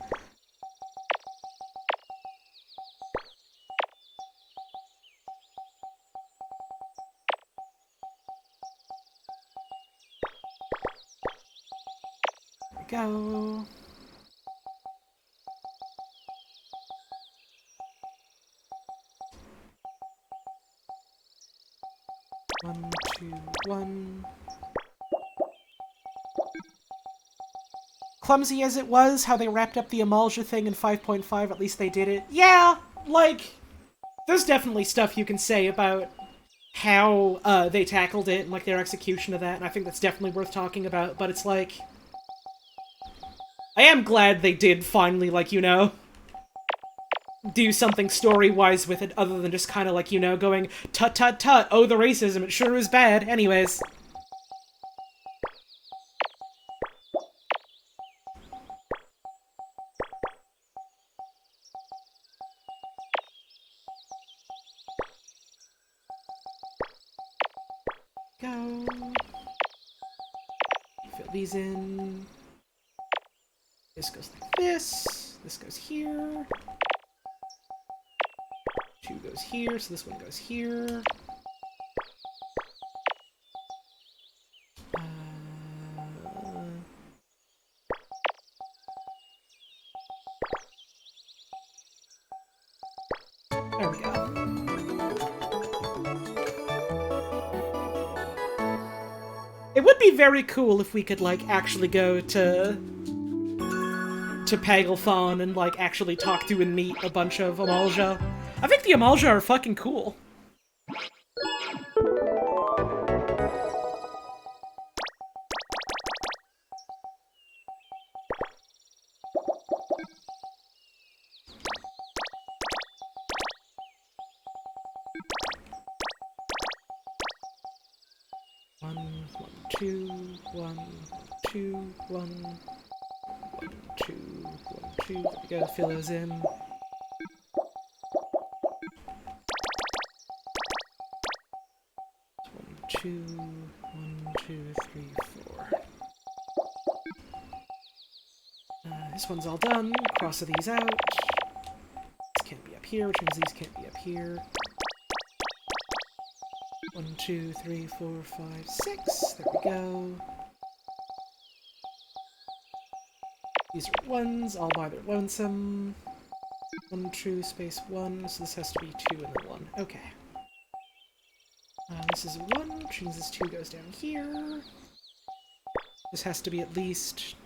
There we go. One, two, one. Clumsy as it was, how they wrapped up the Amalja thing in 5.5, at least they did it. Yeah, like, there's definitely stuff you can say about how they tackled it and, like, their execution of that, and I think that's definitely worth talking about, but it's like, I am glad they did finally, like, you know, do something story-wise with it, other than just kind of, like, you know, going, tut-tut-tut, oh, the racism, it sure is bad. Anyways. Go. Fill these in. This goes like this. This goes here. 2 goes here, so this one goes here. There we go. It would be very cool if we could, like, actually go to Pagelthon and, like, actually talk to and meet a bunch of Amalja. I think the Amalja are fucking cool. One, 2, 1, 2, 1, 1, 2, 1, 2. There we go, fill those in. 2, 1, 2, 3, 4. This one's all done. Cross these out. This can't be up here, which means these can't be up here. 1, 2, 3, 4, 5, 6. There we go. These are ones, all by their lonesome. 1, 2, space 1, so this has to be 2 and then 1. Okay. This is 1, which means this 2 goes down here. This has to be at least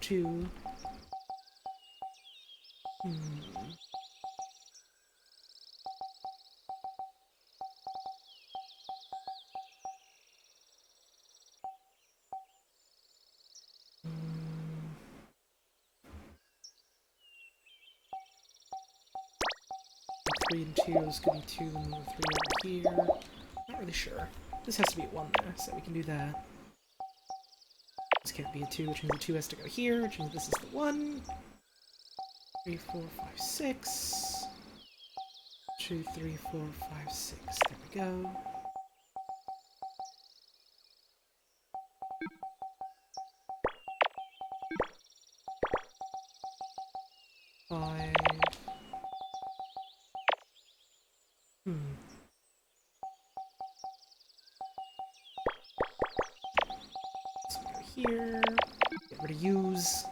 2. 3 and 2. This could be 2 and 3 over here. Not really sure. This has to be a 1 there, so we can do that. This can't be a 2, which means the 2 has to go here, which means this is the 1. 3, 4, 5, 6. 2, 3, 4, 5, 6. There we go. Five. So we go here. Get rid of use.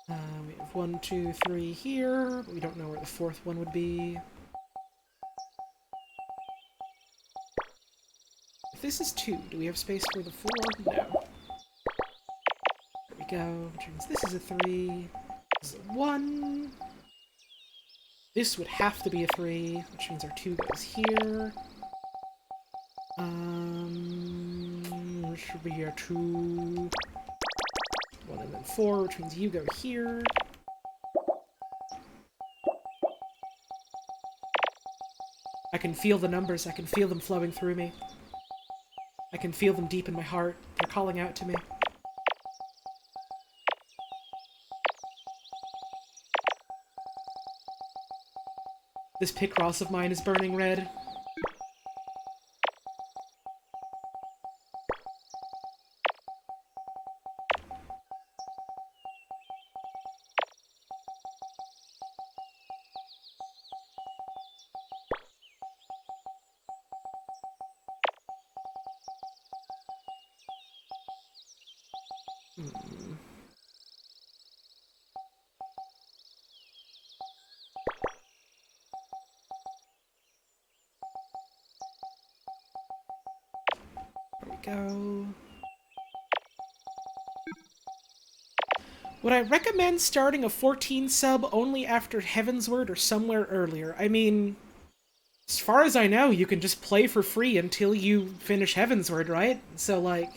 We have 1, 2, 3 here, but we don't know where the 4th one would be. If this is 2, do we have space for the 4? No. There we go, which means this is a 3. This is a 1. This would have to be a 3, which means our 2 goes here. Should be our 2. 1 and then 4, which means you go here. I can feel the numbers, I can feel them flowing through me. I can feel them deep in my heart. They're calling out to me. This Picross of mine is burning red. Go. Would I recommend starting a 14 sub only after Heavensward or somewhere earlier? I mean, as far as I know, you can just play for free until you finish Heavensward, right? So, like,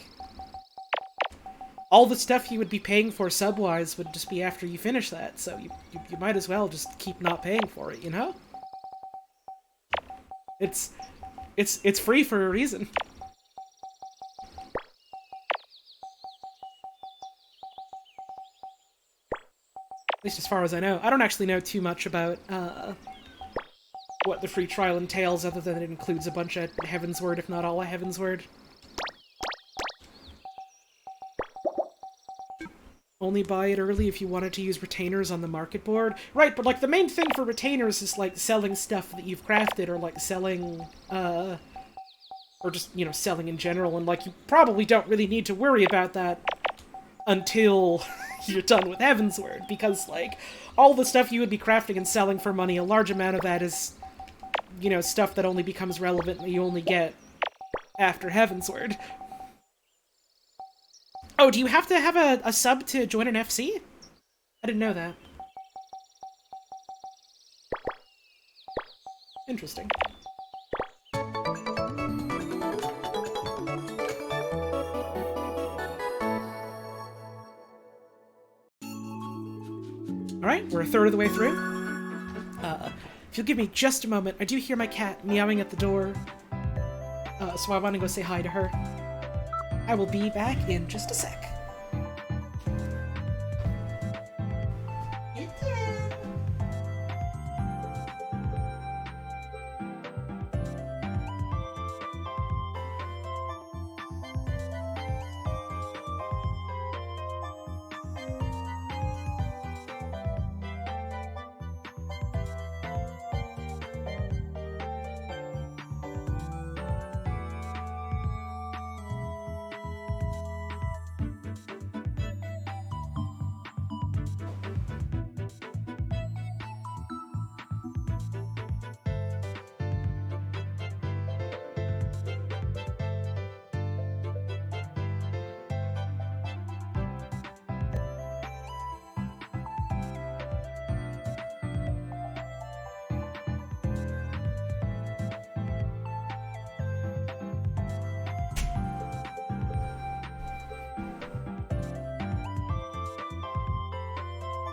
all the stuff you would be paying for sub-wise would just be after you finish that, so you might as well just keep not paying for it, you know? It's free for a reason. At least as far as I know. I don't actually know too much about what the free trial entails, other than it includes a bunch of Heavensward, if not all of Heavensward. Only buy it early if you wanted to use retainers on the market board. Right, but like the main thing for retainers is like selling stuff that you've crafted, or like selling, or just, you know, selling in general, and like you probably don't really need to worry about that until you're done with Heavensward, because, like, all the stuff you would be crafting and selling for money, a large amount of that is, you know, stuff that only becomes relevant that you only get after Heavensward. Oh, do you have to have a sub to join an FC? I didn't know that. Interesting. Alright, we're a third of the way through. If you'll give me just a moment, I do hear my cat meowing at the door. So I want to go say hi to her. I will be back in just a sec.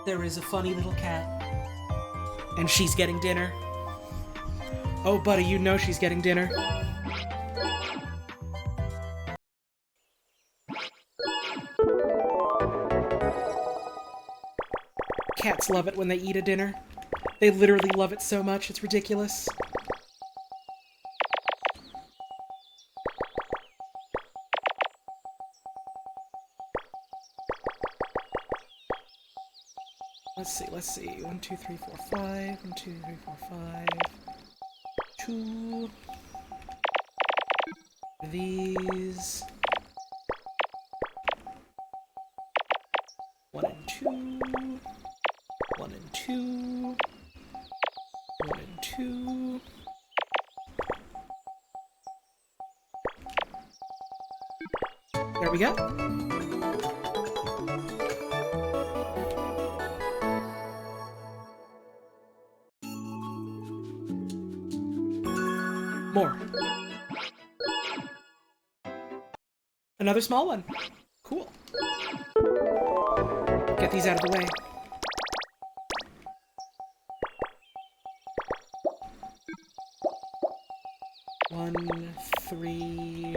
There is a funny little cat. And she's getting dinner. Oh, buddy, you know she's getting dinner. Cats love it when they eat a dinner. They literally love it so much, it's ridiculous. Let's see. 1, 2, 3, 4, 5. 1, 2, 3, 4, 5. 2. These. 1 and 2. 1 and 2. 1 and 2. There we go. More. Another small one. Cool. Get these out of the way. One, three,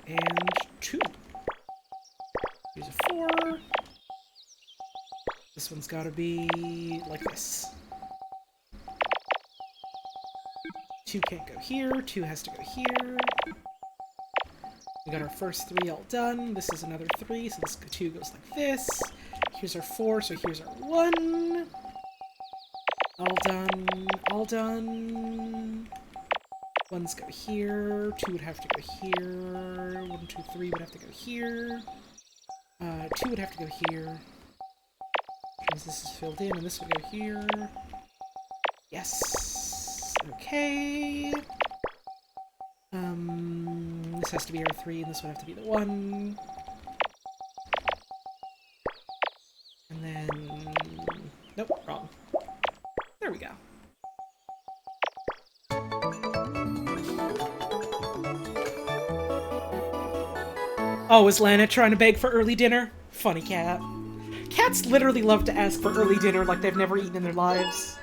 and 2. Here's a 4. This one's gotta be like this. 2 can't go here, 2 has to go here. We got our first 3 all done. This is another 3, so this 2 goes like this. Here's our 4, so here's our 1. All done, all done. 1s go here, 2 would have to go here, 1, 2, 3 would have to go here. 2 would have to go here. Because this is filled in, and this would go here. Yes. Okay. This has to be our 3, and this would have to be the 1. And then... Nope, wrong. There we go. Oh, is Lana trying to beg for early dinner? Funny cat. Cats literally love to ask for early dinner like they've never eaten in their lives.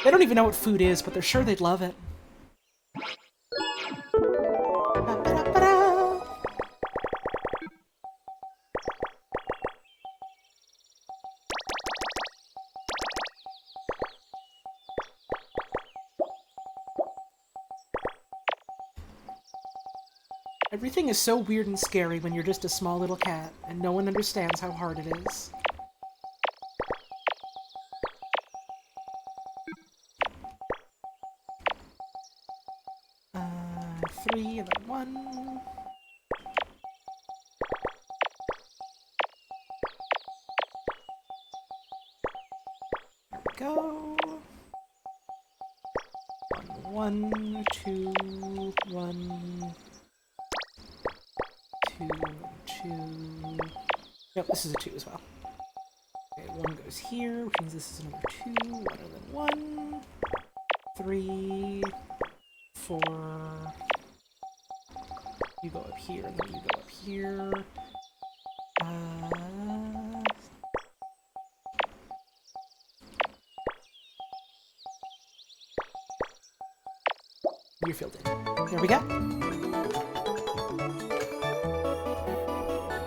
They don't even know what food is, but they're sure they'd love it. Everything is so weird and scary when you're just a small little cat, and no one understands how hard it is. Three and then 1. There we go. 1, 2, 1. 2, 2. Yep, this is a 2 as well. Okay, 1 goes here, which means this is another 2. 1 and then 1. 3, 4. You go up here, and then you go up here. You're filled in. There we go.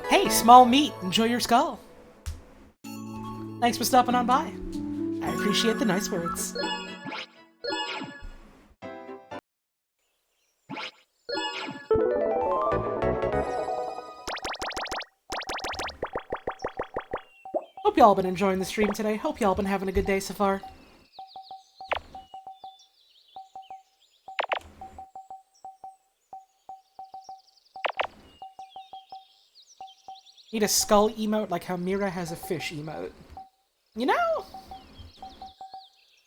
Hey, small meat, enjoy your skull. Thanks for stopping on by. I appreciate the nice words. Hope y'all been enjoying the stream today. Hope y'all been having a good day so far. Need a skull emote like how Mira has a fish emote. You know?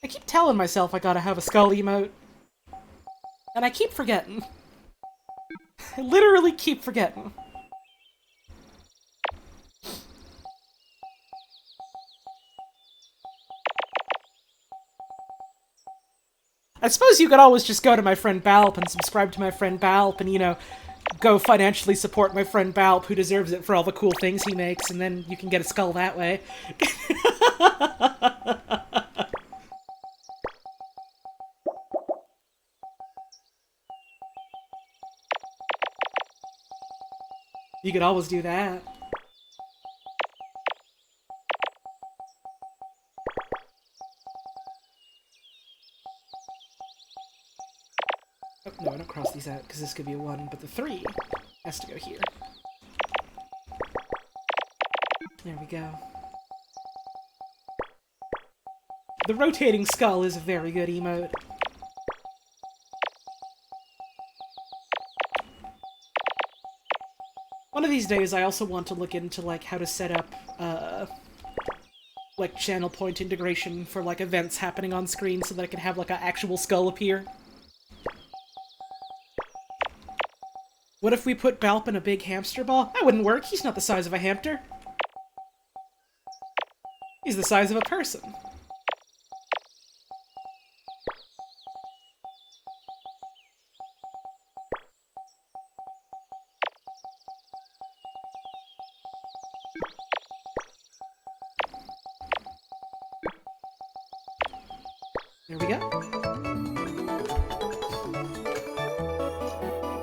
I keep telling myself I gotta have a skull emote. And I keep forgetting. I literally keep forgetting. I suppose you could always just go to my friend Balp and subscribe to my friend Balp and, you know, go financially support my friend Balp, who deserves it for all the cool things he makes, and then you can get a skull that way. You could always do that. Oh, no, I don't cross these out, because this could be a 1, but the 3 has to go here. There we go. The rotating skull is a very good emote. One of these days, I also want to look into, like, how to set up, like, channel point integration for, like, events happening on screen so that I can have, like, an actual skull appear. What if we put Balp in a big hamster ball? That wouldn't work. He's not the size of a hamster. He's the size of a person. There we go.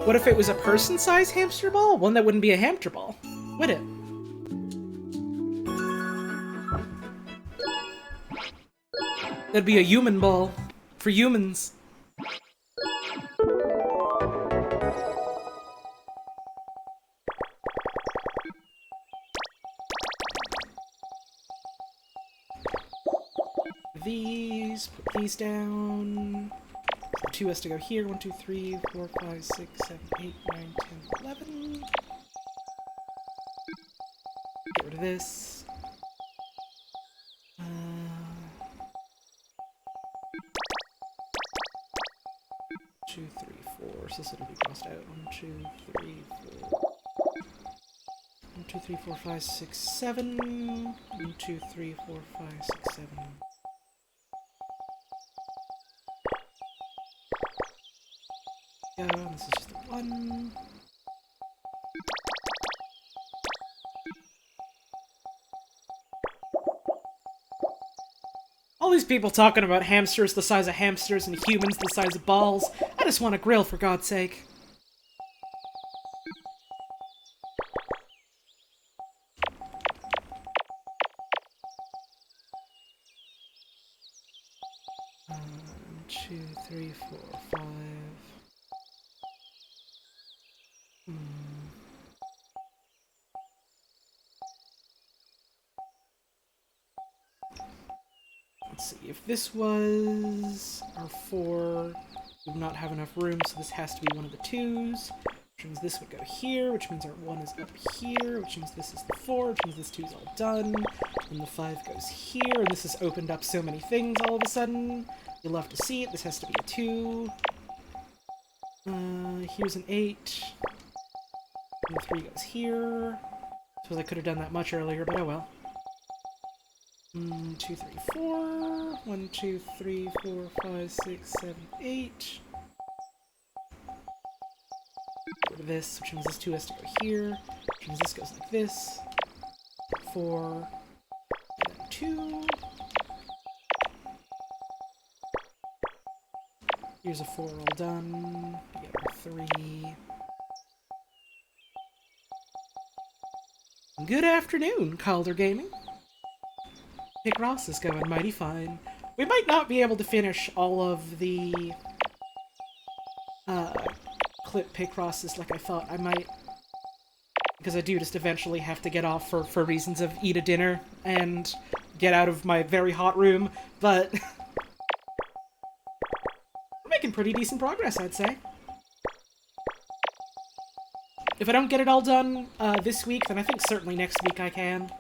What if it was a person-sized hamster ball? One that wouldn't be a hamster ball, would it? That'd be a human ball. For humans. Put these down. So 2 has to go here. 1, 2, 3, 4, 5, 6, 7, 8, 9, 10, 11. Get rid of this. 2, 3, 4. So this will be crossed out. 1, 2, 3, 4. 1, 2, 3, 4, 5, 6, 7. 1, 2, 3, 4, 5, 6, 7. This is just the 1. All these people talking about hamsters the size of hamsters and humans the size of balls. I just want a grill, for God's sake. Two, 3, 4, 5. Let's see, if this was our 4, we would not have enough room, so this has to be one of the 2s, which means this would go here, which means our 1 is up here, which means this is the 4, which means this 2 is all done, and the 5 goes here, and this has opened up so many things all of a sudden. You'll love to see it. This has to be a 2. Here's an 8. And the 3 goes here. Suppose I could have done that much earlier, but oh well. 2, 3, 4. 1, 2, 3, 4, 5, 6, 7, 8. Get rid of this, which means this 2 has to go here. Which means this goes like this. 4. And then 2. Here's a 4 all done. We get our 3. Good afternoon, Calder Gaming. Picross is going mighty fine. We might not be able to finish all of the clip Picrosses like I thought I might. Because I do just eventually have to get off for reasons of eat a dinner and get out of my very hot room, but we're making pretty decent progress, I'd say. If I don't get it all done this week, then I think certainly next week I can.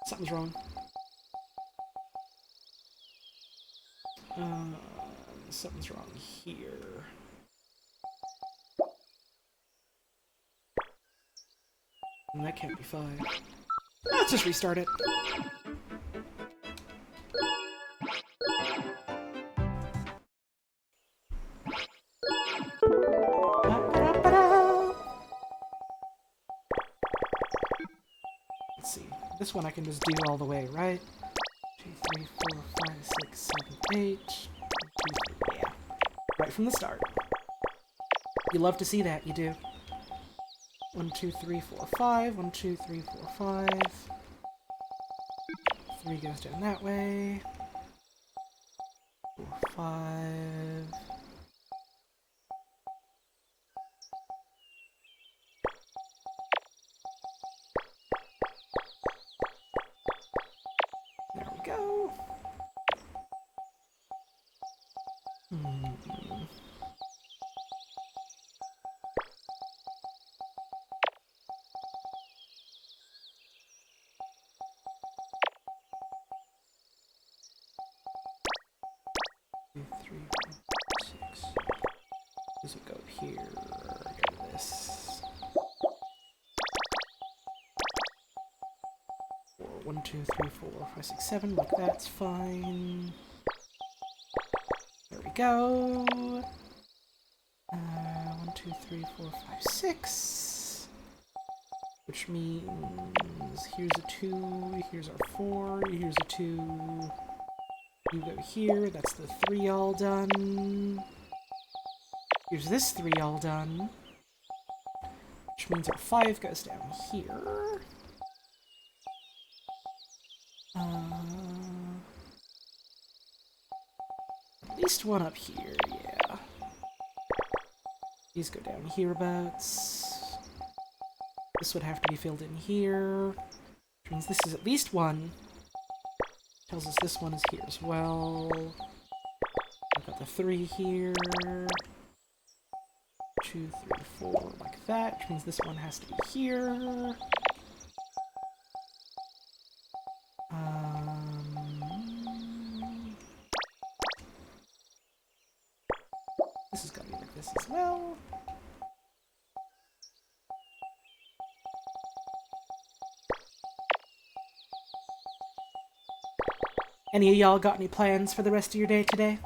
Something's wrong. Something's wrong here. And that can't be 5. Let's just restart it. This one I can just do all the way, right? 2, 3, 4, 5, 6, 7, 8. 1, 2, 3. Yeah. Right from the start. You love to see that, you do. 1, 2, 3, 4, 5. 1, 2, 3, 4, 5. 3 goes down that way. 4, 5. There we go. Two, 3, 4, 6. Does it go here? Go this. 4, 1, 2, 3, 4, 5, 6, 7. Like that's fine. There we go. 1, 2, 3, 4, 5, 6. Which means here's a 2, here's our 4, here's a 2. You go here, that's the 3 all done. Here's this 3 all done. Which means our 5 goes down here. At least one up here, yeah. These go down hereabouts. This would have to be filled in here. Which means this is at least one. Tells us this one is here as well. I've got the 3 here. 2, 3, 4, like that. Which means this one has to be here. This is gonna be like this as well. Any of y'all got any plans for the rest of your day today?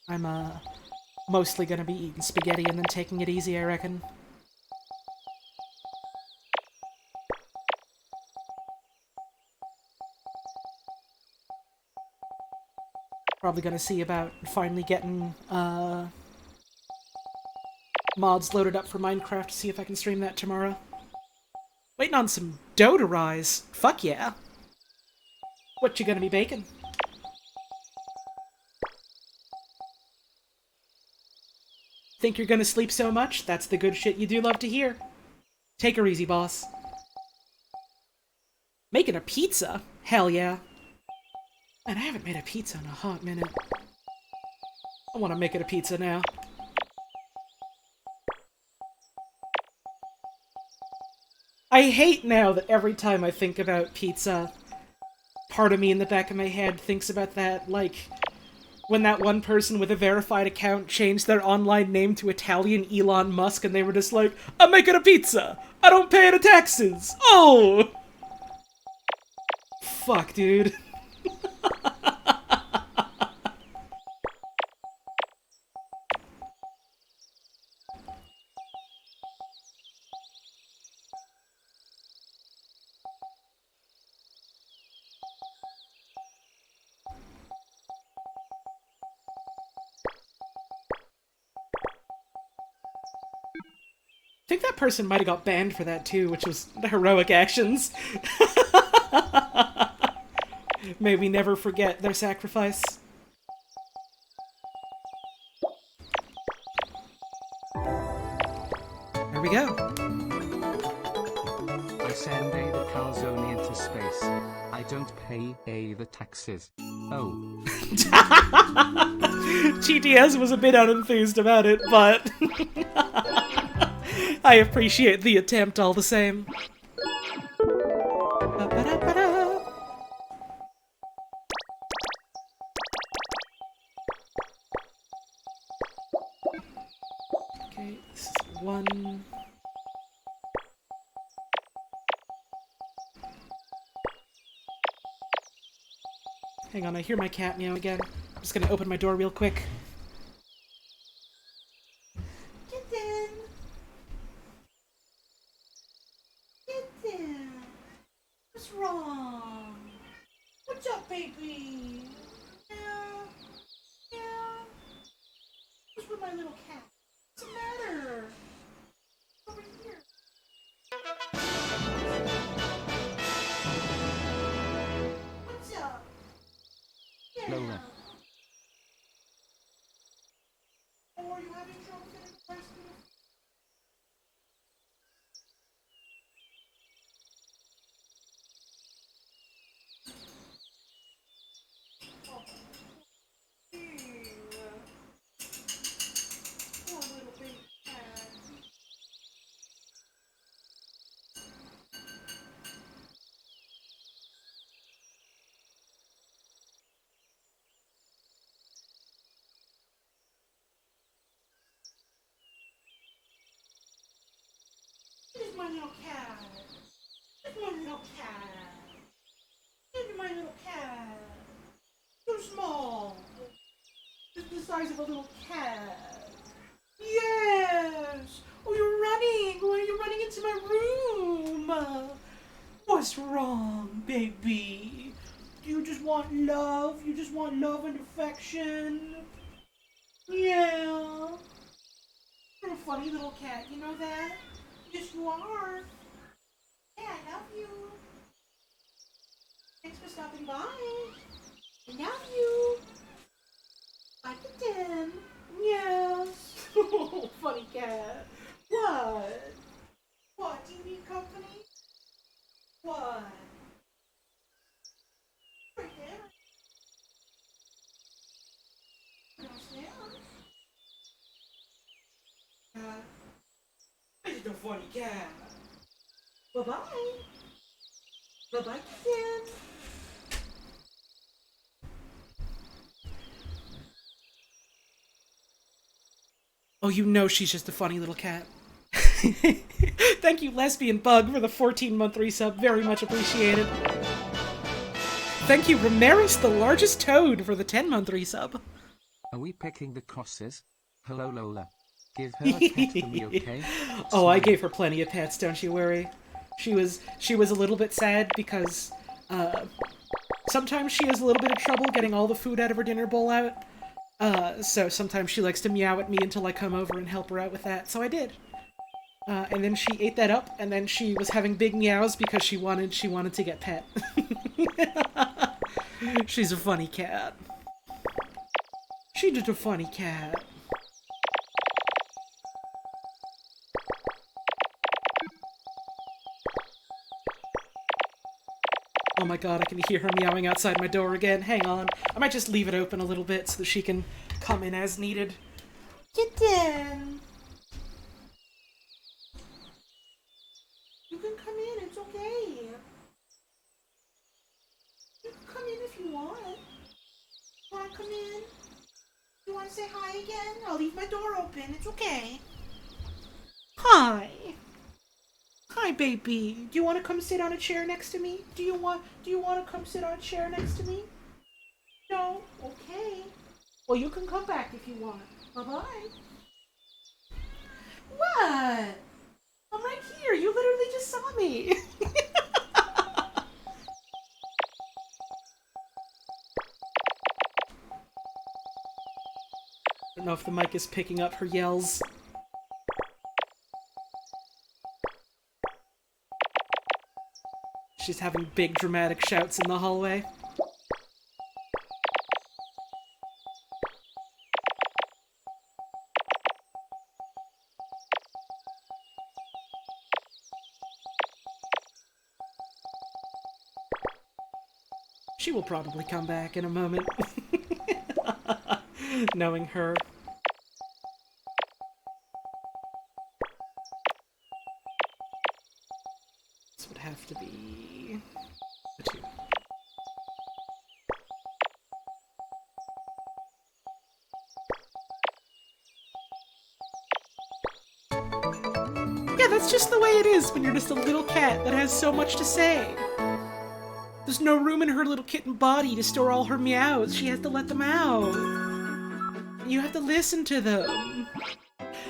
I'm, mostly gonna be eating spaghetti and then taking it easy, I reckon. Probably gonna see about finally getting, mods loaded up for Minecraft to see if I can stream that tomorrow. Waiting on some dough to rise. Fuck yeah. What you gonna be baking? Think you're gonna sleep so much? That's the good shit you do love to hear. Take her easy, boss. Making a pizza? Hell yeah. Man, I haven't made a pizza in a hot minute. I want to make it a pizza now. I hate now that every time I think about pizza, part of me in the back of my head thinks about that, like, when that one person with a verified account changed their online name to Italian Elon Musk and they were just like, I'm making a pizza! I don't pay any taxes! Oh! Fuck, dude. I think that person might have got banned for that too, which was the heroic actions. May we never forget their sacrifice. There we go. I send the calzone into space. I don't pay the taxes. Oh. GTS was a bit unenthused about it, but I appreciate the attempt all the same. Ba-ba-da-ba-da. Okay, this is one. Hang on, I hear my cat meow again. I'm just gonna open my door real quick. Kitten! my little cat. What's the matter? Over here. What's up? Yeah. Lola. Oh, are you having trouble getting the rest of it? Poor little baby cat. Here's my little cat. Here's my little cat. Here's my little cat. So small. Just the size of a little cat. Yes! Oh, you're running! Why are you running into my room? What's wrong, baby? Do you just want love? You just want love and affection? Yeah. You're a funny little cat, you know that? Yes, you are. Yeah, I love you. Thanks for stopping by. I love you. Bye, Kitten. Yes. Oh, funny cat. What? What? Do you need company? What? Right there. Downstairs. This is a funny cat. Bye-bye. Bye-bye, Kitten. Oh, you know she's just a funny little cat. Thank you, Lesbian Bug, for the 14-month resub. Very much appreciated. Thank you, Ramirez, the largest toad, for the 10-month resub. Are we picking the crosses? Hello, Lola. Give her a pet for me, okay? Oh, I gave her plenty of pets, don't you worry. She was a little bit sad because sometimes she has a little bit of trouble getting all the food out of her dinner bowl out. So sometimes she likes to meow at me until I come over and help her out with that. So I did. And then she ate that up, and then she was having big meows because she wanted to get pet. She's a funny cat. She's just a funny cat. Oh my god, I can hear her meowing outside my door again. Hang on. I might just leave it open a little bit so that she can come in as needed. Kitten! You can come in, it's okay. You can come in if you want. You wanna come in? You wanna say hi again? I'll leave my door open, it's okay. Hi! Hi, baby. Do you want to come sit on a chair next to me? Do you want to come sit on a chair next to me? No? Okay. Well, you can come back if you want. Bye-bye. What? I'm right here. You literally just saw me. I don't know if the mic is picking up her yells. She's having big dramatic shouts in the hallway. She will probably come back in a moment. Knowing her. This would have to be a 2. Yeah, that's just the way it is when you're just a little cat that has so much to say. There's no room in her little kitten body to store all her meows. She has to let them out. And you have to listen to them.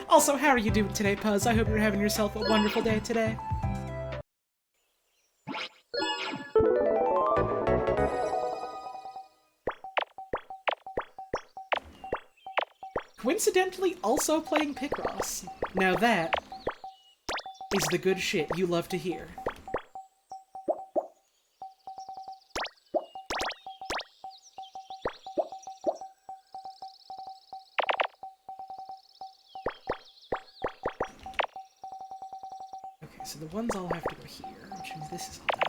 Also, how are you doing today, Puzz? I hope you're having yourself a wonderful day today. Coincidentally, also playing Picross. Now that is the good shit you love to hear. Okay, so the ones all have to go here, which means this is all done.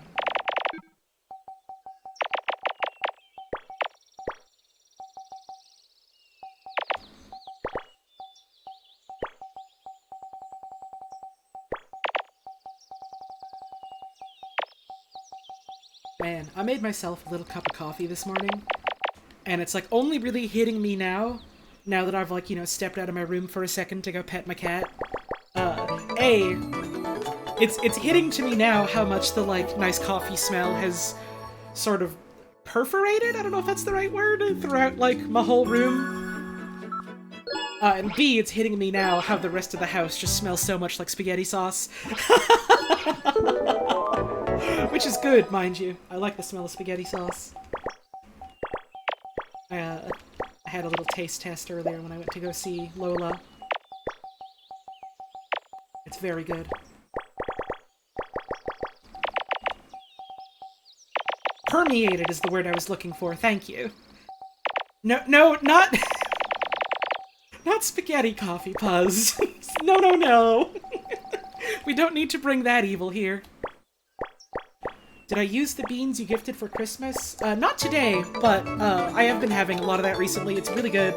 Man, I made myself a little cup of coffee this morning, and it's like only really hitting me now that I've like, you know, stepped out of my room for a second to go pet my cat. It's hitting to me now how much the like nice coffee smell has sort of perforated, I don't know if that's the right word, throughout like my whole room. And B, it's hitting me now how the rest of the house just smells so much like spaghetti sauce. Which is good, mind you. I like the smell of spaghetti sauce. I had a little taste test earlier when I went to go see Lola. It's very good. Permeated is the word I was looking for, thank you. No, not... not spaghetti coffee, Puzz. No. We don't need to bring that evil here. Did I use the beans you gifted for Christmas? Not today, but I have been having a lot of that recently. It's really good.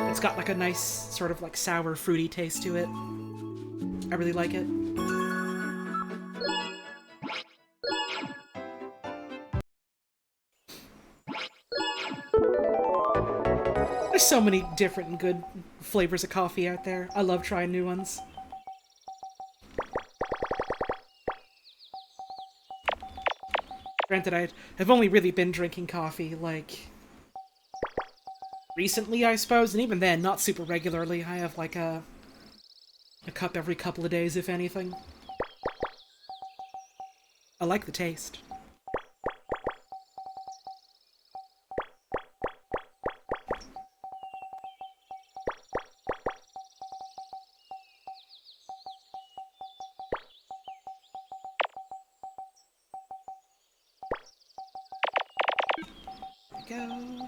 It's got like a nice sort of like sour, fruity taste to it. I really like it. There's so many different and good flavors of coffee out there. I love trying new ones. Granted, I've only really been drinking coffee, like, recently, I suppose, and even then, not super regularly. I have, like, a cup every couple of days, if anything. I like the taste. Go.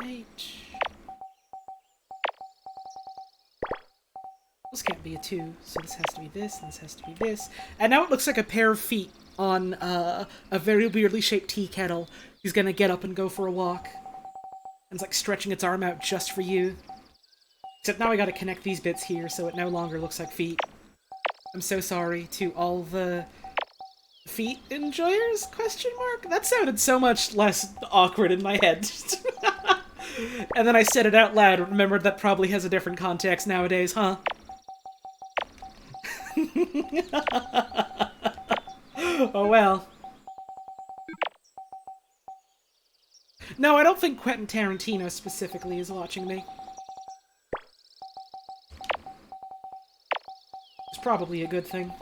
H. This can't be a 2, so this has to be this, and this has to be this. And now it looks like a pair of feet on a very weirdly shaped tea kettle. He's gonna get up and go for a walk. And it's like stretching its arm out just for you. Except now I gotta connect these bits here so it no longer looks like feet. I'm so sorry to all the feet enjoyers, question mark? That sounded so much less awkward in my head. And then I said it out loud and remembered that probably has a different context nowadays, huh? Oh well. No, I don't think Quentin Tarantino specifically is watching me. Probably a good thing.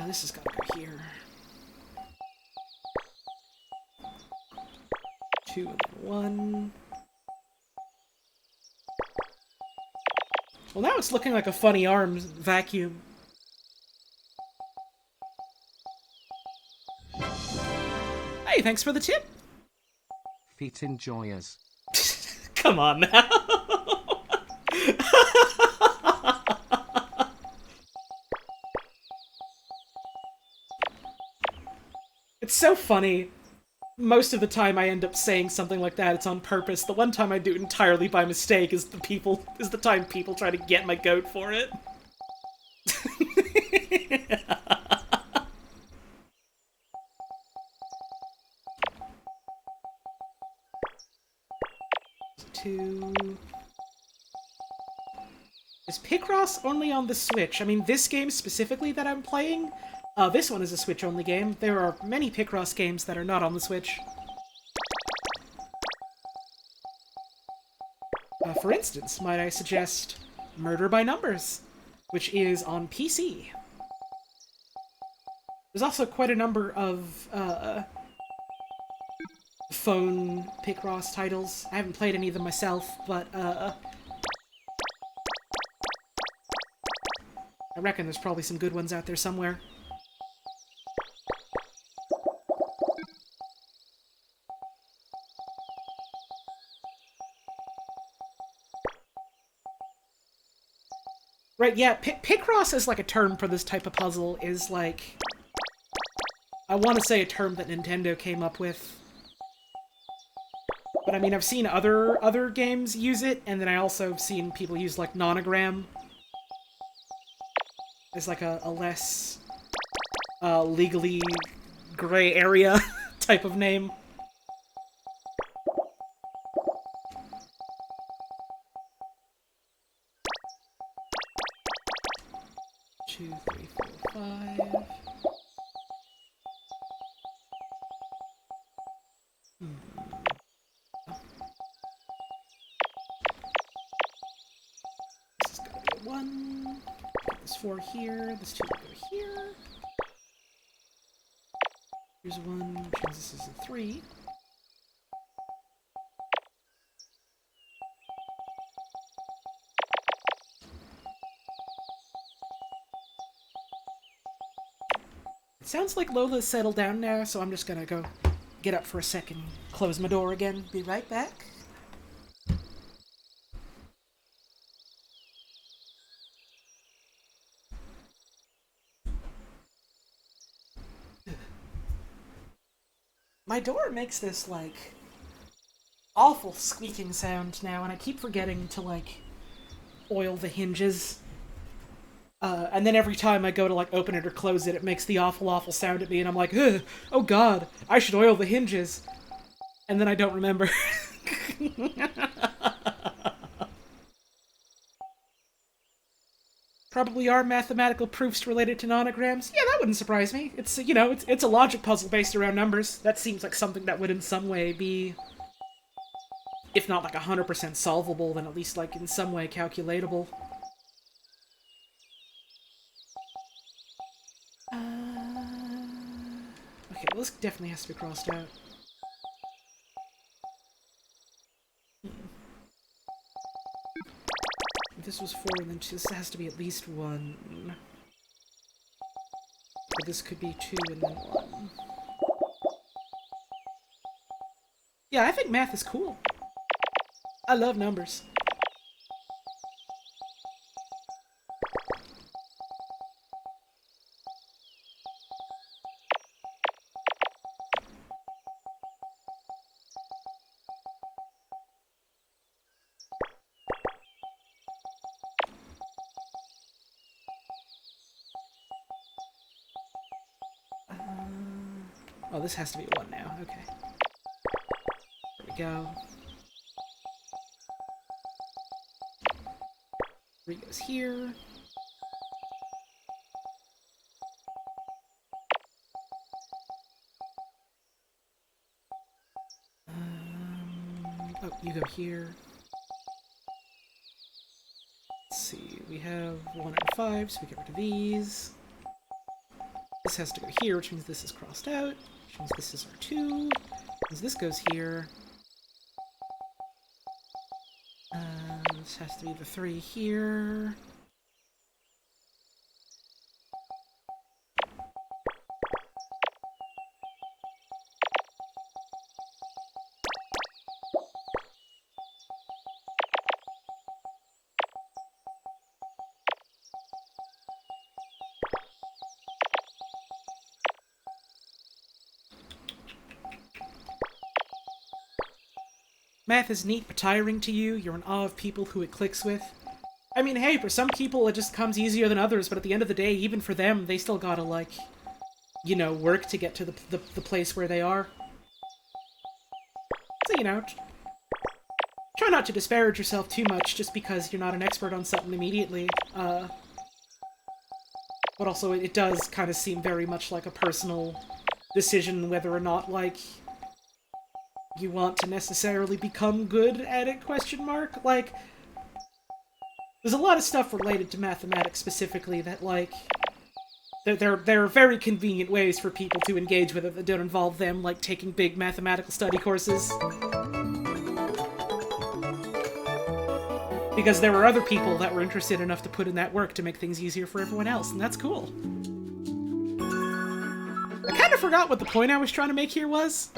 This has got to go here. 2 and 1. Well, now it's looking like a funny arms vacuum. Hey, thanks for the tip. Feet enjoyers. Come on now. It's so funny. Most of the time I end up saying something like that, it's on purpose. The one time I do it entirely by mistake is the time people try to get my goat for it. 2. Is Picross only on the Switch? I mean, this game specifically that I'm playing, this one is a Switch-only game. There are many Picross games that are not on the Switch. For instance, might I suggest Murder by Numbers, which is on PC. There's also quite a number of phone Picross titles. I haven't played any of them myself, but I reckon there's probably some good ones out there somewhere. Right, yeah, Picross as like a term for this type of puzzle is like... I want to say a term that Nintendo came up with. But I mean, I've seen other games use it, and then I also have seen people use like nonogram as like a less legally gray area type of name. Two, three, four, five. This is gonna be a 1. This 4 here. This 2 will go here. Here's a 1, which means this is a 3. It sounds like Lola's settled down now, so I'm just gonna go get up for a second, close my door again, be right back. My door makes this, like, awful squeaking sound now, and I keep forgetting to, like, oil the hinges. And then every time I go to, like, open it or close it, it makes the awful, awful sound at me, and I'm like, ugh, oh god, I should oil the hinges. And then I don't remember. Probably are mathematical proofs related to nonograms. Yeah, that wouldn't surprise me. It's, you know, it's a logic puzzle based around numbers. That seems like something that would in some way be, if not like 100% solvable, then at least like in some way calculatable. Okay, well, this definitely has to be crossed out. If this was 4, and then 2, this has to be at least 1. But this could be 2 and then 1. Yeah, I think math is cool. I love numbers. Oh, this has to be 1 now. Okay. There we go. 3 goes here. Oh, you go here. Let's see, we have 1 and 5, so we get rid of these. This has to go here, which means this is crossed out, which means this is our 2, which means this goes here. This has to be the 3 here. Math is neat but tiring to you. You're in awe of people who it clicks with. I mean, hey, for some people it just comes easier than others, but at the end of the day, even for them, they still gotta, like, you know, work to get to the place where they are. So, you know, try not to disparage yourself too much just because you're not an expert on something immediately. But also, it does kind of seem very much like a personal decision whether or not, like, you want to necessarily become good at it, question mark. Like, there's a lot of stuff related to mathematics specifically that, like, there are very convenient ways for people to engage with it that don't involve them, like, taking big mathematical study courses. Because there were other people that were interested enough to put in that work to make things easier for everyone else, and that's cool. I kind of forgot what the point I was trying to make here was.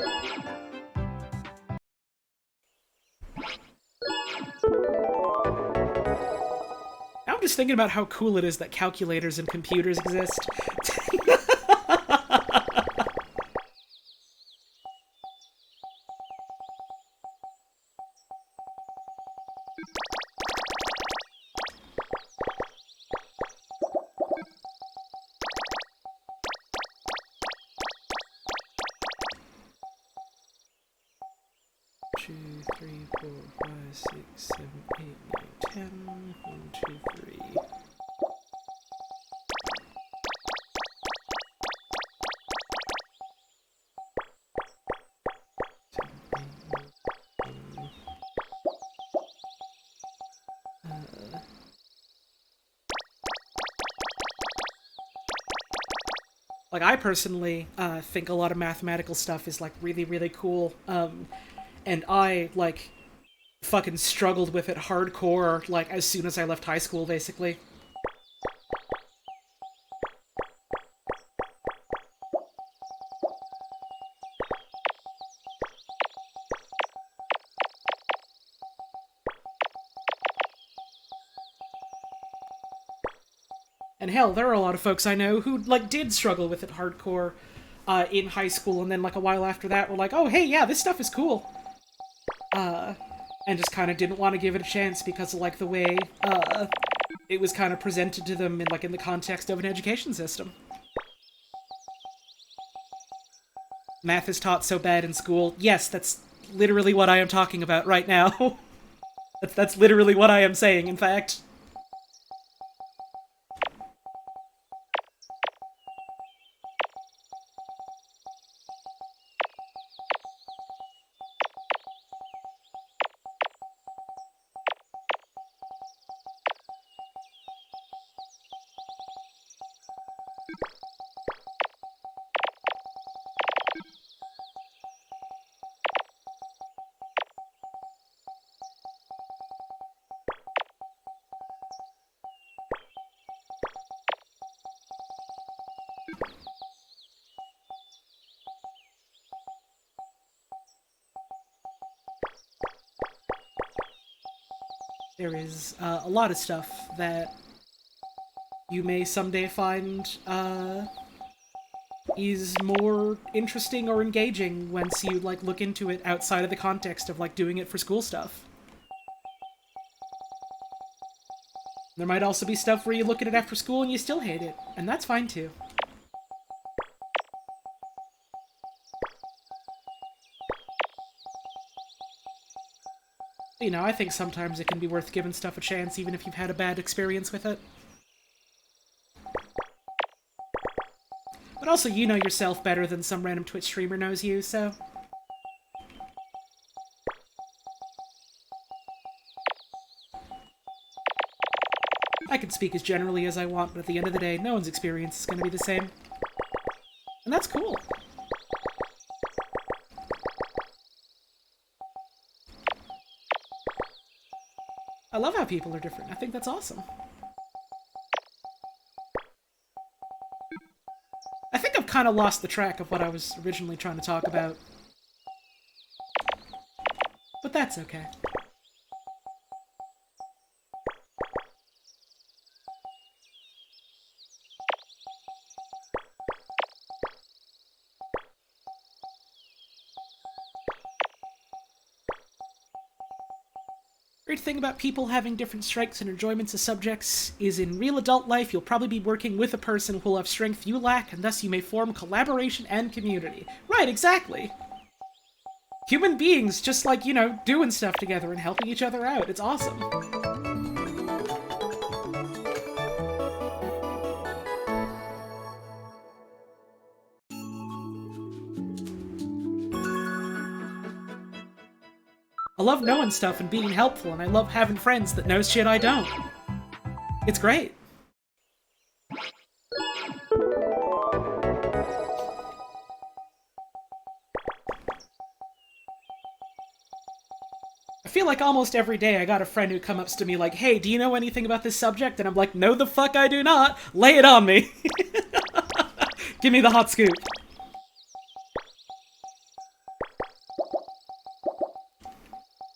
Now I'm just thinking about how cool it is that calculators and computers exist. Two, three, 4, 5, 6, 7, 8, 9, 10. 1, 2, 3. Like, I personally think a lot of mathematical stuff is, like, really, really cool. And I, like, fucking struggled with it hardcore, like, as soon as I left high school, basically. And hell, there are a lot of folks I know who, like, did struggle with it hardcore in high school, and then, like, a while after that were like, oh, hey, yeah, this stuff is cool. And just kind of didn't want to give it a chance because of, like, the way it was kind of presented to them in, like, in the context of an education system. Math is taught so bad in school. Yes, that's literally what I am talking about right now. That's literally what I am saying, in fact. There is a lot of stuff that you may someday find is more interesting or engaging once you, like, look into it outside of the context of, like, doing it for school stuff. There might also be stuff where you look at it after school and you still hate it, and that's fine too. You know, I think sometimes it can be worth giving stuff a chance even if you've had a bad experience with it. But also, you know yourself better than some random Twitch streamer knows you, so... I can speak as generally as I want, but at the end of the day, no one's experience is going to be the same. And that's cool. I love how people are different. I think that's awesome. I think I've kind of lost the track of what I was originally trying to talk about. But that's okay. Great thing about people having different strengths and enjoyments as subjects is in real adult life you'll probably be working with a person who will have strength you lack, and thus you may form collaboration and community. Right, exactly. Human beings just, like, you know, doing stuff together and helping each other out. It's awesome. I love knowing stuff and being helpful, and I love having friends that know shit I don't. It's great. I feel like almost every day I got a friend who comes up to me like, hey, do you know anything about this subject? And I'm like, no the fuck I do not. Lay it on me. Give me the hot scoop.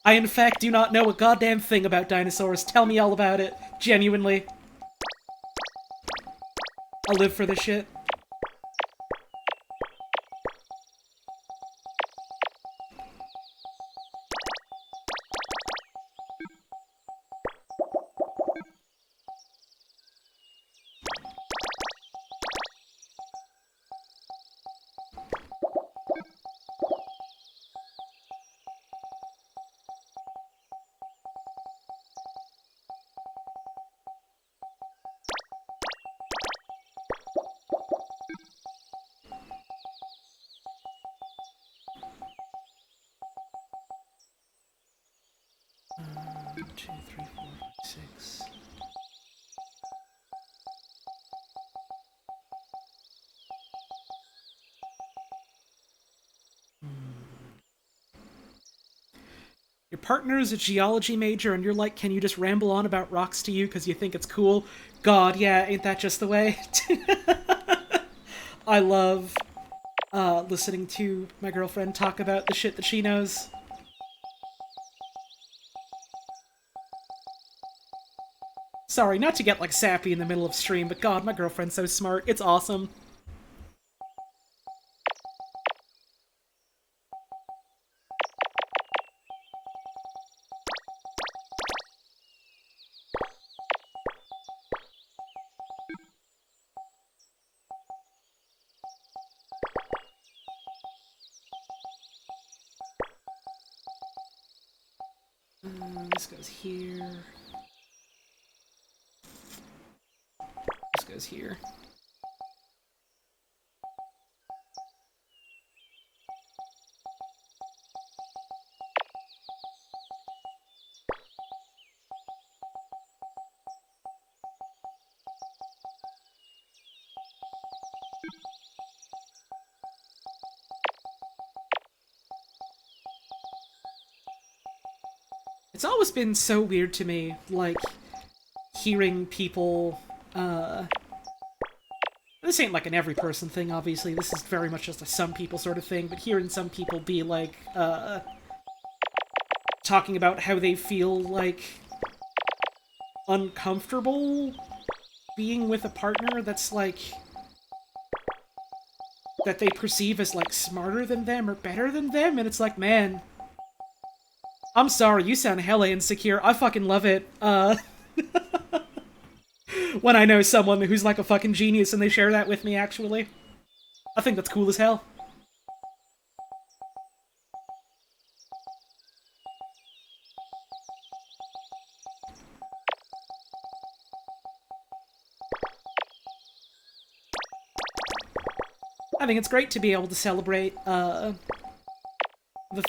I, in fact, do not know a goddamn thing about dinosaurs. Tell me all about it. Genuinely. I'll live for this shit. Two, three, four, six. Your partner is a geology major and you're like, can you just ramble on about rocks to you because you think it's cool? God, yeah, ain't that just the way? I love listening to my girlfriend talk about the shit that she knows. Sorry, not to get, like, sappy in the middle of stream, but god, my girlfriend's so smart. It's awesome. This goes here. This goes here. It's always been so weird to me, like, hearing people, this ain't like an every person thing, obviously, this is very much just a some people sort of thing, but hearing some people be, like, talking about how they feel, like, uncomfortable being with a partner that's, like, that they perceive as, like, smarter than them or better than them, and it's like, man, I'm sorry, you sound hella insecure. I fucking love it. When I know someone who's like a fucking genius and they share that with me, actually. I think that's cool as hell. I think it's great to be able to celebrate, the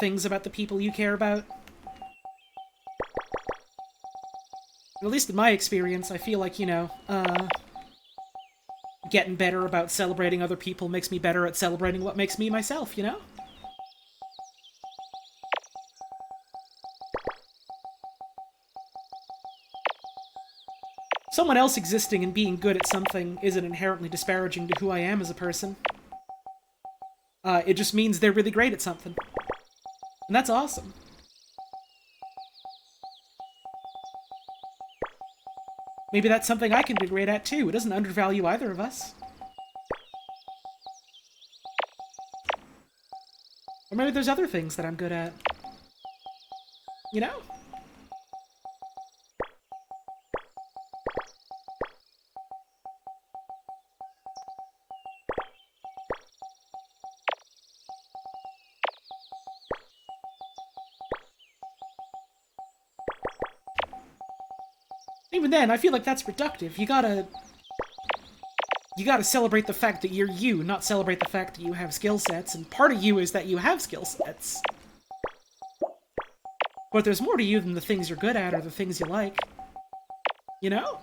things about the people you care about. At least in my experience, I feel like, you know, getting better about celebrating other people makes me better at celebrating what makes me myself, you know? Someone else existing and being good at something isn't inherently disparaging to who I am as a person. It just means they're really great at something. And that's awesome. Maybe that's something I can be great at, too. It doesn't undervalue either of us. Or maybe there's other things that I'm good at. You know? Even then, I feel like that's reductive. You gotta celebrate the fact that you're you, not celebrate the fact that you have skill sets, and part of you is that you have skill sets. But there's more to you than the things you're good at or the things you like. You know?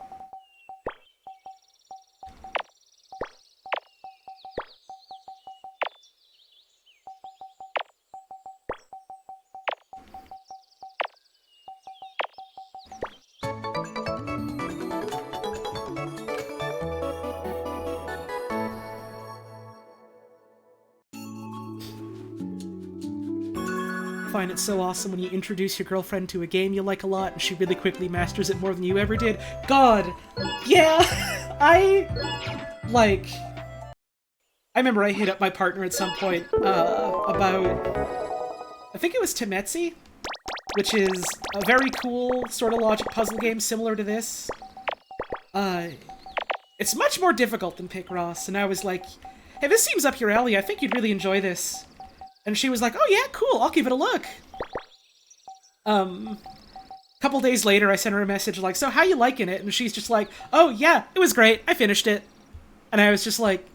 I find it so awesome when you introduce your girlfriend to a game you like a lot and she really quickly masters it more than you ever did. God! Yeah! I remember I hit up my partner at some point, about... I think it was Temetsi, which is a very cool sort of logic puzzle game similar to this. It's much more difficult than Picross, and I was like, hey, this seems up your alley, I think you'd really enjoy this. And she was like, oh yeah, cool, I'll give it a look. Couple days later, I sent her a message like, so how you liking it? And she's just like, oh yeah, it was great, I finished it. And I was just like...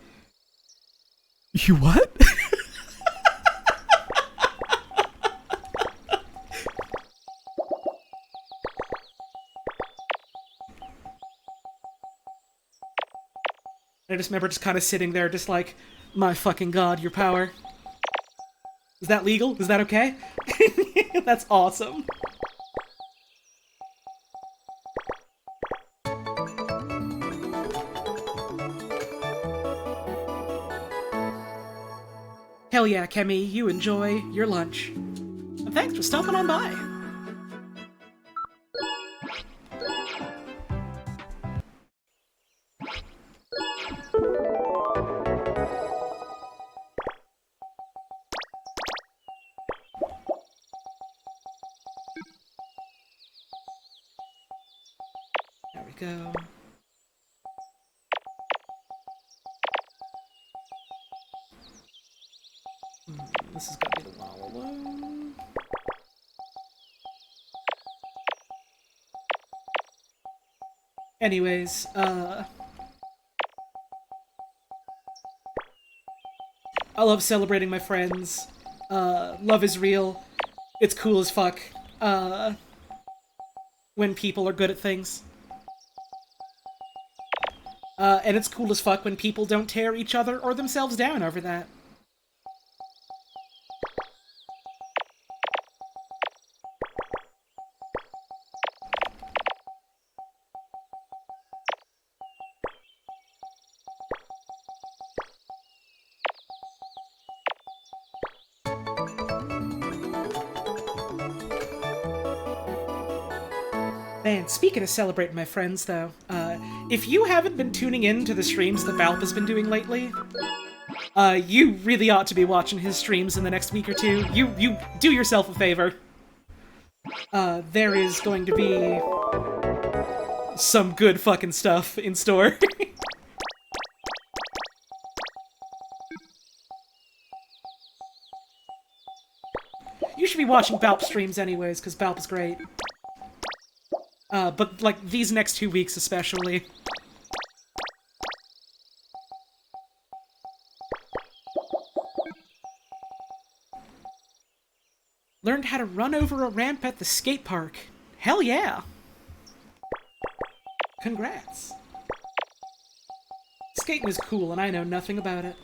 You what? I just remember just kind of sitting there just like, my fucking god, your power. Is that legal? Is that okay? That's awesome. Hell yeah, Kemi, you enjoy your lunch. And thanks for stopping on by. There we go. This has got to be the one all alone. Anyways, I love celebrating my friends. Love is real. It's cool as fuck. When people are good at things. And it's cool as fuck when people don't tear each other or themselves down over that. Man, speaking of celebrating my friends, though, if you haven't been tuning in to the streams that Balp has been doing lately, you really ought to be watching his streams in the next week or two. You do yourself a favor. There is going to be some good fucking stuff in store. You should be watching Balp streams anyways, because Balp is great. But, like, these next 2 weeks especially. Learned how to run over a ramp at the skate park. Hell yeah! Congrats. Skating is cool, and I know nothing about it.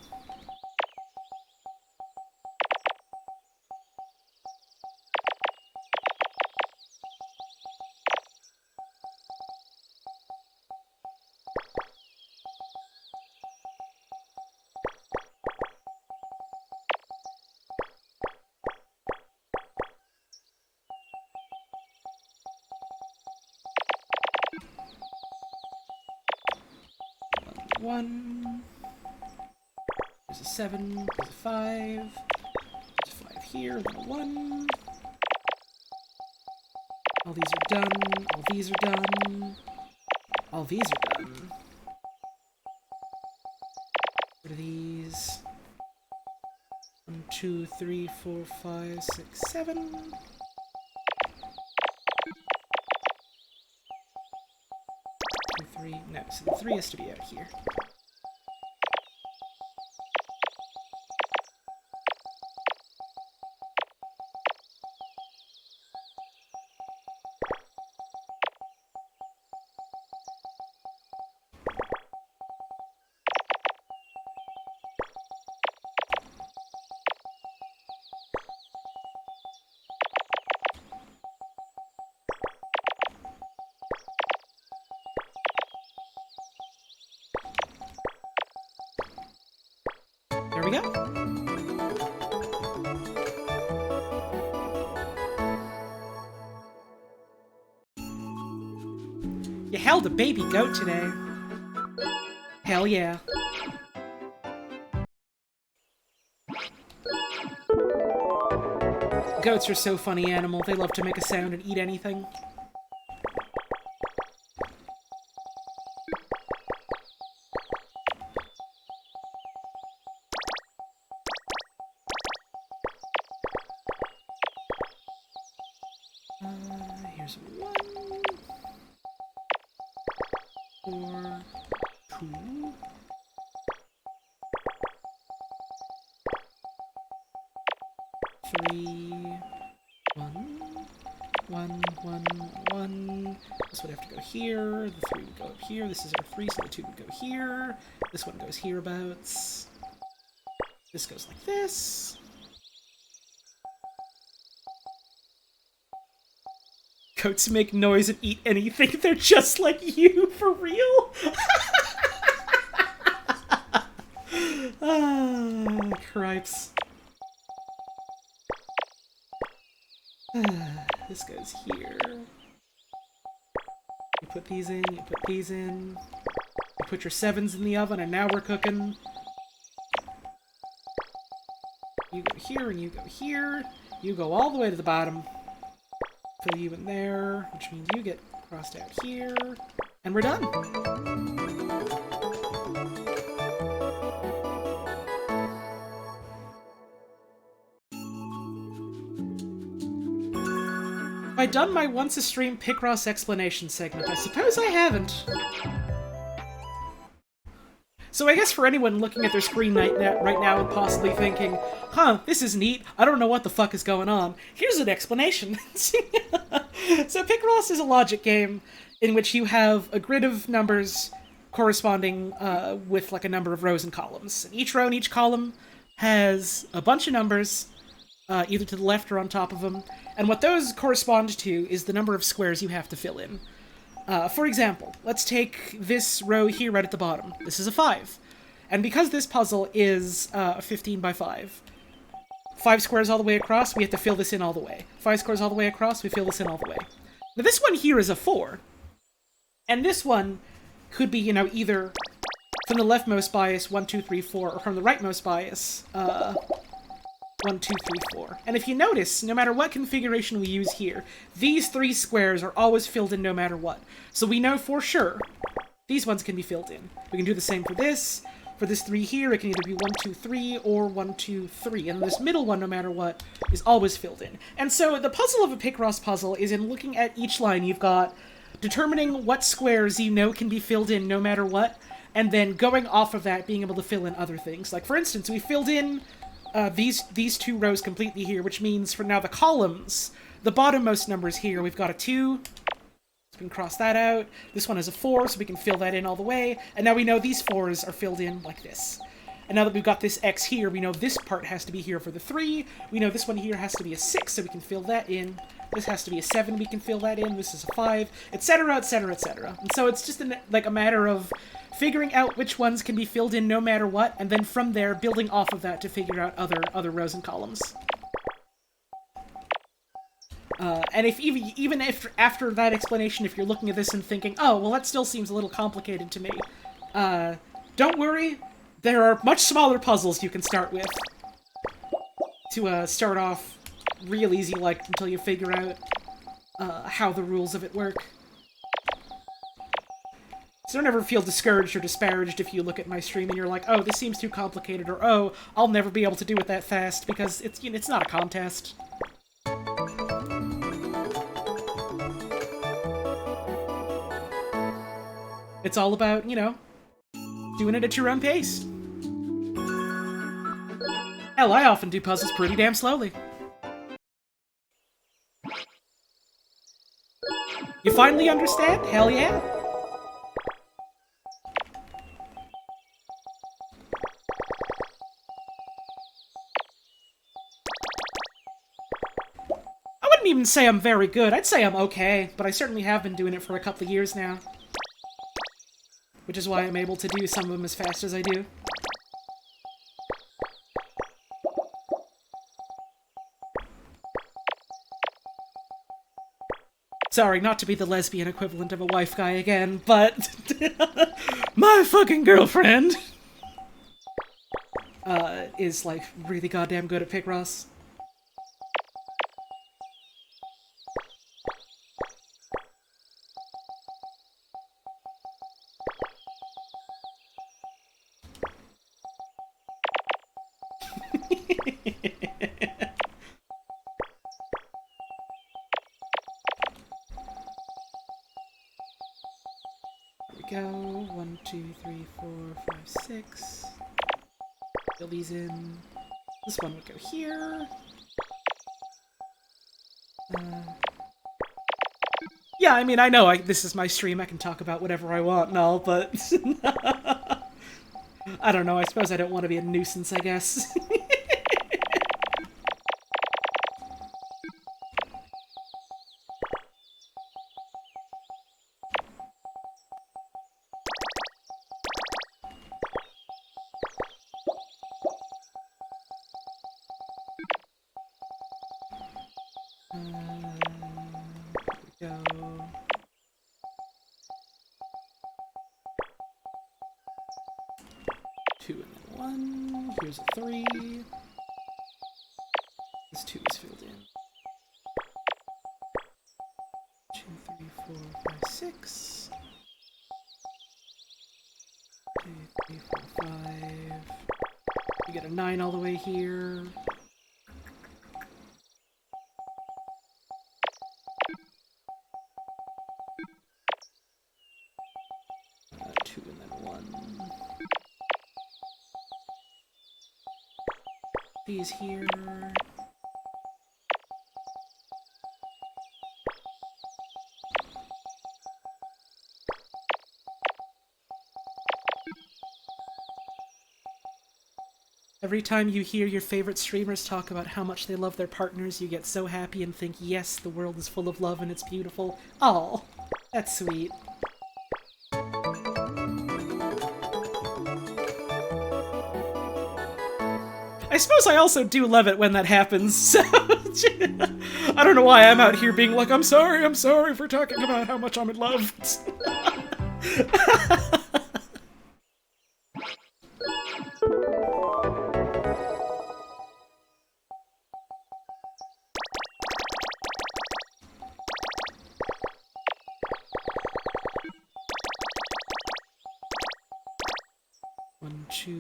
One. There's a 7. There's a 5. There's a 5 here. Then a 1. All these are done. All these are done. All these are done. What are these? 1, 2, 3, 4, 5, 6, 7. Three. No, so the 3 has to be out here. go. You held a baby goat today. Hell yeah. Goats are so funny animal. They love to make a sound and eat anything. Here's 1, 4, 2. Three, 1. This would have to go here. The 3 would go up here. This is our 3, so the 2 would go here. This one goes hereabouts. This goes like this. Goats make noise and eat anything. They're just like you, for real? Ah, cripes. This goes here. You put these in, you put these in. You put your 7s in the oven, and now we're cooking. You go here, and you go here. You go all the way to the bottom. Put you in there, which means you get crossed out here. And we're done! Have I done my once-a-stream Picross explanation segment? I suppose I haven't. So I guess for anyone looking at their screen right now and possibly thinking, huh, this is neat, I don't know what the fuck is going on, here's an explanation. So Picross is a logic game in which you have a grid of numbers corresponding with like a number of rows and columns. And each row and each column has a bunch of numbers, either to the left or on top of them, and what those correspond to is the number of squares you have to fill in. For example, let's take this row here right at the bottom. This is a 5. And because this puzzle is 15 by 5, 5 squares all the way across, we have to fill this in all the way. 5 squares all the way across, we fill this in all the way. Now this one here is a 4. And this one could be, you know, either from the leftmost bias, 1, 2, 3, 4, or from the rightmost bias, 1, 2, 3, 4. And if you notice, no matter what configuration we use here, these 3 squares are always filled in no matter what. So we know for sure these ones can be filled in. We can do the same for this. For this 3 here, it can either be 1, 2, 3, or 1, 2, 3. And this middle one, no matter what, is always filled in. And so the puzzle of a Picross puzzle is in looking at each line. You've got determining what squares you know can be filled in no matter what, and then going off of that, being able to fill in other things. Like, for instance, we filled in these 2 rows completely here, which means for now the columns, the bottommost numbers here, we've got a 2, so we can cross that out. This one is a 4, so we can fill that in all the way. And now we know these 4s are filled in like this. And now that we've got this X here, we know this part has to be here for the 3. We know this one here has to be a 6, so we can fill that in. This has to be a 7, we can fill that in. This is a 5, etc., etc., etc. And so it's just like a matter of figuring out which ones can be filled in no matter what, and then from there, building off of that to figure out other rows and columns. And if even if after that explanation, if you're looking at this and thinking, oh, well, that still seems a little complicated to me, don't worry, there are much smaller puzzles you can start with to start off real easy, like, until you figure out how the rules of it work. So don't ever feel discouraged or disparaged if you look at my stream and you're like, oh, this seems too complicated, or oh, I'll never be able to do it that fast, because it's, you know, it's not a contest. It's all about, you know, doing it at your own pace. Hell, I often do puzzles pretty damn slowly. You finally understand? Hell yeah! I wouldn't even say I'm very good. I'd say I'm okay, but I certainly have been doing it for a couple of years now. Which is why I'm able to do some of them as fast as I do. Sorry, not to be the lesbian equivalent of a wife guy again, but my fucking girlfriend is like really goddamn good at Picross. Go. 1, 2, 3, 4, 5, 6. Fill these in. This one would go here. Yeah, I mean, I know this is my stream. I can talk about whatever I want and all, but I don't know. I suppose I don't want to be a nuisance, I guess. Go. Two and then 1. Here's a 3. This 2 is filled in. 2, 3, 4, 5, 6. 2, 3, 4, 5. You get a 9 all the way here. 2 and then 1. These here. Every time you hear your favorite streamers talk about how much they love their partners, you get so happy and think, yes, the world is full of love and it's beautiful. Aw, that's sweet. I suppose I also do love it when that happens, so I don't know why I'm out here being like, I'm sorry for talking about how much I'm in love.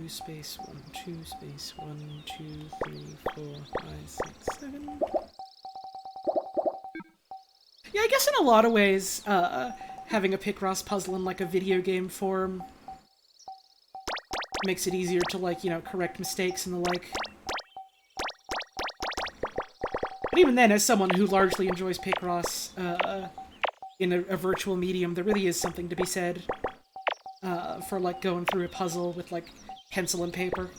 Space 1, 2, space 1, 2, 3, 4, 5, 6, 7. Yeah, I guess in a lot of ways, having a Picross puzzle in like a video game form makes it easier to like, you know, correct mistakes and the like. But even then, as someone who largely enjoys Picross in a virtual medium, there really is something to be said for like going through a puzzle with like pencil and paper.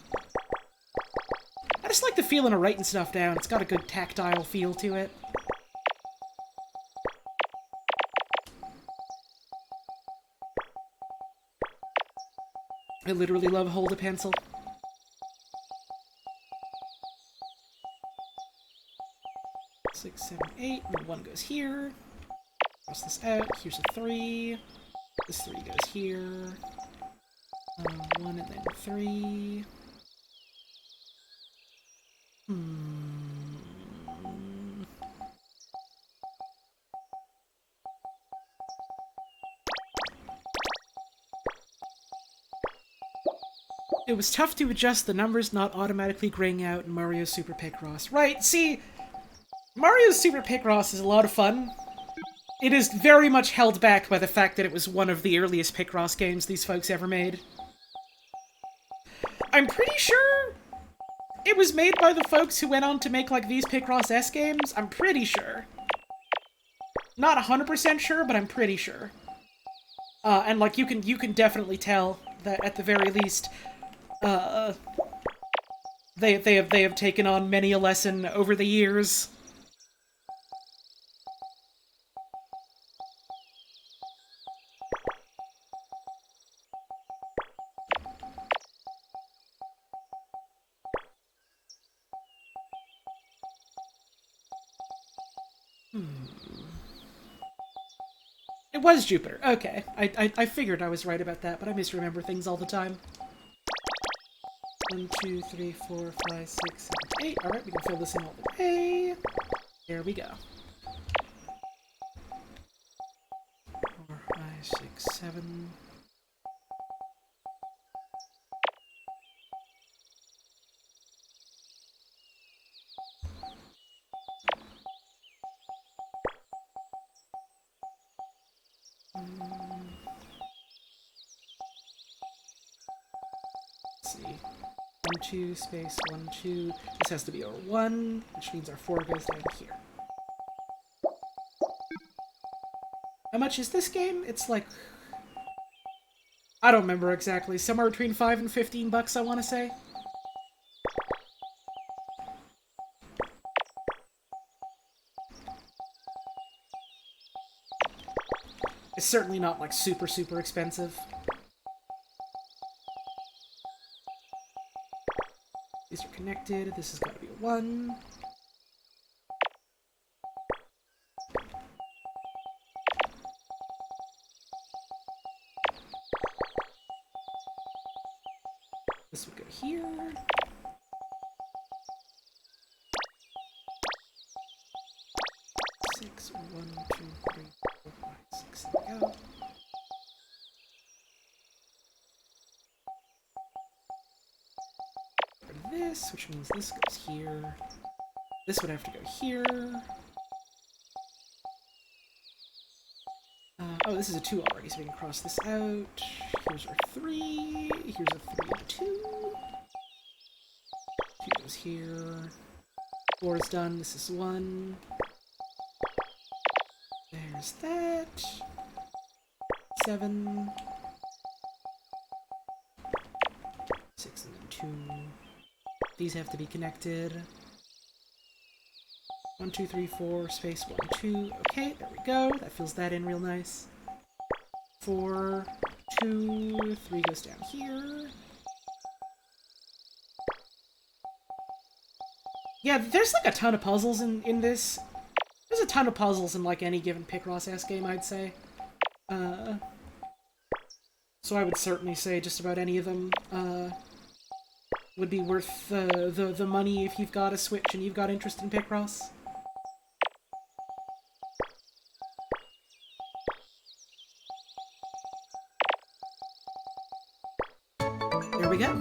I just like the feeling of writing stuff down. It's got a good tactile feel to it. I literally love hold a pencil. Six, 7, 8, and 1 goes here. Cross this out. Here's a 3. This 3 goes here. 1 and then 3. It was tough to adjust the numbers not automatically graying out in Mario Super Picross. Right, see, Mario Super Picross is a lot of fun. It is very much held back by the fact that it was one of the earliest Picross games these folks ever made. I'm pretty sure it was made by the folks who went on to make, like, these Picross S games. I'm pretty sure. Not 100% sure, but I'm pretty sure. And, like, you can definitely tell that, at the very least, they have taken on many a lesson over the years. was Jupiter. Okay. I figured I was right about that, but I misremember things all the time. 1, 2, 3, 4, 5, 6, 7, 8. Alright, we can fill this in all the way. There we go. 4, 5, 6, 7. Let's see. 1, 2, space, 1, 2. This has to be our 1, which means our 4 goes down here. How much is this game? It's like... I don't remember exactly. Somewhere between $5 and $15, I want to say. It's certainly not, like, super, super expensive. These are connected. This has got to be a 1. This would go here. Six, 1, 2, 3, 4, 5, 6, there we go. This, which means this goes here. This would have to go here. Oh, this is a 2 already, so we can cross this out. Here's our 3. Here's a 3 and a 2. 2 goes here. 4 is done. This is 1. There's that. 7. 6 and then 2. These have to be connected. 1, 2, 3, 4, space, 1, 2. Okay, there we go. That fills that in real nice. 4, 2, 3 goes down here. Yeah, there's like a ton of puzzles in this. There's a ton of puzzles in like any given Picross-ass game, I'd say. So I would certainly say just about any of them, would be worth the money if you've got a Switch and you've got interest in Picross. There we go.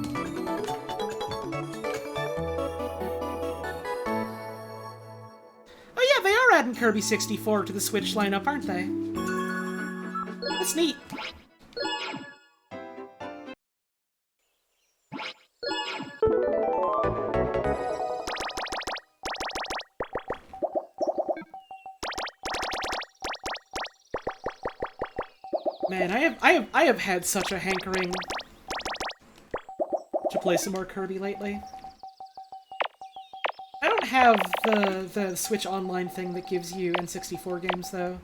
Oh yeah, they are adding Kirby 64 to the Switch lineup, aren't they? That's neat. Man, I have had such a hankering to play some more Kirby lately. I don't have the Switch Online thing that gives you N64 games though.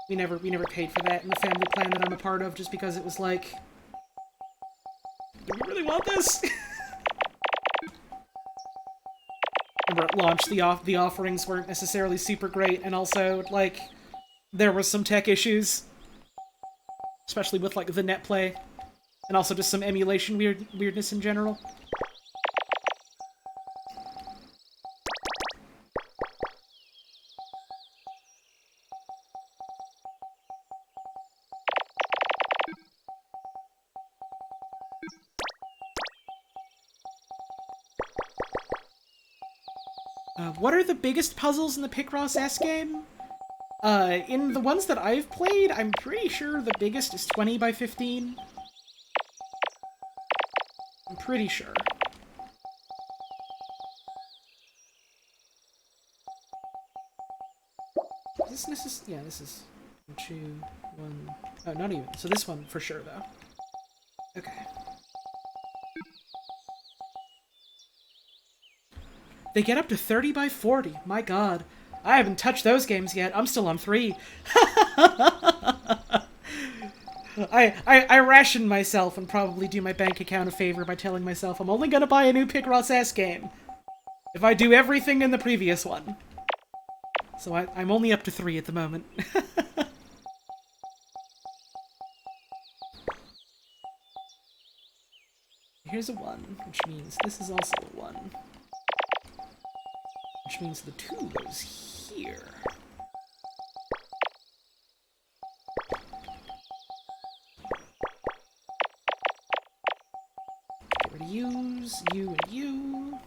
We never paid for that in the family plan that I'm a part of, just because it was like, do we really want this? Remember at launch, the offerings weren't necessarily super great, and also like there was some tech issues. Especially with, like, the net play. And also just some emulation weirdness in general. What are the biggest puzzles in the Picross S game? In the ones that I've played, I'm pretty sure the biggest is 20 by 15. I'm pretty sure. Is this yeah, this is 2, 1... Oh, not even. So this one for sure, though. Okay. They get up to 30 by 40. My god. I haven't touched those games yet. I'm still on 3. I ration myself and probably do my bank account a favor by telling myself I'm only gonna buy a new Picross S game if I do everything in the previous one. So I'm only up to 3 at the moment. here's a 1, which means this is also a 1. Which means the 2 goes here. Get rid of U's, U and U.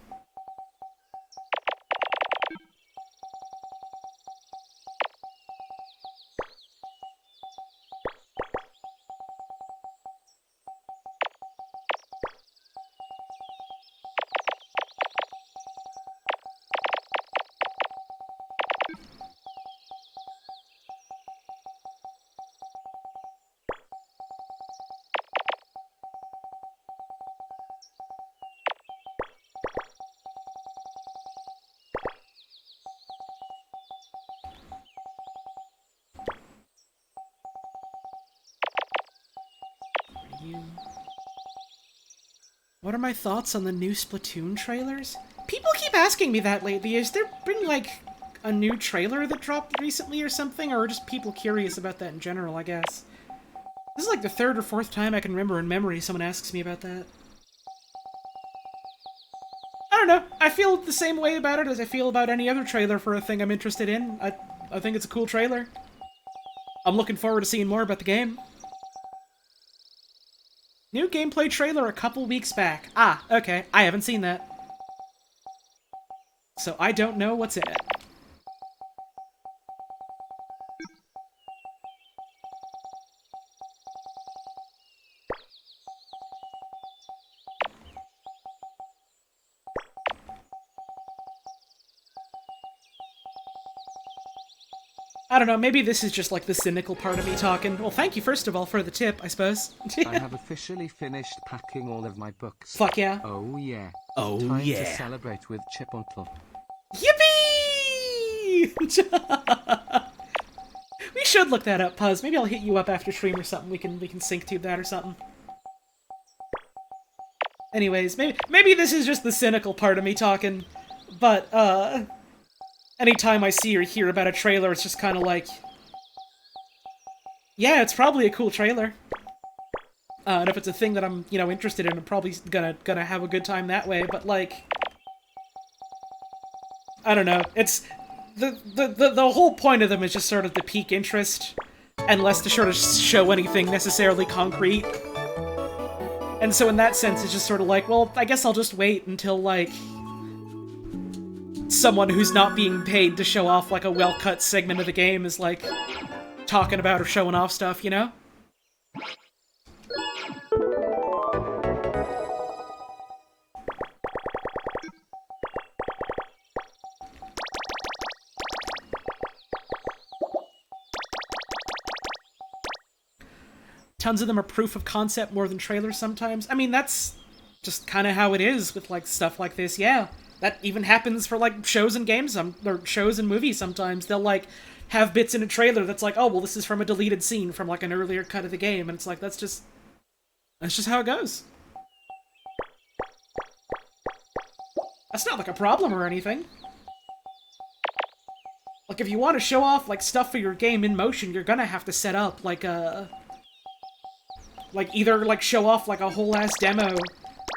What are my thoughts on the new Splatoon trailers? People keep asking me that lately. Is there been, like, a new trailer that dropped recently or something? Or are just people curious about that in general, I guess? This is like the 3rd or 4th time I can remember in memory someone asks me about that. I don't know. I feel the same way about it as I feel about any other trailer for a thing I'm interested in. I think it's a cool trailer. I'm looking forward to seeing more about the game. New gameplay trailer a couple weeks back. Ah, okay. I haven't seen that. So I don't know what's in it. I don't know, maybe this is just like the cynical part of me talking. Well, thank you first of all for the tip, I suppose. I have officially finished packing all of my books. Fuck yeah. Oh yeah. Oh Time yeah. to celebrate with Chipuntle. Yippee! We should look that up, Puzz. Maybe I'll hit you up after stream or something. We can sync tube that or something. Anyways, maybe this is just the cynical part of me talking, but anytime I see or hear about a trailer, it's just kind of like, yeah, it's probably a cool trailer. And if it's a thing that I'm, you know, interested in, I'm probably gonna have a good time that way. But like, I don't know. It's the whole point of them is just sort of to pique interest, and less to sort of show anything necessarily concrete. And so in that sense, it's just sort of like, well, I guess I'll just wait until like someone who's not being paid to show off like a well-cut segment of the game is like talking about or showing off stuff, you know? Tons of them are proof of concept more than trailers sometimes. I mean, that's just kind of how it is with like stuff like this, yeah. That even happens for, like, shows and games, or shows and movies sometimes. They'll, like, have bits in a trailer that's like, oh, well, this is from a deleted scene from, like, an earlier cut of the game. And it's like, that's just how it goes. That's not, like, a problem or anything. Like, if you want to show off, like, stuff for your game in motion, you're gonna have to set up, like, either, like, show off, like, a whole-ass demo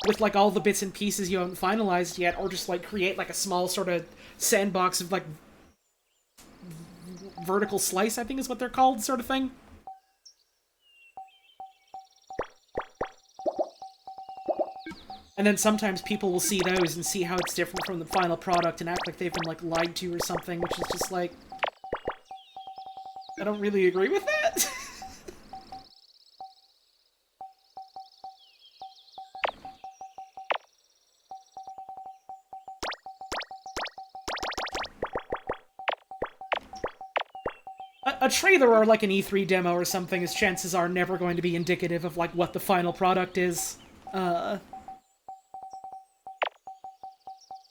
with, like, all the bits and pieces you haven't finalized yet, or just, like, create, like, a small sort of sandbox of, like, vertical slice, I think is what they're called, sort of thing. And then sometimes people will see those and see how it's different from the final product and act like they've been, like, lied to or something, which is just, like, I don't really agree with that. A trailer or like an E3 demo or something is chances are never going to be indicative of like what the final product is. The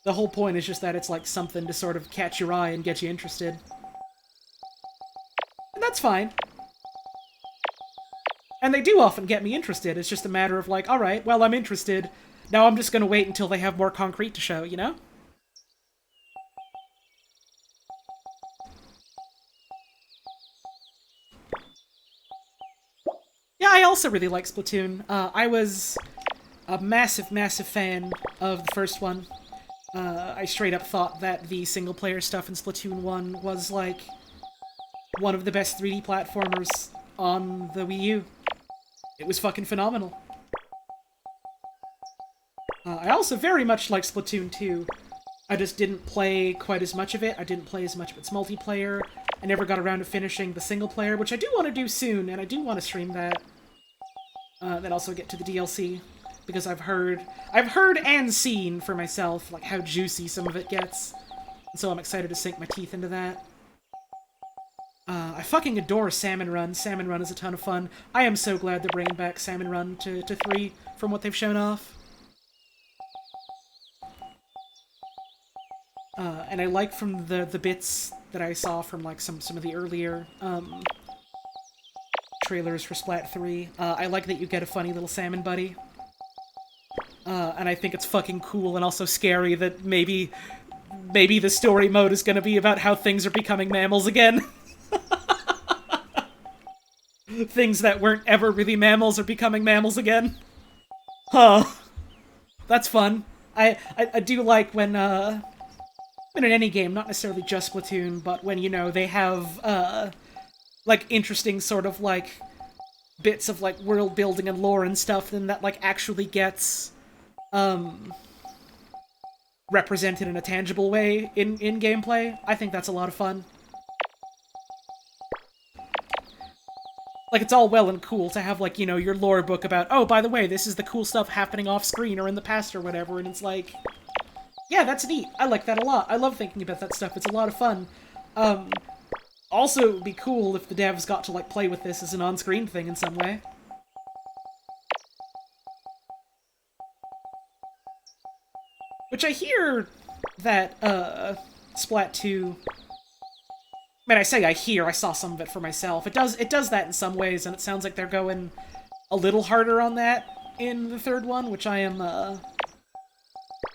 whole point is just that it's like something to sort of catch your eye and get you interested. And that's fine. And they do often get me interested. It's just a matter of like, alright, well, I'm interested. Now I'm just gonna wait until they have more concrete to show, you know? Yeah, I also really like Splatoon. I was a massive, massive fan of the first one. I straight up thought that the single-player stuff in Splatoon 1 was, like, one of the best 3D platformers on the Wii U. It was fucking phenomenal. I also very much like Splatoon 2. I just didn't play quite as much of it. I didn't play as much of its multiplayer. I never got around to finishing the single-player, which I do want to do soon, and I do want to stream that. Then also get to the DLC. Because I've heard and seen for myself, like, how juicy some of it gets. And so I'm excited to sink my teeth into that. I fucking adore Salmon Run. Salmon Run is a ton of fun. I am so glad they're bringing back Salmon Run to 3 from what they've shown off. And I like from the bits that I saw from, like, some of the earlier, trailers for Splat 3. I like that you get a funny little salmon buddy. And I think it's fucking cool and also scary that maybe the story mode is gonna be about how things are becoming mammals again. Things that weren't ever really mammals are becoming mammals again. Huh. That's fun. I do like when in any game, not necessarily just Splatoon, but when, you know, they have, like, interesting sort of, like, bits of, like, world building and lore and stuff, then that, like, actually gets represented in a tangible way in gameplay. I think that's a lot of fun. Like, it's all well and cool to have, like, you know, your lore book about, oh, by the way, this is the cool stuff happening off-screen or in the past or whatever, and it's like, yeah, that's neat. I like that a lot. I love thinking about that stuff. It's a lot of fun. Also, it would be cool if the devs got to, like, play with this as an on-screen thing in some way. Which I hear that, Splat 2... I mean, I say I hear, I saw some of it for myself. It does that in some ways, and it sounds like they're going a little harder on that in the third one, which I am,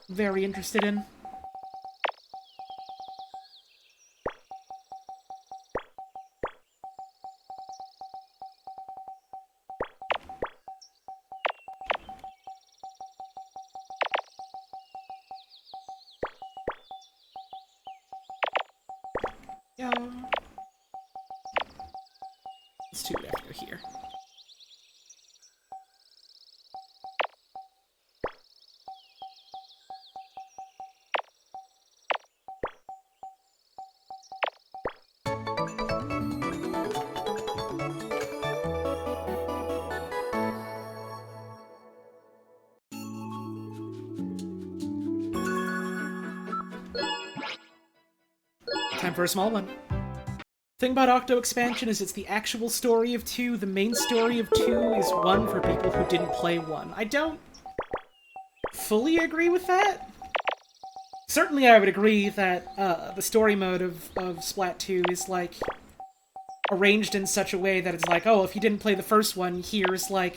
very interested in. Yeah. Let's do it after here. Time for a small one. Thing about Octo Expansion is it's the actual story of 2. The main story of 2 is 1 for people who didn't play 1. I don't fully agree with that. Certainly I would agree that the story mode of Splat 2 is, like, arranged in such a way that it's like, oh, if you didn't play the first one, here's, like,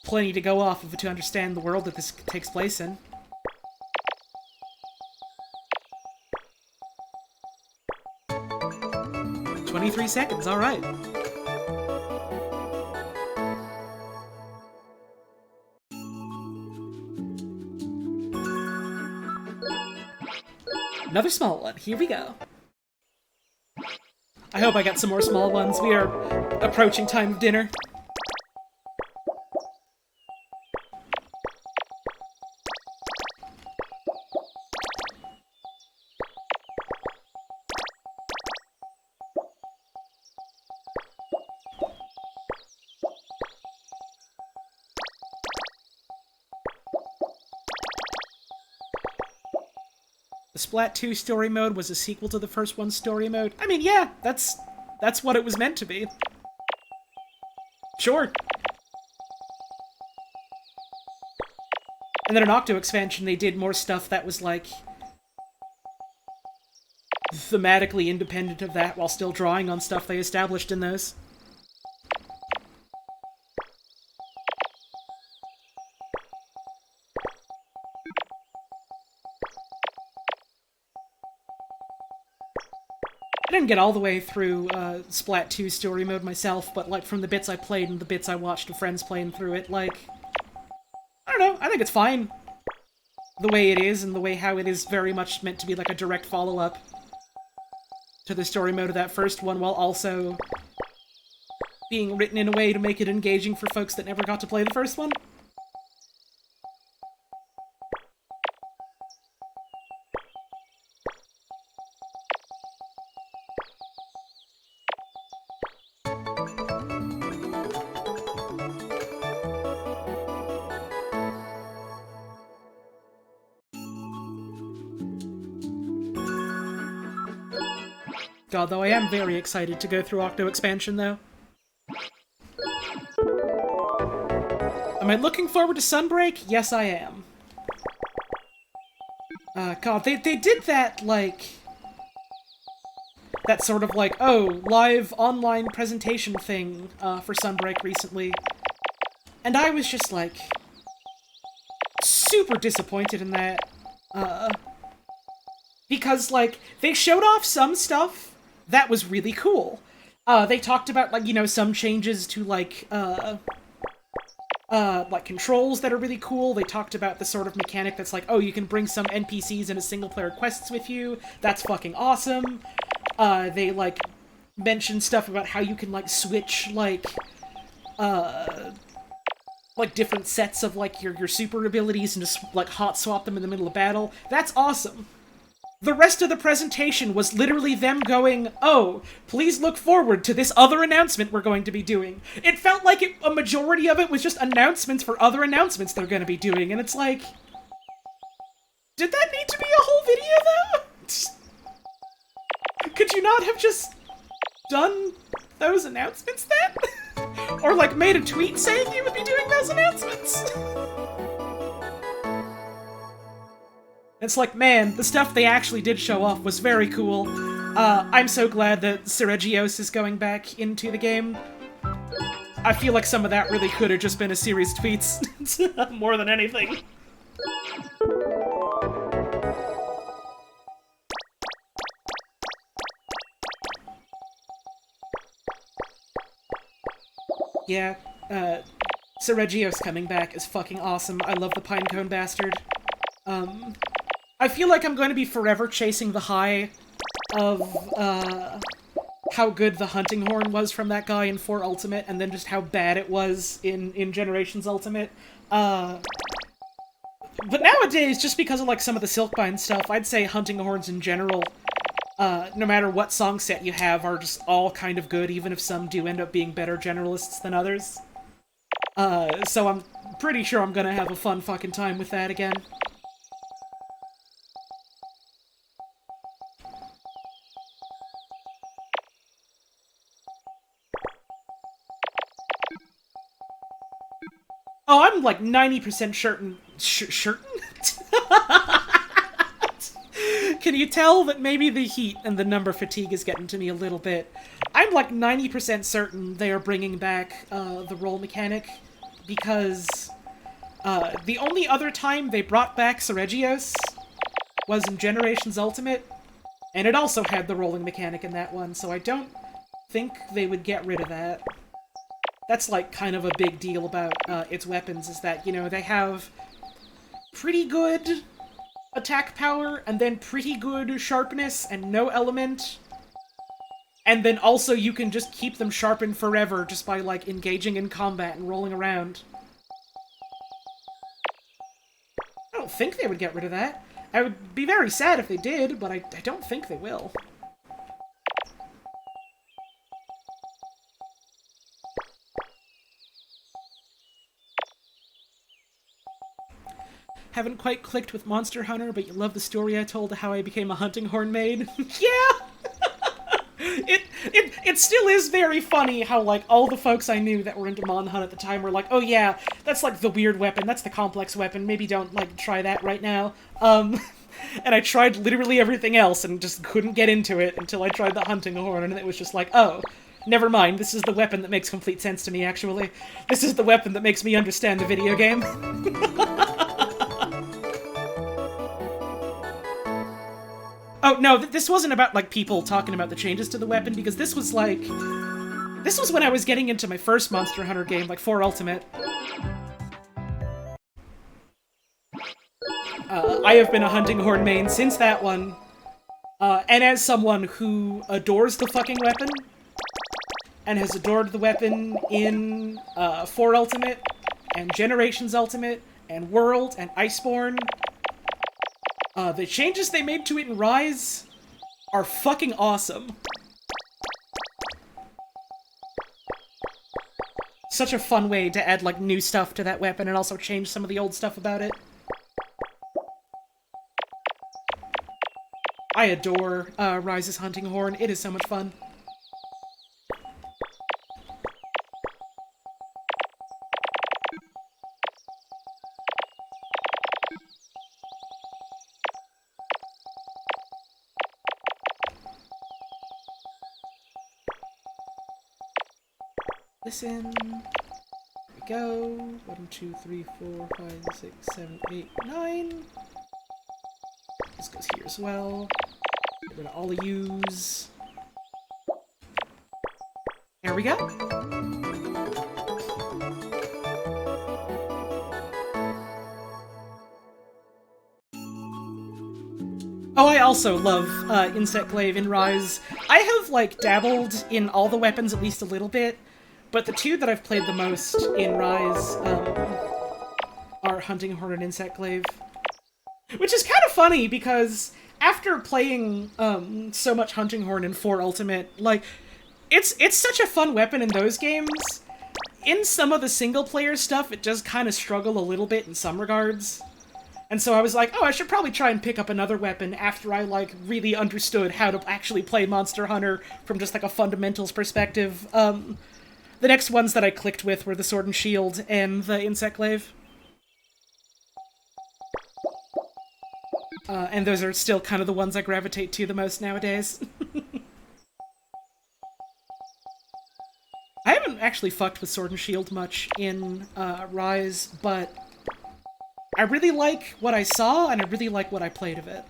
plenty to go off of to understand the world that this takes place in. "23 seconds, alright. Another small one, here we go. I hope I got some more small ones. We are approaching time of dinner. The Splat 2 story mode was a sequel to the first one's story mode. I mean, yeah, that's what it was meant to be. Sure. And then in Octo Expansion, they did more stuff that was, like, thematically independent of that while still drawing on stuff they established in those. I didn't get all the way through Splat 2 story mode myself, but, like, from the bits I played and the bits I watched of friends playing through it, like, I don't know, I think it's fine. The way it is, and the way how it is very much meant to be like a direct follow-up to the story mode of that first one, while also being written in a way to make it engaging for folks that never got to play the first one. God, though, I am very excited to go through Octo Expansion, though. Am I looking forward to Sunbreak? Yes, I am. God, they did that, like... that sort of, like, oh, live online presentation thing, for Sunbreak recently. And I was just, like... super disappointed in that. Because, like, they showed off some stuff that was really cool. They talked about, like, you know, some changes to, like controls that are really cool. They talked about the sort of mechanic that's like, oh, you can bring some NPCs into single-player quests with you. That's fucking awesome. They, like, mentioned stuff about how you can, like, switch, like, different sets of, like, your super abilities and just, like, hot swap them in the middle of battle. That's awesome. The rest of the presentation was literally them going, oh, please look forward to this other announcement we're going to be doing. It felt like a majority of it was just announcements for other announcements they're going to be doing, and it's like... did that need to be a whole video, though? Could you not have just done those announcements then? Or, like, made a tweet saying you would be doing those announcements? It's like, man, the stuff they actually did show off was very cool. I'm so glad that Seregios is going back into the game. I feel like some of that really could have just been a series of tweets, more than anything. Yeah, Seregios coming back is fucking awesome. I love the Pinecone Bastard. I feel like I'm going to be forever chasing the high of, how good the hunting horn was from that guy in 4 Ultimate, and then just how bad it was in Generations Ultimate. But nowadays, just because of, like, some of the Silkbind stuff, I'd say hunting horns in general, no matter what song set you have, are just all kind of good, even if some do end up being better generalists than others. So I'm pretty sure I'm gonna have a fun fucking time with that again. Oh, I'm like 90% certain. Certain? Can you tell that maybe the heat and the number fatigue is getting to me a little bit? I'm like 90% certain they are bringing back the roll mechanic, because the only other time they brought back Seregios was in Generations Ultimate, and it also had the rolling mechanic in that one, so I don't think they would get rid of that. That's, like, kind of a big deal about its weapons, is that, you know, they have pretty good attack power, and then pretty good sharpness, and no element. And then also you can just keep them sharpened forever just by, like, engaging in combat and rolling around. I don't think they would get rid of that. I would be very sad if they did, but I don't think they will. Haven't quite clicked with Monster Hunter, but you love the story I told of how I became a hunting horn maid. Yeah! It still is very funny how, like, all the folks I knew that were into Mon Hunt at the time were like, oh yeah, that's, like, the weird weapon, that's the complex weapon, maybe don't, like, try that right now. And I tried literally everything else and just couldn't get into it until I tried the hunting horn, and it was just like, oh, never mind, this is the weapon that makes complete sense to me, actually. This is the weapon that makes me understand the video game. Oh, no, this wasn't about, like, people talking about the changes to the weapon, because this was, like... this was when I was getting into my first Monster Hunter game, like, 4 Ultimate. I have been a Hunting Horn main since that one, and as someone who adores the fucking weapon, and has adored the weapon in 4 Ultimate, and Generations Ultimate, and World, and Iceborne, the changes they made to it in Rise are fucking awesome. Such a fun way to add, like, new stuff to that weapon and also change some of the old stuff about it. I adore Rise's Hunting Horn. It is so much fun. Listen. Here we go. 1, 2, 3, 4, 5, 6, 7, 8, 9. This goes here as well. Get rid of all the U's. There we go. Oh, I also love Insect Glaive in Rise. I have, like, dabbled in all the weapons at least a little bit, but the 2 that I've played the most in Rise are Hunting Horn and Insect Glaive. Which is kind of funny, because after playing so much Hunting Horn in 4 Ultimate, like, it's such a fun weapon in those games. In some of the single-player stuff, it does kind of struggle a little bit in some regards. And so I was like, oh, I should probably try and pick up another weapon after I, like, really understood how to actually play Monster Hunter from just, like, a fundamentals perspective. The next ones that I clicked with were the Sword and Shield and the Insect Glaive. And those are still kind of the ones I gravitate to the most nowadays. I haven't actually fucked with Sword and Shield much in Rise, but I really like what I saw, and I really like what I played of it.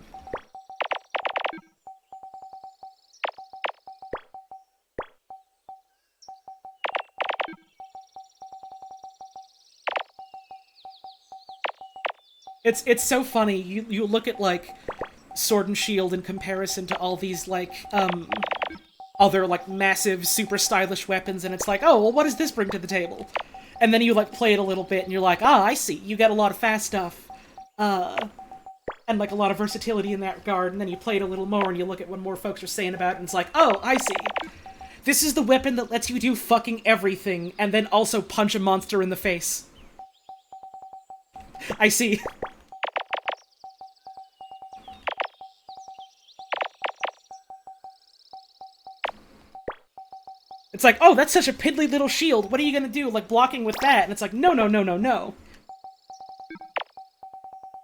It's so funny. You look at, like, Sword and Shield in comparison to all these, like, other, like, massive, super stylish weapons, and it's like, oh, well, what does this bring to the table? And then you, like, play it a little bit, and you're like, ah, I see. You get a lot of fast stuff. And, like, a lot of versatility in that regard, and then you play it a little more, and you look at what more folks are saying about it, and it's like, oh, I see. This is the weapon that lets you do fucking everything, and then also punch a monster in the face. I see. It's like, oh, that's such a piddly little shield. What are you gonna do? Like, blocking with that? And it's like, no, no, no, no, no.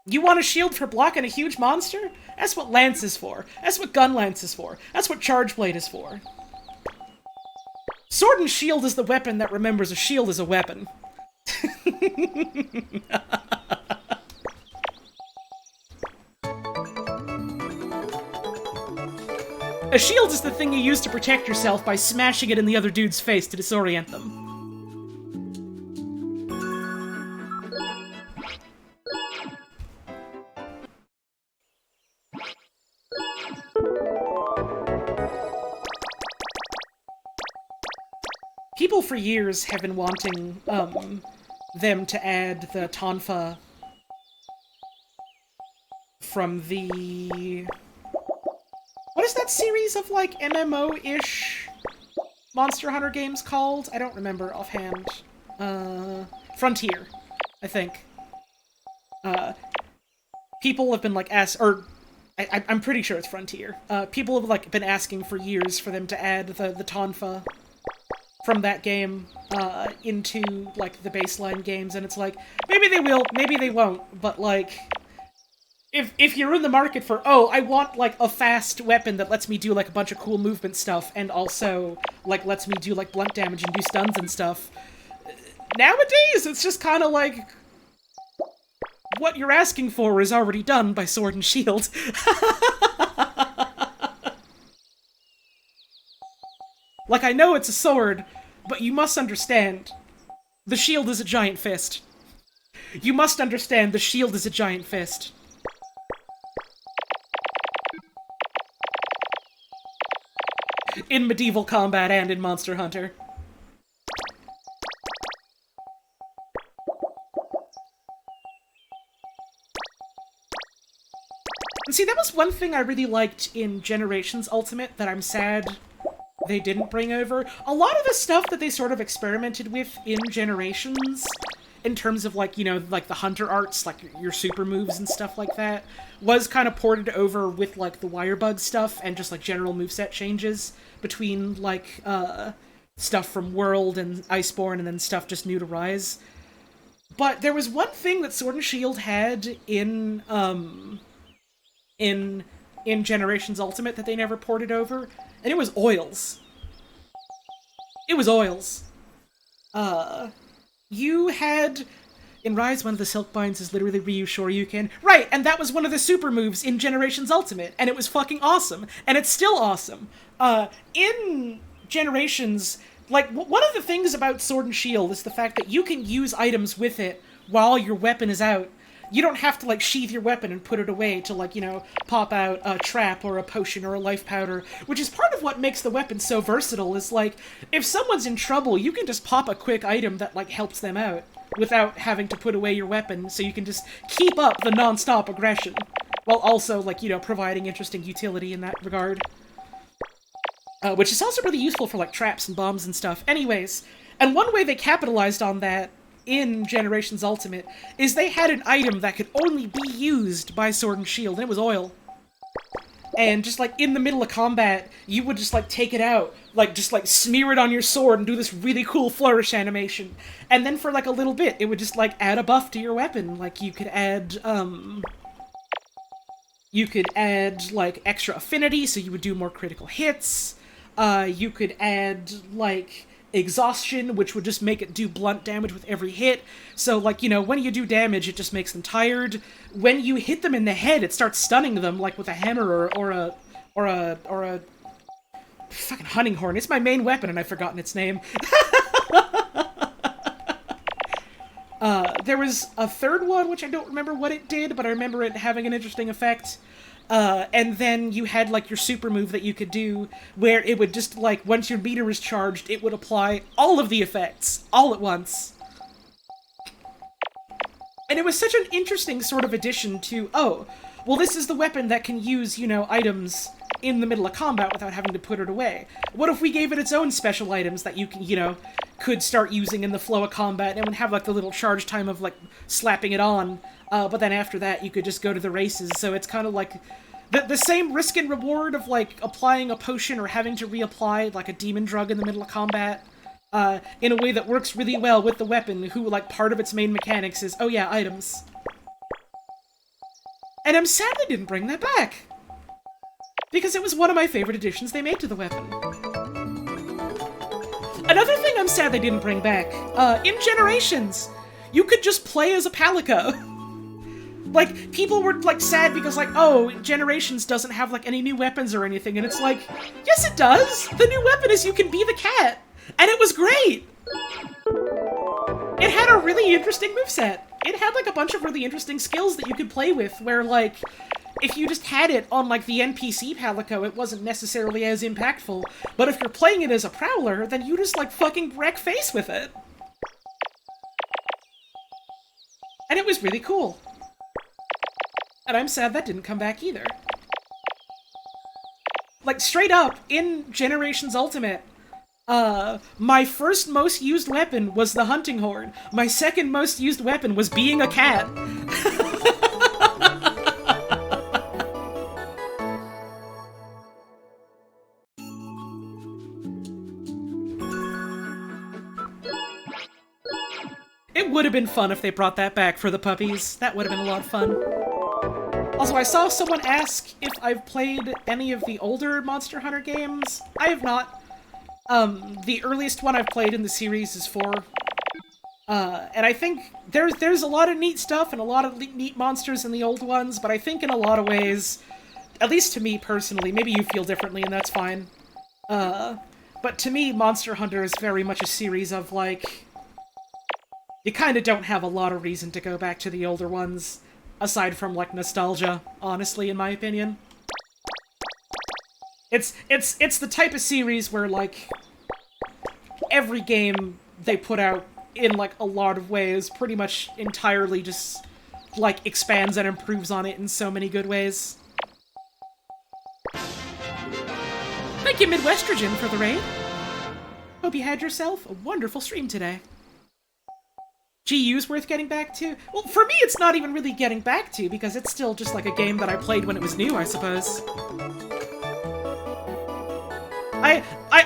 You want a shield for blocking a huge monster? That's what Lance is for. That's what Gun Lance is for. That's what Charge Blade is for. Sword and Shield is the weapon that remembers a shield is a weapon. A shield is the thing you use to protect yourself by smashing it in the other dude's face to disorient them. People for years have been wanting, them to add the Tonfa from the... What is that series of, like, MMO-ish Monster Hunter games called? I don't remember offhand. Frontier, I think. People have been, like, I'm pretty sure it's Frontier. People have, like, been asking for years for them to add the Tonfa from that game, into, like, the baseline games, and it's like, maybe they will, maybe they won't, but, like... If you're in the market for, oh, I want, like, a fast weapon that lets me do, like, a bunch of cool movement stuff, and also, like, lets me do, like, blunt damage and do stuns and stuff, nowadays, it's just kind of like, what you're asking for is already done by Sword and Shield. Like, I know it's a sword, but you must understand, the shield is a giant fist. You must understand the shield is a giant fist. in medieval combat and in Monster Hunter. And see, that was one thing I really liked in Generations Ultimate that I'm sad they didn't bring over. A lot of the stuff that they sort of experimented with in Generations, in terms of, like, you know, like the hunter arts, like your super moves and stuff like that, was kind of ported over with, like, the Wirebug stuff and just, like, general moveset changes between, like, stuff from World and Iceborne and then stuff just new to Rise. But there was one thing that Sword and Shield had in Generations Ultimate that they never ported over, and it was oils. It was oils. You had... In Rise, one of the Silk Binds is literally Ryu Shoryuken. Right, and that was one of the super moves in Generations Ultimate, and it was fucking awesome. And it's still awesome. In Generations, like, one of the things about Sword and Shield is the fact that you can use items with it while your weapon is out. You don't have to, like, sheath your weapon and put it away to, like, you know, pop out a trap or a potion or a life powder, which is part of what makes the weapon so versatile, is, like, if someone's in trouble, you can just pop a quick item that, like, helps them out without having to put away your weapon, so you can just keep up the non-stop aggression, while also, like, you know, providing interesting utility in that regard. Which is also really useful for, like, traps and bombs and stuff. Anyways, and one way they capitalized on that in Generations Ultimate is they had an item that could only be used by Sword and Shield, and it was oil. And just, like, in the middle of combat, you would just, like, take it out, like, just, like, smear it on your sword and do this really cool flourish animation. And then for, like, a little bit, it would just, like, add a buff to your weapon. Like, you could add, like, extra affinity, so you would do more critical hits. You could add, like, exhaustion, which would just make it do blunt damage with every hit. So, like, you know, when you do damage, it just makes them tired. When you hit them in the head, it starts stunning them, like with a hammer or a fucking hunting horn. It's my main weapon, and I've forgotten its name. There was a third one, which I don't remember what it did, but I remember it having an interesting effect. And then you had, like, your super move that you could do, where it would just, like, once your meter is charged, it would apply all of the effects, all at once. And it was such an interesting sort of addition to, oh, well, this is the weapon that can use, you know, items in the middle of combat without having to put it away. What if we gave it its own special items that you can, you know, could start using in the flow of combat, and would have, like, the little charge time of, like, slapping it on, but then after that you could just go to the races, so it's kind of like the same risk and reward of, like, applying a potion or having to reapply, like, a demon drug in the middle of combat, in a way that works really well with the weapon, who, like, part of its main mechanics is, oh yeah, items. And I'm sad they didn't bring that back, because it was one of my favorite additions they made to the weapon. Another thing I'm sad they didn't bring back, in Generations, you could just play as a Palico. Like, people were, like, sad because, like, oh, Generations doesn't have, like, any new weapons or anything, and it's like, yes it does! The new weapon is you can be the cat! And it was great! It had a really interesting moveset. It had, like, a bunch of really interesting skills that you could play with, where, like, if you just had it on, like, the NPC Palico, it wasn't necessarily as impactful, but if you're playing it as a Prowler, then you just, like, fucking wreck face with it. And it was really cool. And I'm sad that didn't come back either. Like, straight up, in Generations Ultimate, my first most used weapon was the hunting horn. My second most used weapon was being a cat. It would have been fun if they brought that back for the puppies. That would have been a lot of fun. Also, I saw someone ask if I've played any of the older Monster Hunter games. I have not. The earliest one I've played in the series is 4. And I think there's a lot of neat stuff and a lot of neat monsters in the old ones, but I think in a lot of ways, at least to me personally, maybe you feel differently and that's fine. But to me, Monster Hunter is very much a series of, like, you kind of don't have a lot of reason to go back to the older ones, aside from, like, nostalgia, honestly, in my opinion. It's the type of series where, like, every game they put out in, like, a lot of ways pretty much entirely just, like, expands and improves on it in so many good ways. Thank you, Midwestrogen, for the raid. Hope you had yourself a wonderful stream today. GU's worth getting back to? Well, for me, it's not even really getting back to, because it's still just like a game that I played when it was new, I suppose.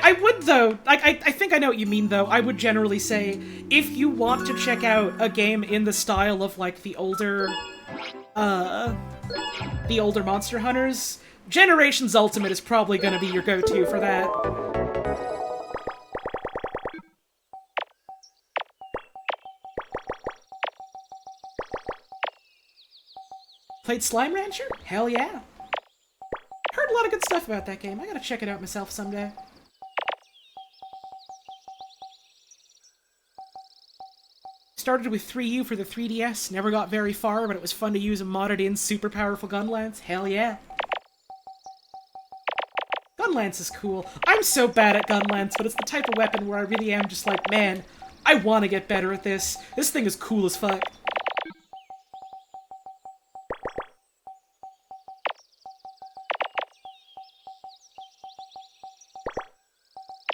I would, though, I think I know what you mean, though. I would generally say, if you want to check out a game in the style of, like, the older Monster Hunters, Generations Ultimate is probably gonna be your go-to for that. Played Slime Rancher? Hell yeah. Heard a lot of good stuff about that game. I gotta check it out myself someday. Started with 3U for the 3DS, never got very far, but it was fun to use a modded in super powerful gun lance. Hell yeah. Gun lance is cool. I'm so bad at gun lance, but it's the type of weapon where I really am just like, man, I want to get better at this. This thing is cool as fuck.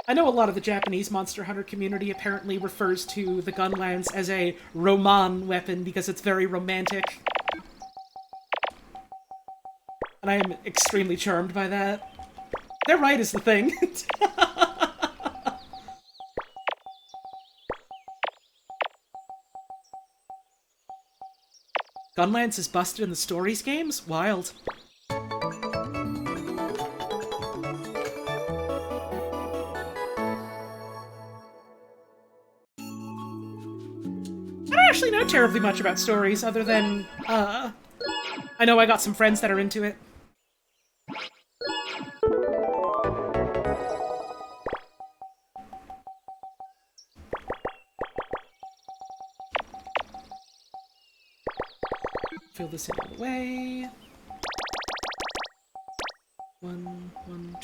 I know a lot of the Japanese Monster Hunter community apparently refers to the gun lance as a roman weapon because it's very romantic. And I am extremely charmed by that. They're right is the thing. Gun lance is busted in the Stories games? Wild. I don't actually know terribly much about Stories, other than, I know I got some friends that are into it. Fill this in all the way. 1,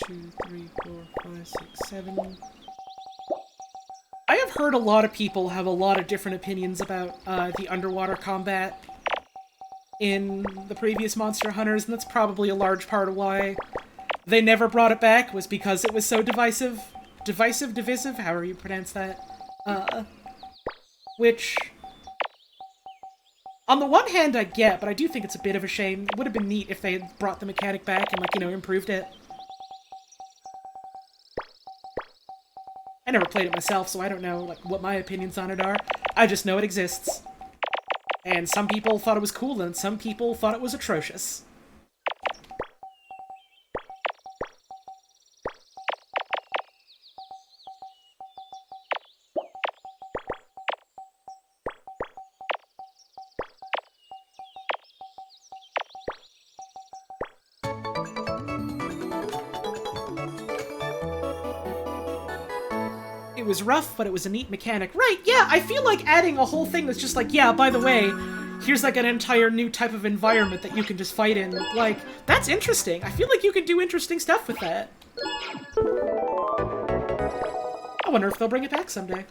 2, 3, 4, 5, 6, 7. I have heard a lot of people have a lot of different opinions about the underwater combat in the previous Monster Hunters, and that's probably a large part of why they never brought it back, was because it was so divisive. Divisive, however you pronounce that. Which, on the one hand, I get, but I do think it's a bit of a shame. It would have been neat if they had brought the mechanic back and, like, you know, improved it. I never played it myself, so I don't know, like, what my opinions on it are. I just know it exists. And some people thought it was cool, and some people thought it was atrocious. It was rough, but it was a neat mechanic. Right, yeah, I feel like adding a whole thing that's just like, yeah, by the way, here's like an entire new type of environment that you can just fight in. Like, that's interesting. I feel like you can do interesting stuff with that. I wonder if they'll bring it back someday.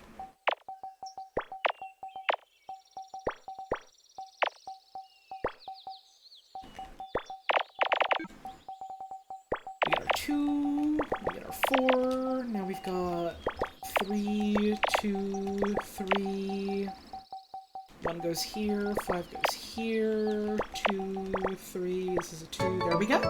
We got our 2, we got our 4, now we've got 3, 2, 3. 1 goes here, 5 goes here, 2, 3, this is a 2, there we go.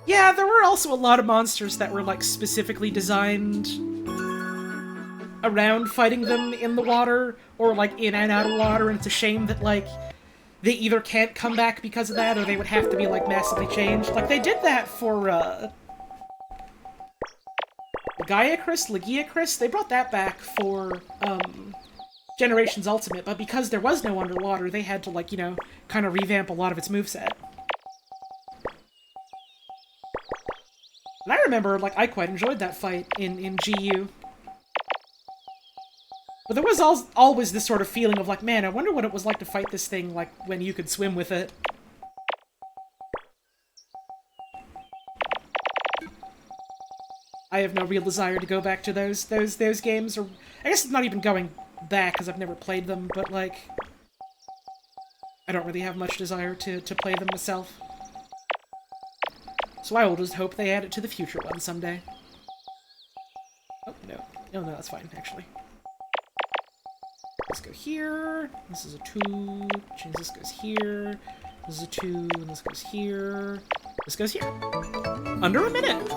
Yeah, there were also a lot of monsters that were, like, specifically designed around fighting them in the water, or, like, in and out of water, and it's a shame that, like, they either can't come back because of that, or they would have to be, like, massively changed. Like, they did that for, Legiacris, they brought that back for, Generations Ultimate, but because there was no underwater, they had to, like, you know, kind of revamp a lot of its moveset. And I remember, like, I quite enjoyed that fight in GU. But there was always this sort of feeling of, like, man, I wonder what it was like to fight this thing, like, when you could swim with it. I have no real desire to go back to those games, or I guess it's not even going back because I've never played them, but like I don't really have much desire to play them myself. So I will just hope they add it to the future one someday. Oh, no. No, that's fine, actually. Let's go here. This is a 2. Change this goes here. This is a 2, and this goes here. This goes here. Under a minute!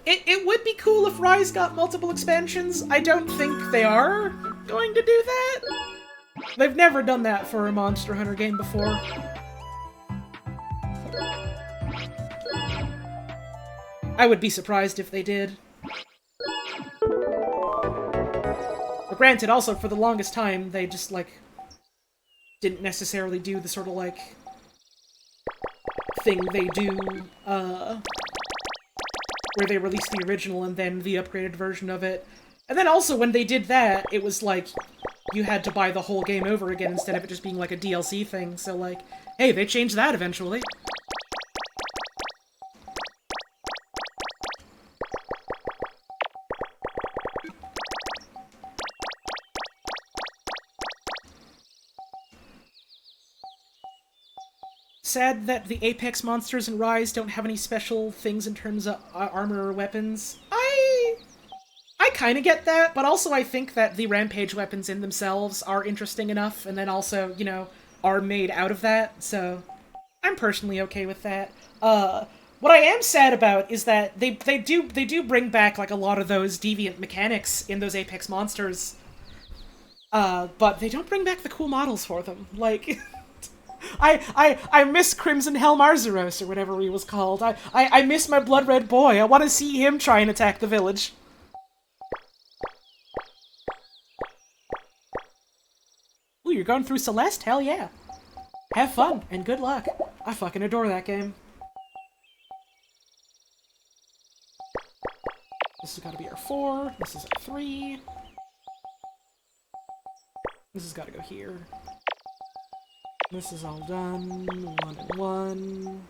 It would be cool if Rise got multiple expansions. I don't think they are going to do that. They've never done that for a Monster Hunter game before. I would be surprised if they did. But granted, also, for the longest time, they just, like, didn't necessarily do the sort of, like, thing they do, where they released the original and then the upgraded version of it. And then also, when they did that, it was like, you had to buy the whole game over again instead of it just being like a DLC thing, so like, hey, they changed that eventually. Sad that the Apex monsters in Rise don't have any special things in terms of armor or weapons. I kind of get that, but also I think that the Rampage weapons in themselves are interesting enough, and then also, you know, are made out of that, so I'm personally okay with that. What I am sad about is that they do bring back, like, a lot of those deviant mechanics in those Apex monsters, but they don't bring back the cool models for them. Like, I miss Crimson Helm Arzuros, or whatever he was called. I miss my Blood Red Boy. I want to see him try and attack the village. Ooh, you're going through Celeste? Hell yeah. Have fun, and good luck. I fucking adore that game. This has got to be our 4. This is our 3. This has got to go here. This is all done. 1 and 1.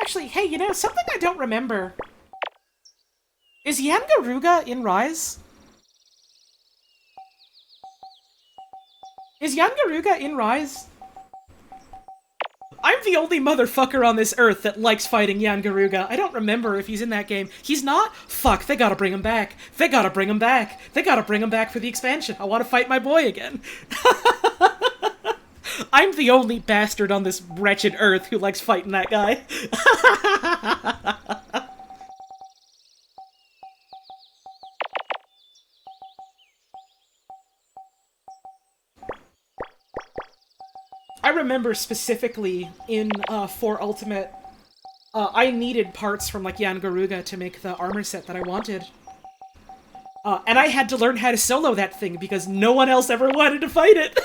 Actually, hey, you know, something I don't remember. Is Yangaruga in Rise? Is Yangaruga in Rise? I'm the only motherfucker on this earth that likes fighting Yangaruga. I don't remember if he's in that game. He's not? Fuck, they gotta bring him back. They gotta bring him back. They gotta bring him back for the expansion. I want to fight my boy again. I'm the only bastard on this wretched earth who likes fighting that guy. I remember specifically in 4 Ultimate, I needed parts from, like, Yangaruga to make the armor set that I wanted. And I had to learn how to solo that thing because no one else ever wanted to fight it.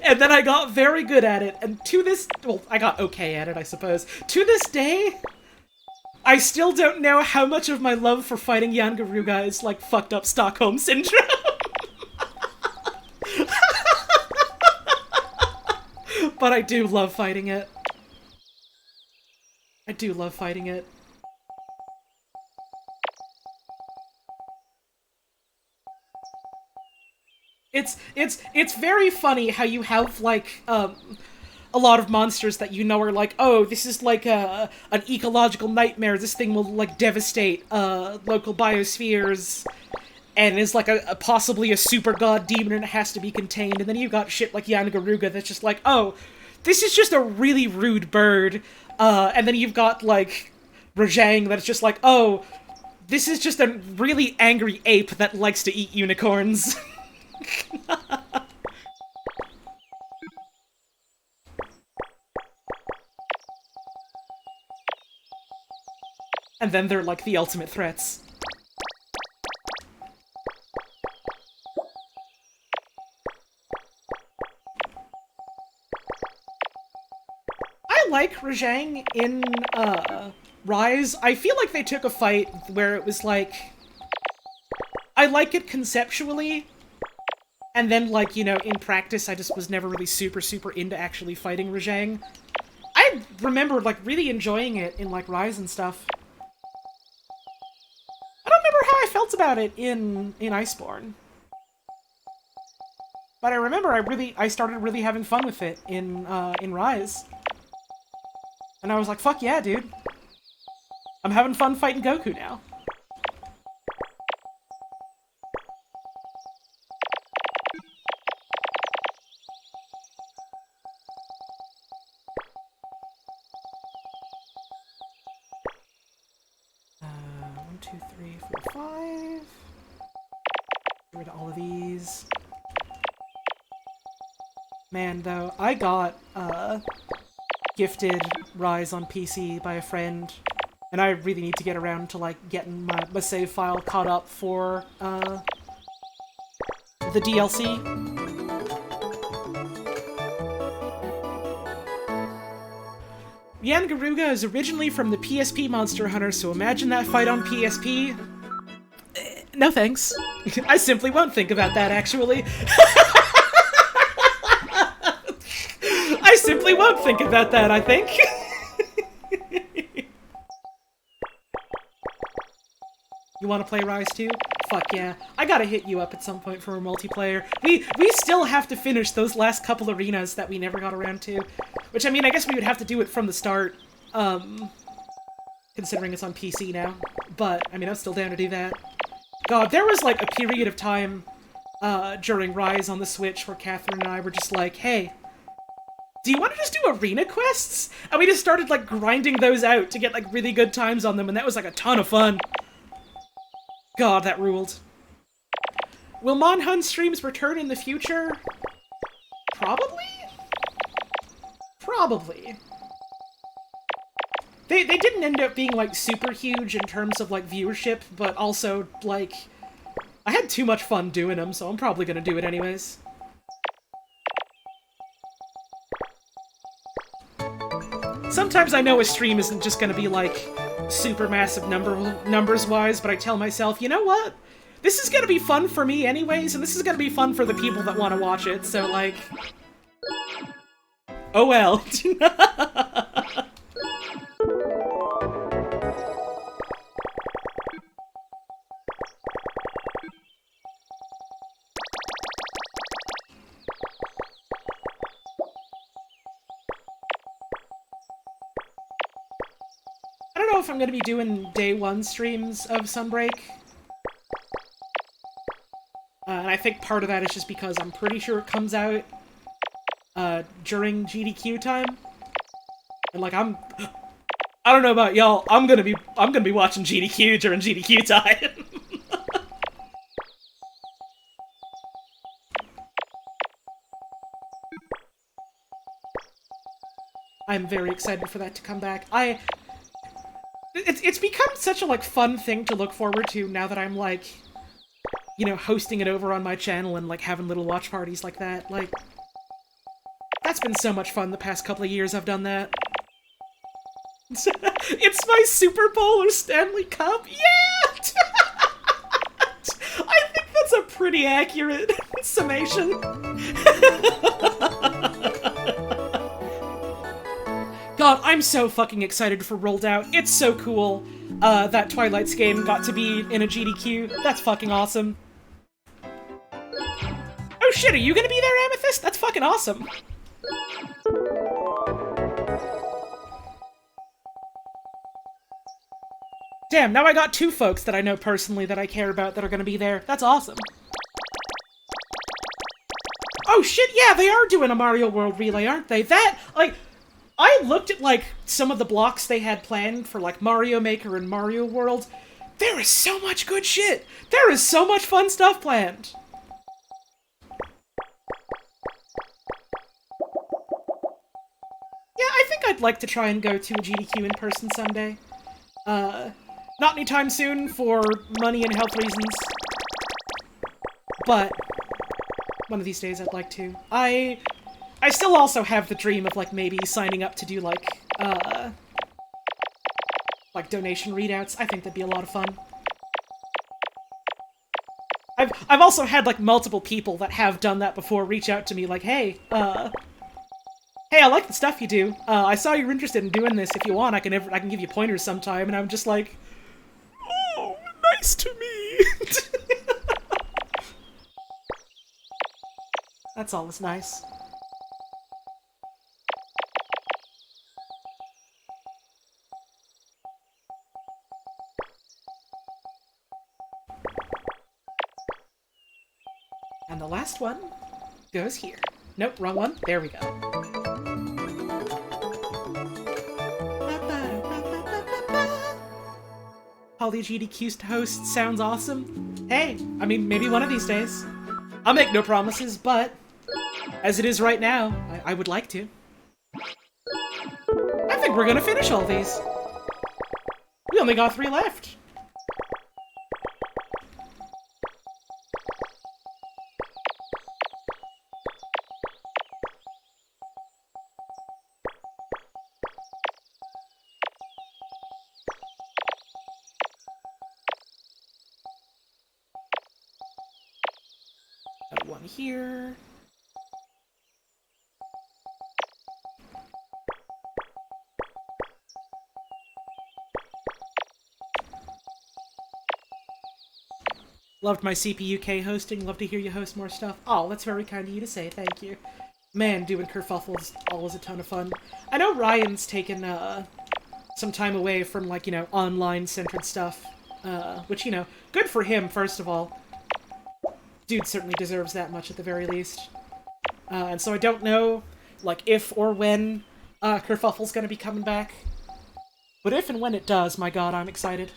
And then I got very good at it, and to this... well, I got okay at it, I suppose. To this day, I still don't know how much of my love for fighting Yangaruga is, like, fucked up Stockholm Syndrome. But I do love fighting it. I do love fighting it. It's very funny how you have, like, a lot of monsters that you know are like, oh, this is like an ecological nightmare, this thing will, like, devastate local biospheres, and is like a possibly a super god demon and it has to be contained, and then you've got shit like Yangaruga that's just like, oh, this is just a really rude bird, and then you've got, like, Rajang that's just like, oh, this is just a really angry ape that likes to eat unicorns. And then they're like the ultimate threats. I like Rajang in Rise. I feel like they took a fight where it was like... I like it conceptually, and then, like, you know, in practice, I just was never really super into actually fighting Rajang. I remember, like, really enjoying it in, like, Rise and stuff. I don't remember how I felt about it in Iceborne. But I remember I started really having fun with it in Rise. And I was like, fuck yeah, dude. I'm having fun fighting Goku now. One, two, three, four, five. Get rid of all of these. Man, though, I got, gifted Rise on PC by a friend, and I really need to get around to, like, getting my save file caught up for, the DLC. Yangaruga is originally from the PSP Monster Hunter, so imagine that fight on PSP. No thanks. I simply won't think about that, actually. I simply won't think about that, I think. You want to play Rise 2? Fuck yeah. I gotta hit you up at some point for a multiplayer. We still have to finish those last couple arenas that we never got around to. Which, I mean, I guess we would have to do it from the start, considering it's on PC now. But, I mean, I'm still down to do that. God, there was, like, a period of time, during Rise on the Switch where Catherine and I were just like, hey, do you want to just do arena quests? And we just started, like, grinding those out to get, like, really good times on them, and that was, like, a ton of fun. God, that ruled. Will Monhun streams return in the future? Probably? Probably. They didn't end up being, like, super huge in terms of, like, viewership, but also, like, I had too much fun doing them, so I'm probably gonna do it anyways. Sometimes I know a stream isn't just gonna be, like, super massive numbers-wise, but I tell myself, you know what? This is gonna be fun for me anyways, and this is gonna be fun for the people that want to watch it, so, like... Oh well. I don't know if I'm going to be doing day one streams of Sunbreak. And I think part of that is just because I'm pretty sure it comes out during GDQ time. And like I don't know about y'all, I'm gonna be watching GDQ during GDQ time. I'm very excited for that to come back. It's become such a, like, fun thing to look forward to now that I'm, like, you know, hosting it over on my channel and, like, having little watch parties like that. Like, that's been so much fun the past couple of years I've done that. It's my Super Bowl or Stanley Cup! Yeah! I think that's a pretty accurate summation. God, I'm so fucking excited for Rolled Out. It's so cool that Twilight's game got to be in a GDQ. That's fucking awesome. Oh shit, are you gonna be there, Amethyst? That's fucking awesome. Damn, now I got two folks that I know personally that I care about that are gonna be there. That's awesome. Oh shit, yeah, they are doing a Mario World relay, aren't they? That, like... I looked at, like, some of the blocks they had planned for, like, Mario Maker and Mario World. There is so much good shit! There is so much fun stuff planned! Yeah, I think I'd like to try and go to a GDQ in person someday. Not anytime soon for money and health reasons. But one of these days I'd like to. I still also have the dream of, like, maybe signing up to do, like donation readouts. I think that'd be a lot of fun. I've also had like multiple people that have done that before reach out to me like, hey, I like the stuff you do. I saw you're interested in doing this. If you want, I can give you pointers sometime. And I'm just like, oh, nice to me. That's always nice. And the last one goes here. Nope, wrong one. There we go. PolyGDQ host sounds awesome. Hey, I mean, maybe one of these days. I'll make no promises, but as it is right now, I would like to. I think we're gonna finish all these. We only got 3 left. Got one here. Loved my CPUK hosting. Love to hear you host more stuff. Oh, that's very kind of you to say. Thank you. Man, doing kerfuffle's always a ton of fun. I know Ryan's taken some time away from, like, you know, online-centered stuff. Which, you know, good for him, first of all. Dude certainly deserves that much at the very least. And so I don't know, like, if or when kerfuffle's gonna be coming back. But if and when it does, my god, I'm excited.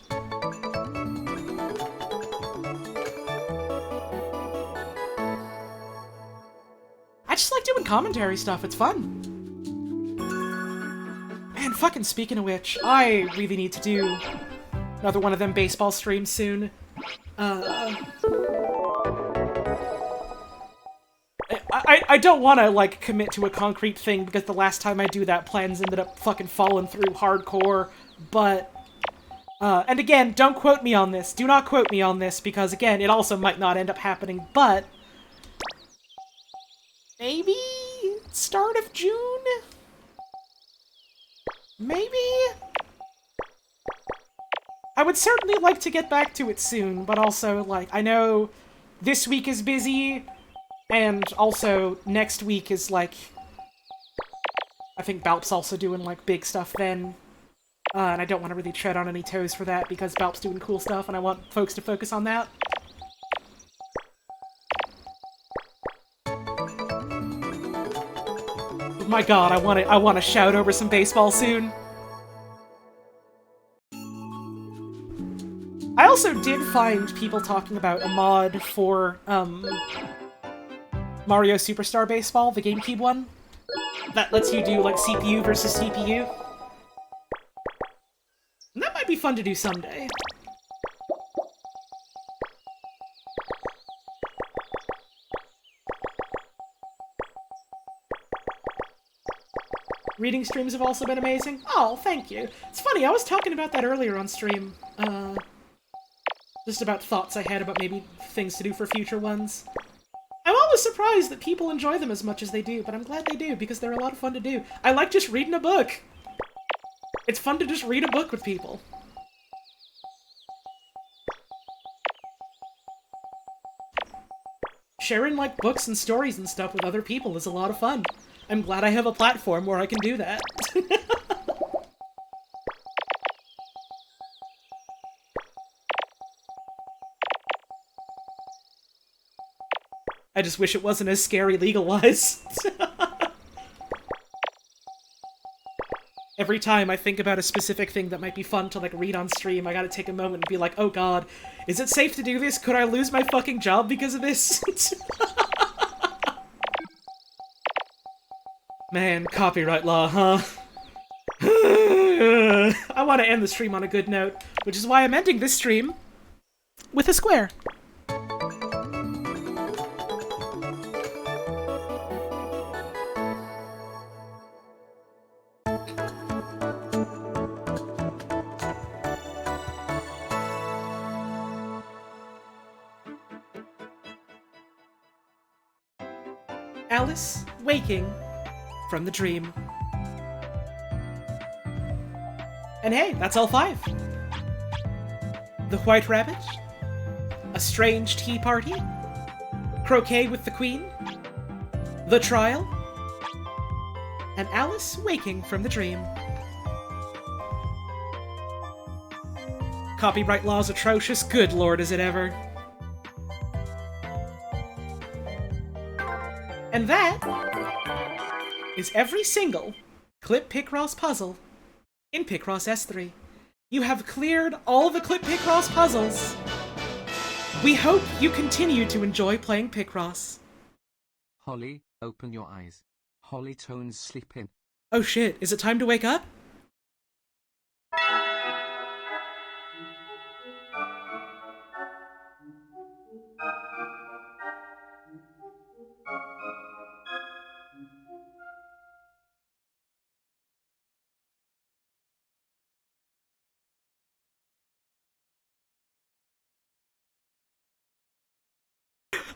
I just like doing commentary stuff, it's fun. Man, fucking speaking of which, I really need to do another one of them baseball streams soon. I don't want to, like, commit to a concrete thing, because the last time I do that, plans ended up fucking falling through hardcore, but... and again, don't quote me on this. Do not quote me on this, because, again, it also might not end up happening, but... maybe? Start of June? Maybe? I would certainly like to get back to it soon, but also, like, I know this week is busy, and also next week is, like... I think Balp's also doing, like, big stuff then. And I don't want to really tread on any toes for that, because Balp's doing cool stuff, and I want folks to focus on that. My god, I want to shout over some baseball soon. I also did find people talking about a mod for, Mario Superstar Baseball, the GameCube one. That lets you do, like, CPU versus CPU. And that might be fun to do someday. Reading streams have also been amazing. Oh, thank you. It's funny, I was talking about that earlier on stream. Just about thoughts I had about maybe things to do for future ones. I'm always surprised that people enjoy them as much as they do, but I'm glad they do, because they're a lot of fun to do. I like just reading a book. It's fun to just read a book with people. Sharing, like, books and stories and stuff with other people is a lot of fun. I'm glad I have a platform where I can do that. I just wish it wasn't as scary legal-wise. Every time I think about a specific thing that might be fun to, like, read on stream, I gotta take a moment and be like, oh god, is it safe to do this? Could I lose my fucking job because of this? Man, copyright law, huh? I want to end the stream on a good note, which is why I'm ending this stream with a square. Alice waking from the dream. And hey, that's all 5. The White Rabbit, a strange tea party, croquet with the Queen, the trial, and Alice waking from the dream. Copyright law's atrocious. Good lord, is it ever. And that is every single Clip Picross puzzle in Picross S3. You have cleared all the Clip Picross puzzles. We hope you continue to enjoy playing Picross. Holly, open your eyes. Holly Tone's sleeping. Oh shit, is it time to wake up?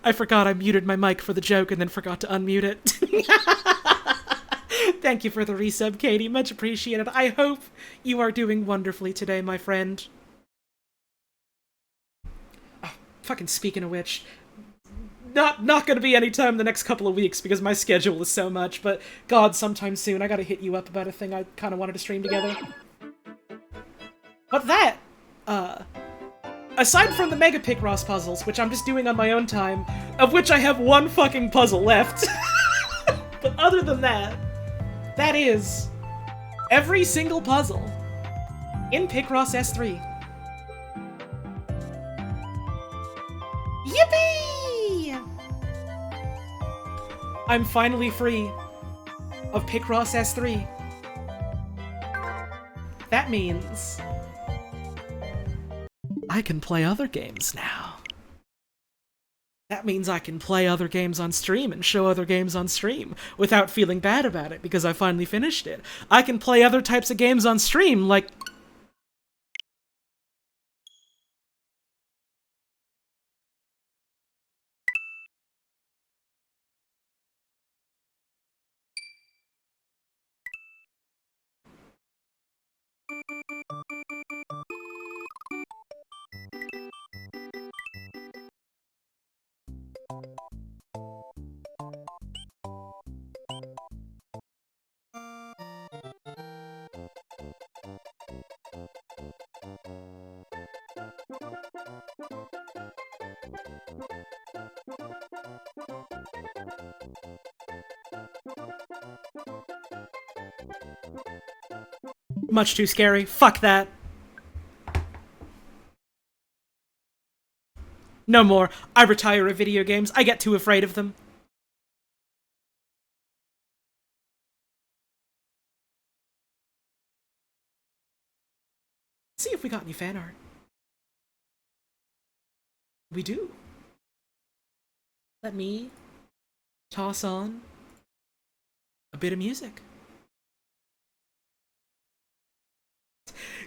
I forgot I muted my mic for the joke and then forgot to unmute it. Thank you for the resub, Katie. Much appreciated. I hope you are doing wonderfully today, my friend. Oh, fucking speaking of which, not gonna be any time the next couple of weeks because my schedule is so much, but God, sometime soon I gotta hit you up about a thing I kinda wanted to stream together. But that, aside from the Mega Picross puzzles, which I'm just doing on my own time, of which I have 1 fucking puzzle left, but other than that, that is every single puzzle in Picross S3. Yippee! I'm finally free of Picross S3. That means I can play other games now. That means I can play other games on stream and show other games on stream without feeling bad about it because I finally finished it. I can play other types of games on stream like... Much too scary. Fuck that. No more. I retire of video games. I get too afraid of them. Let's see if we got any fan art. We do. Let me toss on a bit of music.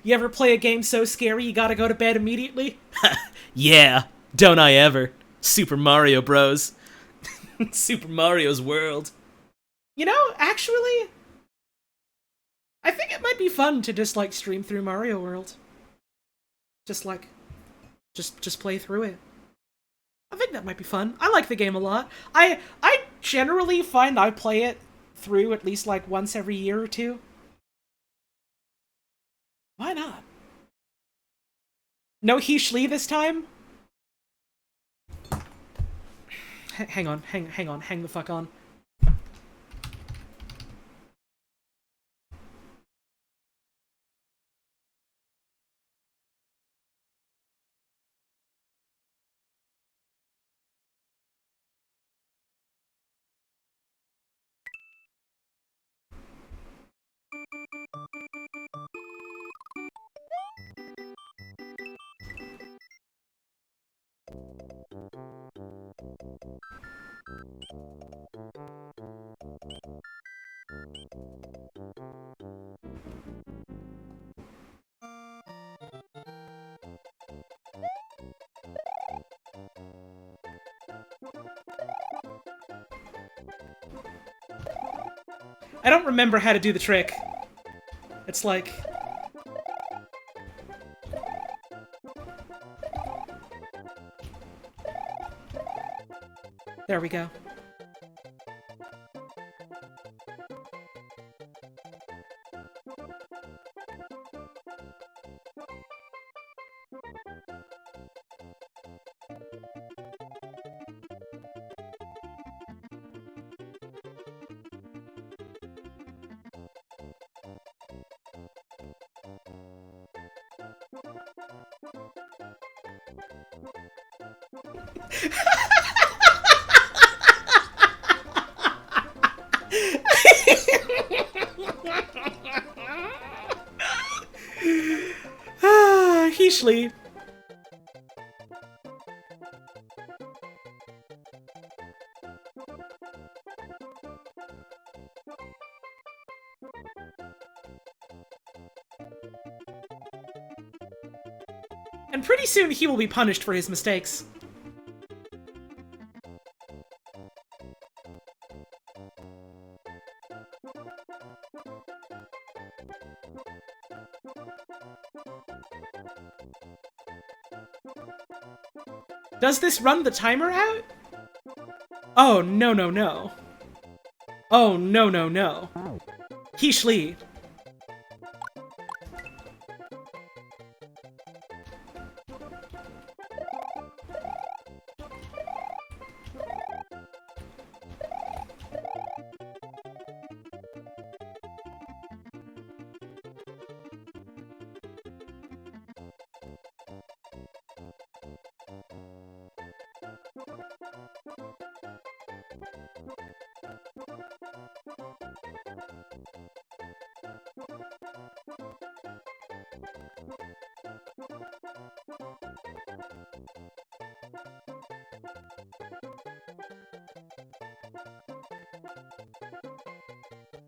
You ever play a game so scary you gotta go to bed immediately? Yeah, don't I ever. Super Mario Bros. Super Mario's World. You know, actually, I think it might be fun to just, like, stream through Mario World. Just, like, just play through it. I think that might be fun. I like the game a lot. I generally find I play it through at least, like, once every year or two. Why not? No He Shlee this time? Hang on, hang the fuck on. I don't remember how to do the trick. It's like... There we go. Heeshly. And pretty soon he will be punished for his mistakes. Does this run the timer out? Oh, no, no, no. Oh, no, no, no. Heeshly.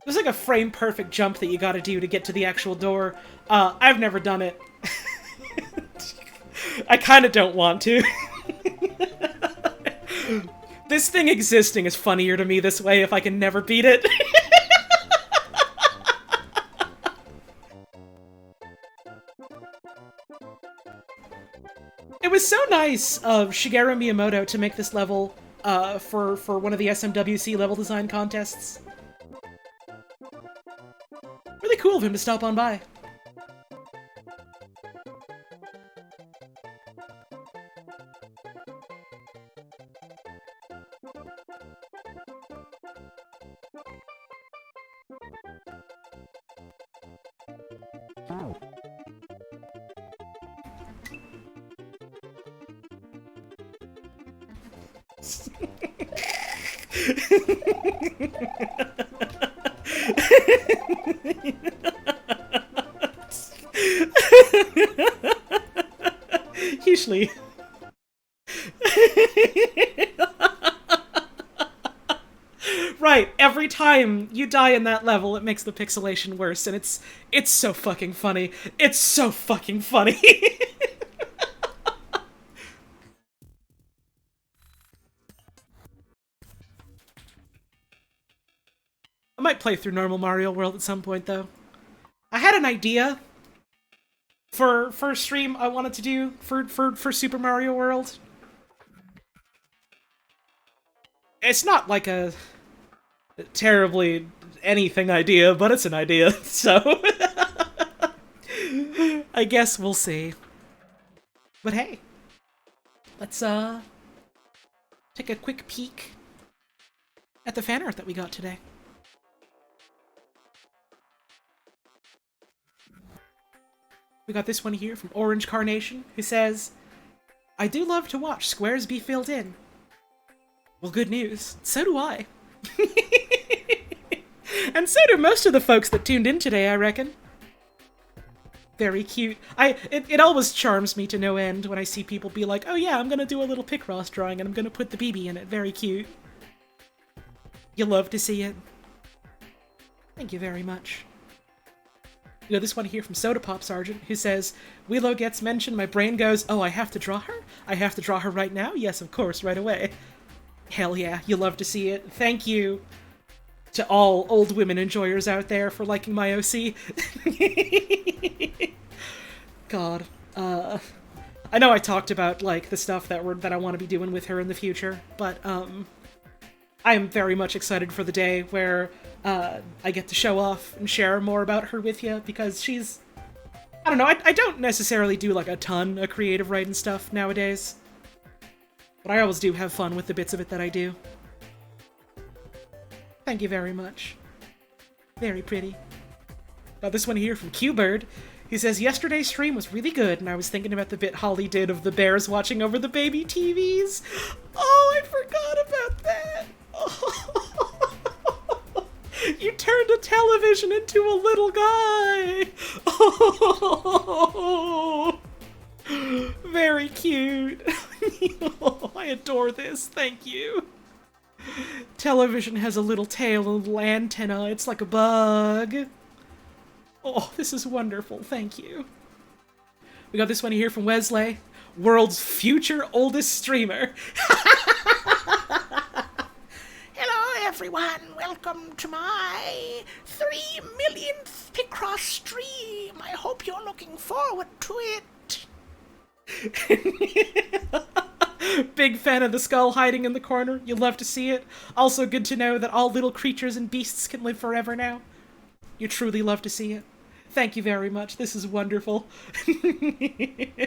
There's like a frame-perfect jump that you gotta do to get to the actual door. I've never done it. I kinda don't want to. This thing existing is funnier to me this way if I can never beat it. It was so nice of Shigeru Miyamoto to make this level for one of the SMWC level design contests. Really cool of him to stop on by. Usually. Right, every time you die in that level, it makes the pixelation worse, and it's so fucking funny. It's so fucking funny. I might play through normal Mario World at some point, though. I had an idea for a stream I wanted to do for Super Mario World. It's not like a terribly anything idea, but it's an idea, so I guess we'll see. But hey, let's take a quick peek at the fan art that we got today. We got this one here from Orange Carnation, who says, I do love to watch squares be filled in. Well, good news. So do I. And so do most of the folks that tuned in today, I reckon. Very cute. It always charms me to no end when I see people be like, oh yeah, I'm gonna do a little Picross drawing and I'm gonna put the BB in it. Very cute. You love to see it. Thank you very much. You know, this one here from Soda Pop Sergeant, who says, Willow gets mentioned, my brain goes, oh, I have to draw her? I have to draw her right now? Yes, of course, right away. Hell yeah, you love to see it. Thank you to all old women enjoyers out there for liking my OC. God. I know I talked about, like, the stuff that I want to be doing with her in the future, but, I am very much excited for the day where, I get to show off and share more about her with you, because she's... I don't know, I don't necessarily do, like, a ton of creative writing stuff nowadays, but I always do have fun with the bits of it that I do. Thank you very much. Very pretty. Got this one here from Q-Bird. He says, yesterday's stream was really good, and I was thinking about the bit Holly did of the bears watching over the baby TVs. Oh, I forgot about that. Oh. You turned a television into a little guy. Oh. Very cute. Oh, I adore this. Thank you. Television has a little tail, a little antenna. It's like a bug. Oh, this is wonderful. Thank you. We got this one here from Wesley. World's future oldest streamer. Hello, everyone. Welcome to my 3 millionth Picross stream. I hope you're looking forward to it. Big fan of the skull hiding in the corner. You'll love to see it. Also good to know that all little creatures and beasts can live forever now. You truly love to see it. Thank you very much. This is wonderful. We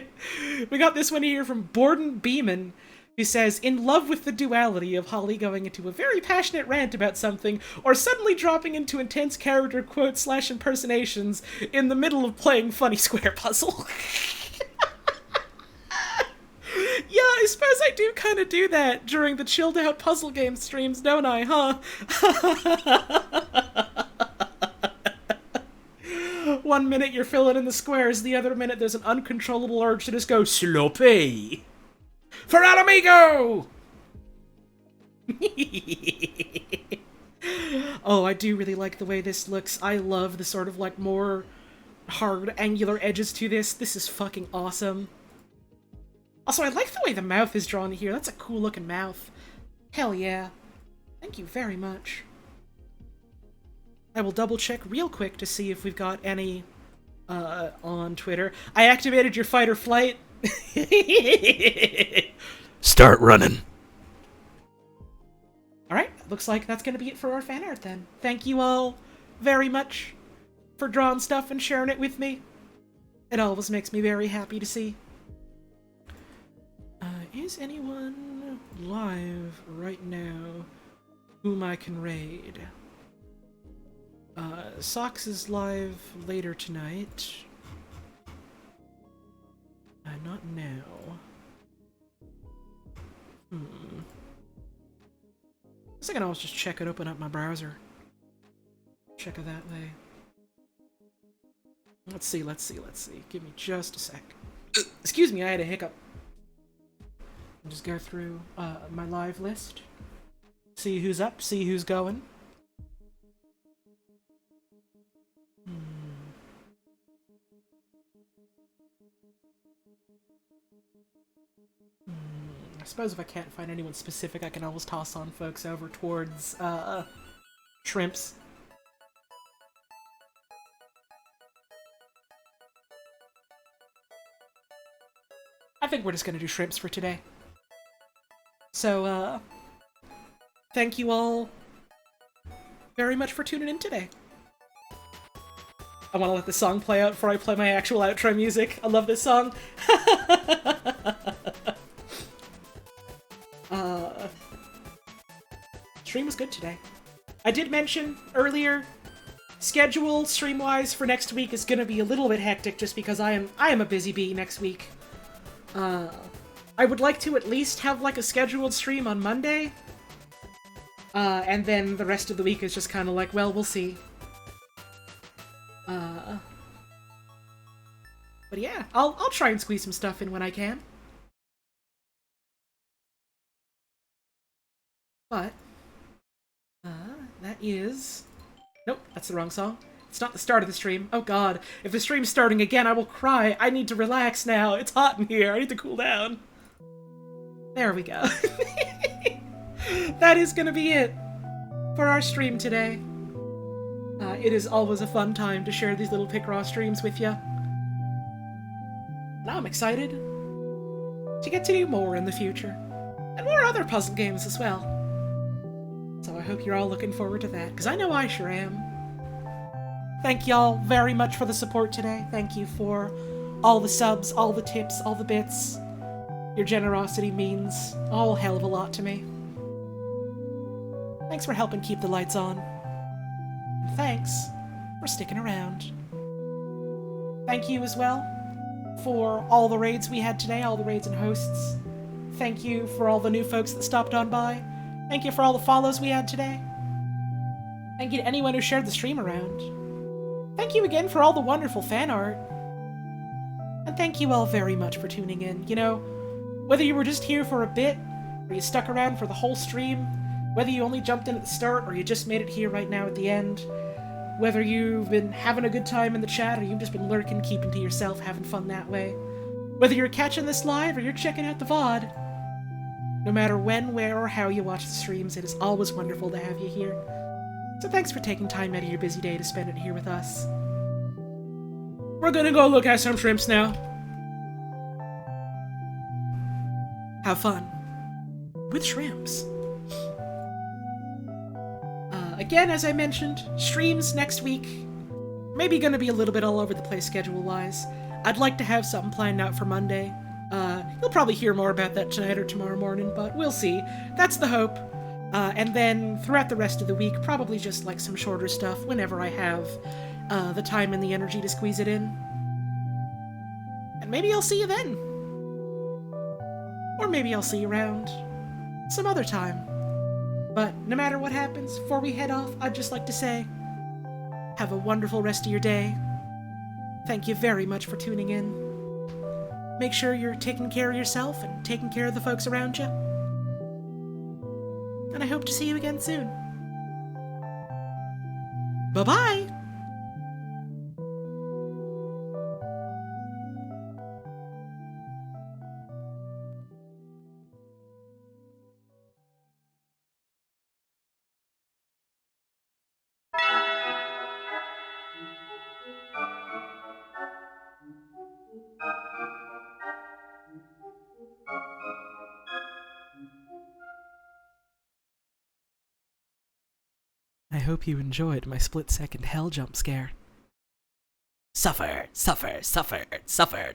got this one here from Borden Beeman, who says, in love with the duality of Holly going into a very passionate rant about something, or suddenly dropping into intense character quotes / impersonations in the middle of playing funny square puzzle. Yeah, I suppose I do kind of do that during the chilled out puzzle game streams, don't I, huh? One minute you're filling in the squares, the other minute there's an uncontrollable urge to just go sloppy. For Alamigo! Oh, I do really like the way this looks. I love the sort of, like, more hard, angular edges to this. This is fucking awesome. Also, I like the way the mouth is drawn here. That's a cool looking mouth. Hell yeah. Thank you very much. I will double check real quick to see if we've got any on Twitter. I activated your fight or flight. Start running. Alright, looks like that's gonna be it for our fan art then. Thank you all very much for drawing stuff and sharing it with me. It always makes me very happy to see. Is anyone live right now whom I can raid? Socks is live later tonight. Not now. I can always just check it, open up my browser. Check it that way. Let's see. Give me just a sec. Excuse me, I had a hiccup. Just go through my live list. See who's up, see who's going. I suppose if I can't find anyone specific, I can always toss on folks over towards, shrimps. I think we're just gonna do shrimps for today. So, thank you all very much for tuning in today. I want to let the song play out before I play my actual outro music. I love this song. Stream was good today. I did mention earlier, schedule stream-wise for next week is gonna be a little bit hectic just because I am a busy bee next week. I would like to at least have like a scheduled stream on Monday. And then the rest of the week is just kind of like, well, we'll see. But yeah, I'll try and squeeze some stuff in when I can. But that is... Nope, that's the wrong song. It's not the start of the stream. Oh god, if the stream's starting again, I will cry. I need to relax now. It's hot in here. I need to cool down. There we go. That is gonna be it for our stream today. It is always a fun time to share these little Picross streams with you. And I'm excited to get to do more in the future. And more other puzzle games as well. So I hope you're all looking forward to that, because I know I sure am. Thank y'all very much for the support today. Thank you for all the subs, all the tips, all the bits. Your generosity means a whole hell of a lot to me. Thanks for helping keep the lights on. And thanks for sticking around. Thank you as well for all the raids we had today, all the raids and hosts. Thank you for all the new folks that stopped on by. Thank you for all the follows we had today. Thank you to anyone who shared the stream around. Thank you again for all the wonderful fan art. And thank you all very much for tuning in. You know, whether you were just here for a bit, or you stuck around for the whole stream, whether you only jumped in at the start, or you just made it here right now at the end, whether you've been having a good time in the chat, or you've just been lurking, keeping to yourself, having fun that way, whether you're catching this live, or you're checking out the VOD, no matter when, where, or how you watch the streams, it is always wonderful to have you here. So thanks for taking time out of your busy day to spend it here with us. We're gonna go look at some shrimps now. Have fun. With shrimps. Again, as I mentioned, streams next week. Maybe gonna be a little bit all over the place schedule-wise. I'd like to have something planned out for Monday. You'll probably hear more about that tonight or tomorrow morning, but we'll see. That's the hope. And then throughout the rest of the week, probably just like some shorter stuff whenever I have the time and the energy to squeeze it in. And maybe I'll see you then. Or maybe I'll see you around some other time. But no matter what happens, before we head off, I'd just like to say, have a wonderful rest of your day. Thank you very much for tuning in. Make sure you're taking care of yourself and taking care of the folks around you. And I hope to see you again soon. Bye-bye! I hope you enjoyed my split-second hell jump scare. Suffer, suffer, suffer, suffer.